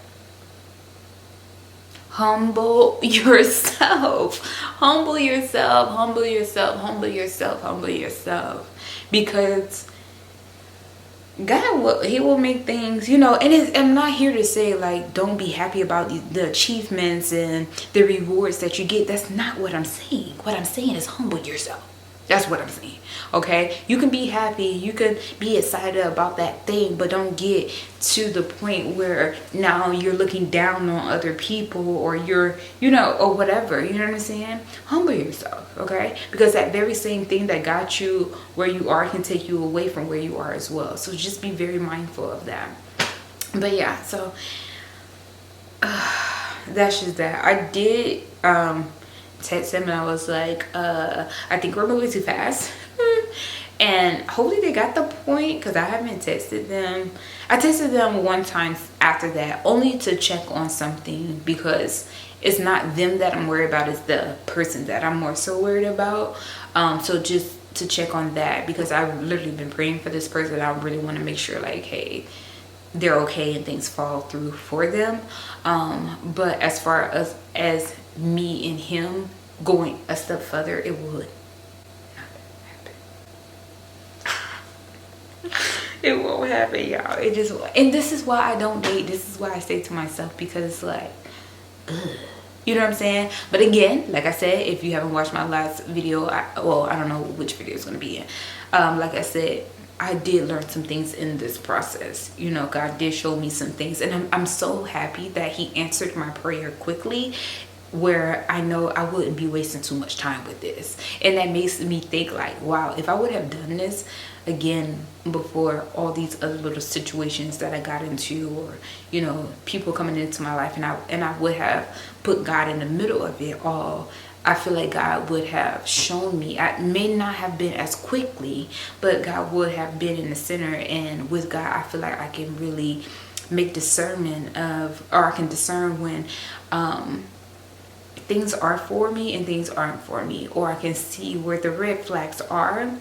Humble yourself. Humble yourself. Humble yourself. Humble yourself. Humble yourself. Because God he will make things, you know. And I'm not here to say like, don't be happy about the achievements and the rewards that you get. That's not what I'm saying. What I'm saying is humble yourself. That's what I'm saying. Okay, you can be happy, you can be excited about that thing, but don't get to the point where now you're looking down on other people, or you're, you know, or whatever. You know what I'm saying? Humble yourself. Okay, because that very same thing that got you where you are can take you away from where you are as well. So just be very mindful of that. But yeah, so that's just that. I did text him and I was like, I think we're moving too fast. And hopefully they got the point, because I haven't texted them. I texted them one time after that, only to check on something, because it's not them that I'm worried about, it's the person that I'm more so worried about. So just to check on that, because I've literally been praying for this person. I really want to make sure like, hey, they're okay and things fall through for them. But as far as me and him going a step further, it would not happen. It won't happen, y'all. It just, and this is why I don't date. This is why I say to myself, because it's like, ugh. You know what I'm saying? But again, like I said, if you haven't watched my last video, I don't know which video it's going to be in. Like I said, I did learn some things in this process. You know, God did show me some things, and I'm so happy that he answered my prayer quickly, where I know I wouldn't be wasting too much time with this. And that makes me think like, wow, if I would have done this again before all these other little situations that I got into, or, you know, people coming into my life, and I would have put God in the middle of it all, I feel like God would have shown me. I may not have been as quickly, but God would have been in the center. And with God, I feel like I can really make discernment of, or I can discern when things are for me and things aren't for me, or I can see where the red flags are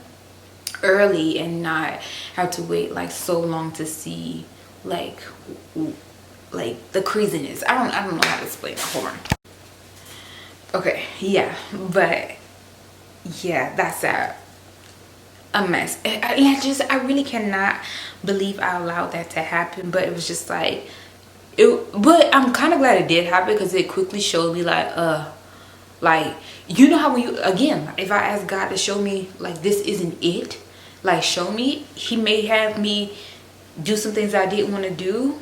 early and not have to wait like so long to see like the craziness. I don't know how to explain it. Hold on. Okay, yeah, but yeah, that's a mess. I really cannot believe I allowed that to happen. But it was just like, but I'm kind of glad it did happen, because it quickly showed me like, you know how when you, again, if I ask God to show me like this isn't it, like show me, he may have me do some things I didn't want to do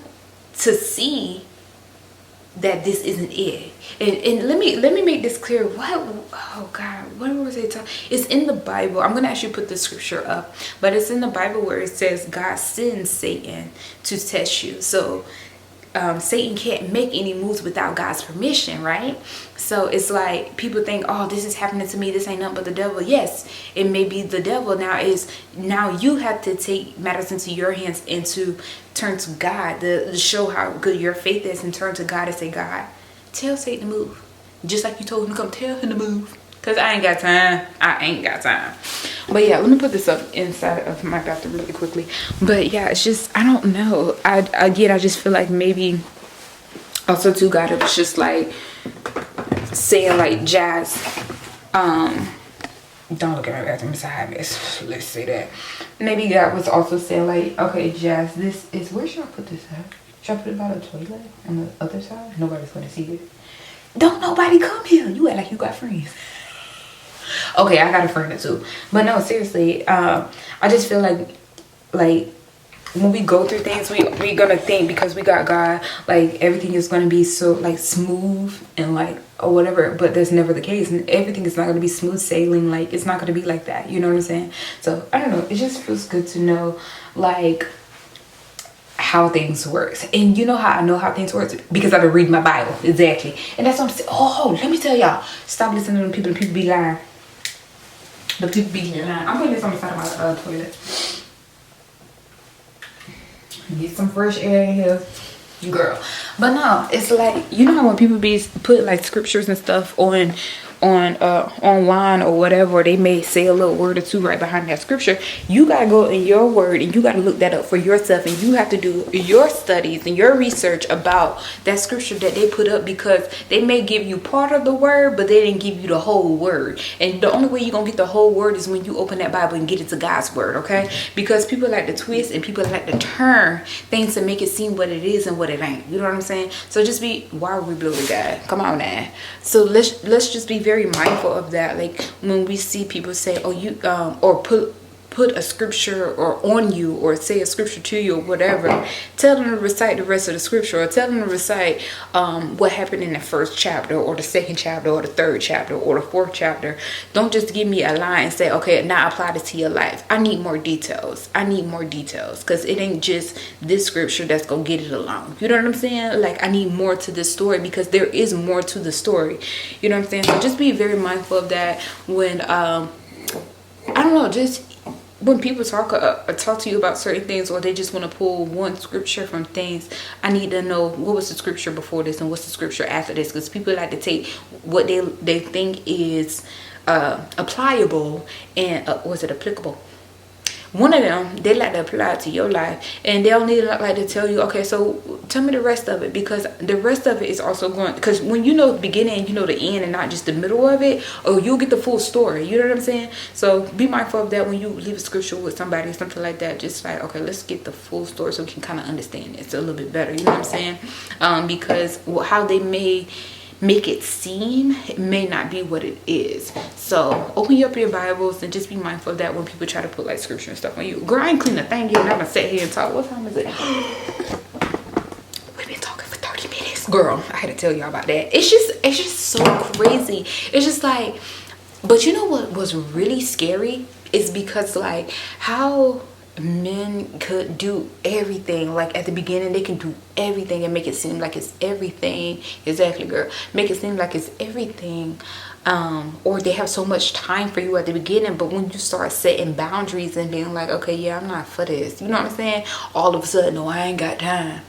to see that this isn't it. And let me make this clear. Oh God, what was it? It's in the Bible. I'm gonna actually put the scripture up, but it's in the Bible where it says God sends Satan to test you. So Satan can't make any moves without God's permission, right? So it's like people think, oh, this is happening to me, this ain't nothing but the devil. Yes, it may be the devil. Now you have to take matters into your hands and to turn to God to show how good your faith is, and turn to God and say, God, tell Satan to move, just like you told him to come. Tell him to move, because I ain't got time. But yeah, let me put this up inside of my bathroom really quickly. But yeah, it's just, I don't know. I just feel like maybe also too, God, it was just like saying like, Jazz, don't look at my bathroom, it's a high mess. Let's say that. Maybe God was also saying like, okay, Jazz, this is, where should I put this at? Should I put it by the toilet on the other side? Nobody's gonna see it. Don't nobody come here. You act like you got friends. Okay, I got a friend or two. But no, seriously, I just feel like when we go through things, we gonna think, because we got God, like everything is gonna be so like smooth and like, or whatever. But that's never the case, and everything is not gonna be smooth sailing. Like, it's not gonna be like that, you know what I'm saying? So I don't know, it just feels good to know like how things work. And you know how I know how things work? Because I've been reading my Bible. Exactly. And that's what I'm saying. Oh, let me tell y'all, stop listening to them people. The people be lying. The people be lying. I'm putting this on the side of my toilet. Get some fresh air in here, girl. But no, it's like, you know how when people be put like scriptures and stuff on online or whatever, they may say a little word or two right behind that scripture. You gotta go in your word and you gotta look that up for yourself, and you have to do your studies and your research about that scripture that they put up, because they may give you part of the word, but they didn't give you the whole word. And the only way you're gonna get the whole word is when you open that Bible and get it to God's word, okay? Because people like to twist and people like to turn things to make it seem what it is and what it ain't. You know what I'm saying? So just be, why would we blow the guy? Come on now. So let's just be very mindful of that. Like when we see people say, oh, you or put a scripture or on you, or say a scripture to you or whatever, tell them to recite the rest of the scripture, or tell them to recite what happened in the first chapter or the second chapter or the third chapter or the fourth chapter. Don't just give me a line and say, okay, now apply this to your life. I need more details. Because it ain't just this scripture that's gonna get it along. You know what I'm saying? Like, I need more to this story, because there is more to the story. You know what I'm saying? So just be very mindful of that when I don't know, just when people talk to you about certain things, or they just want to pull one scripture from things, I need to know what was the scripture before this and what's the scripture after this. Because people like to take what they think is applicable and was it applicable? One of them, they like to apply it to your life, and they'll need like to tell you, okay, so tell me the rest of it, because the rest of it is also going, because when you know the beginning, you know the end, and not just the middle of it, or you'll get the full story. You know what I'm saying? So be mindful of that when you leave a scripture with somebody or something like that. Just like, okay, let's get the full story so we can kind of understand it a little bit better. You know what I'm saying? Because how they may make it seem, it may not be what it is. So open up your Bibles and just be mindful of that when people try to put like scripture and stuff on you. Girl, I ain't clean a thing yet, and I'm gonna sit here and talk. What time is it? We've been talking for 30 minutes. Girl, I had to tell y'all about that. It's just so crazy. It's just like, but you know what was really scary is because like how men could do everything. Like at the beginning, they can do everything and make it seem like it's everything. Exactly, girl. Make it seem like it's everything. Or they have so much time for you at the beginning, but when you start setting boundaries and being like, okay, yeah, I'm not for this, you know what I'm saying? All of a sudden, oh, I ain't got time,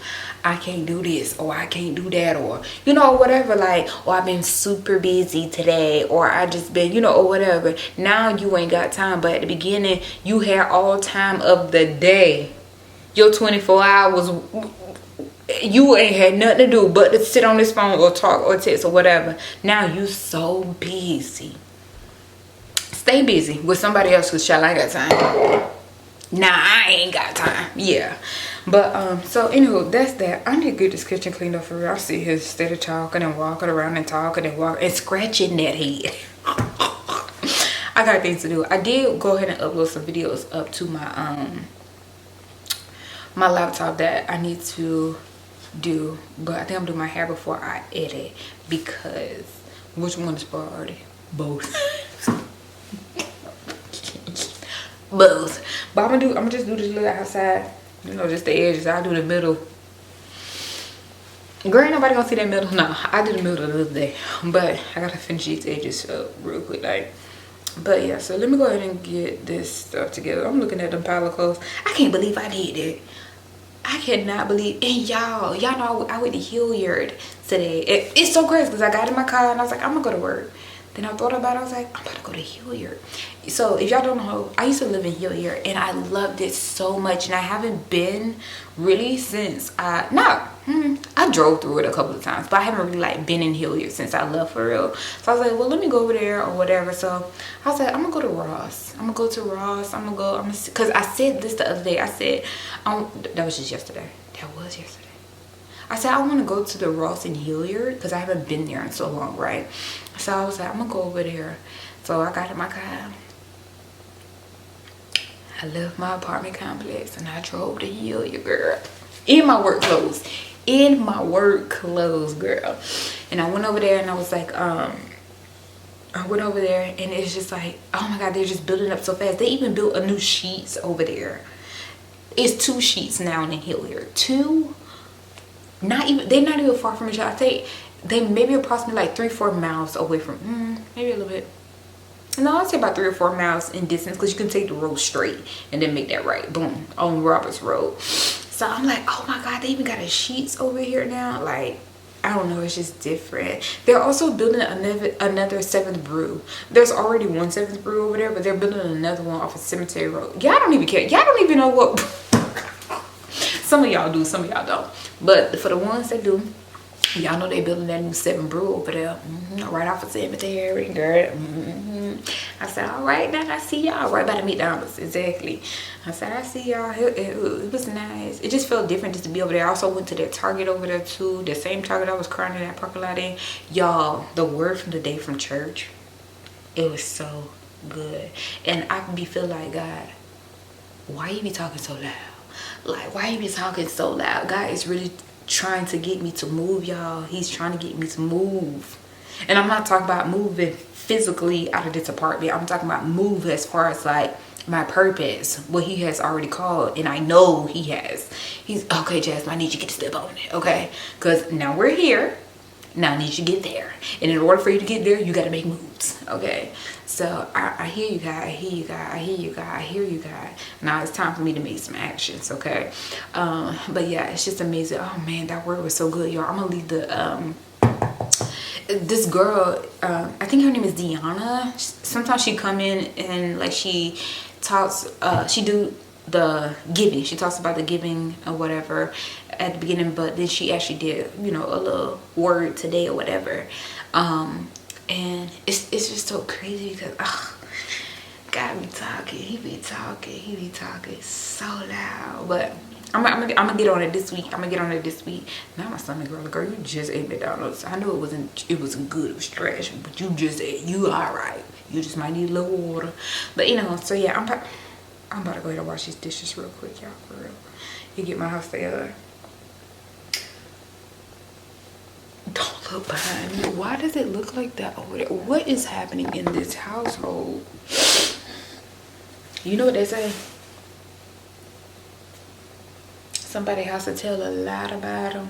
I can't do this, or I can't do that, or you know, whatever, like, or I've been super busy today, or I just been, you know, or whatever. Now you ain't got time, but at the beginning you had all time of the day. Your 24 hours, you ain't had nothing to do but to sit on this phone or talk or text or whatever. Now you so busy. Stay busy with somebody else, because child, I ain't got time. Nah, I ain't got time. Yeah. But so anywho, that's that. I need to get this kitchen cleaned up for real. I sit here instead of talking and walking around and talking and walking and scratching that head. I got things to do. I did go ahead and upload some videos up to my my laptop that I need to do, but I think I'm doing my hair before I edit, because which one is priority? Both. Both. But I'm gonna just do this little outside, you know, just the edges. I'll do the middle. Girl, ain't nobody gonna see that middle. No, I did the middle the other day, but I gotta finish these edges up real quick, like. But yeah, so let me go ahead and get this stuff together. I'm looking at them pile of clothes. I can't believe I did that. I cannot believe, and y'all know I went to Hilliard today. It's so crazy because I got in my car and I was like, I'm gonna go to work. Then I thought about it, I was like, I'm about to go to Hilliard. So if y'all don't know, I used to live in Hilliard and I loved it so much, and I haven't been really since I drove through it a couple of times, but I haven't really like been in Hilliard since I left for real. So I was like, well, let me go over there or whatever. So I was like, I'm gonna go to Ross. I'm gonna go to Ross. Because I said this the other day. I said, that was just yesterday. That was yesterday. I said I want to go to the Ross in Hilliard because I haven't been there in so long, right? So I was like, I'm gonna go over there. So I got in my car. I left my apartment complex and I drove to Hilliard, girl, in my work clothes. In my work clothes, girl. And I went over there and I was like, I went over there and it's just like, oh my God, they're just building up so fast. They even built a new sheets over there. It's 2 sheets now in Hilliard. 2. They're not even far from each other. I think they maybe approximately like 3-4 miles away from, maybe a little bit. No, I'd say about 3 or 4 miles in distance, because you can take the road straight and then make that right, boom, on Roberts Road. So I'm like, oh my God, they even got a sheets over here now. Like, I don't know, it's just different. They're also building another 7th brew. There's already one 7th brew over there, but they're building another one off of Cemetery Road. Y'all don't even care. Y'all don't even know what. Some of y'all do, some of y'all don't. But for the ones that do, y'all know they building that new 7 brew over there, right off of Cemetery, girl. I said, all right, now I see y'all right by the McDonald's. Exactly. I said, I see y'all. It was nice. It just felt different just to be over there. I also went to that Target over there too, the same Target I was crying in that parking lot in. Y'all, the word from the day from church, it was so good. And I be feeling like, God, why you be talking so loud? Like, why you be talking so loud? God is really trying to get me to move, y'all. He's trying to get me to move. And I'm not talking about moving physically out of this apartment. I'm talking about move as far as like my purpose, what he has already called, and I know he has. He's okay, Jasmine, I need you to get a step on it, okay? Because now we're here. Now I need you to get there, and in order for you to get there, you got to make moves, okay? So I hear you, God. I hear you, God. I hear you, God. I hear you, God. Now it's time for me to make some actions, okay? But yeah, it's just amazing. Oh man, that word was so good, y'all. I'm gonna leave the this girl, I think her name is Deanna. Sometimes she come in and like she talks, she do the giving. She talks about the giving or whatever at the beginning, but then she actually did, you know, a little word today or whatever. And it's just so crazy because God be talking, he be talking so loud. But I'm gonna get on it this week. Now my stomach girl, you just ate McDonald's. I know it wasn't good, it was trash, but you just ate, you alright. You just might need a little water. But you know, so yeah, I'm about to go ahead and wash these dishes real quick, y'all, for real. You get my house together. Don't look behind me. Why does it look like that over there? What is happening in this household? You know what they say? Somebody has to tell a lot about them.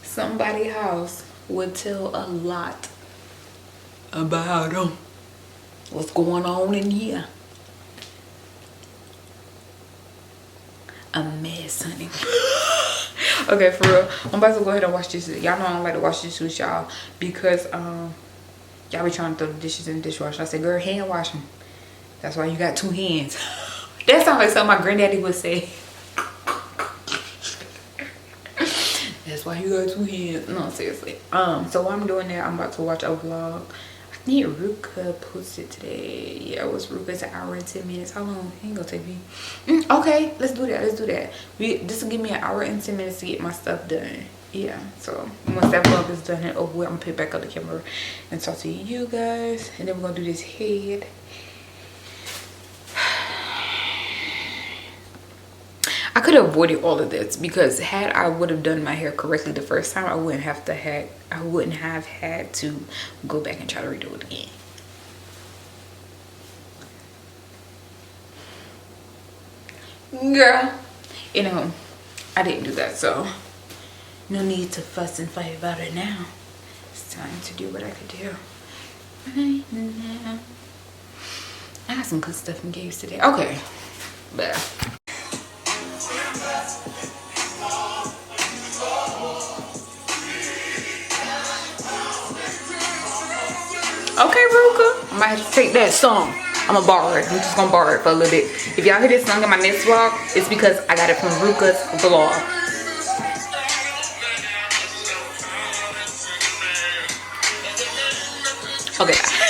Somebody house would tell a lot about them. What's going on in here? A mess, honey. Okay, for real. I'm about to go ahead and wash this. Y'all know I don't like to wash this with y'all because y'all be trying to throw the dishes in the dishwasher. I said, girl, hand wash them. That's why you got 2 hands. That sounds like something my granddaddy would say. That's why you got 2 hands. No, seriously. So while I'm doing that, I'm about to watch a vlog. I think Ruka posted today. Yeah, it was Ruka's 1 hour and 10 minutes. How long? It ain't gonna take me. Okay, let's do that. This will give me 1 hour and 10 minutes to get my stuff done. Yeah, so once that vlog is done and over with, I'm gonna pick back up the camera and talk to you guys. And then we're gonna do this head. I could have avoided all of this because had I would have done my hair correctly the first time, I wouldn't have had to go back and try to redo it again. Girl, you know, I didn't do that, so no need to fuss and fight about it now. It's time to do what I could do right now. I got some good stuff in games today. Okay, but okay, Ruka, I might have to take that song. I'm gonna borrow it. I'm just gonna borrow it for a little bit. If y'all hear this song in my next vlog, it's because I got it from Ruka's vlog. Okay.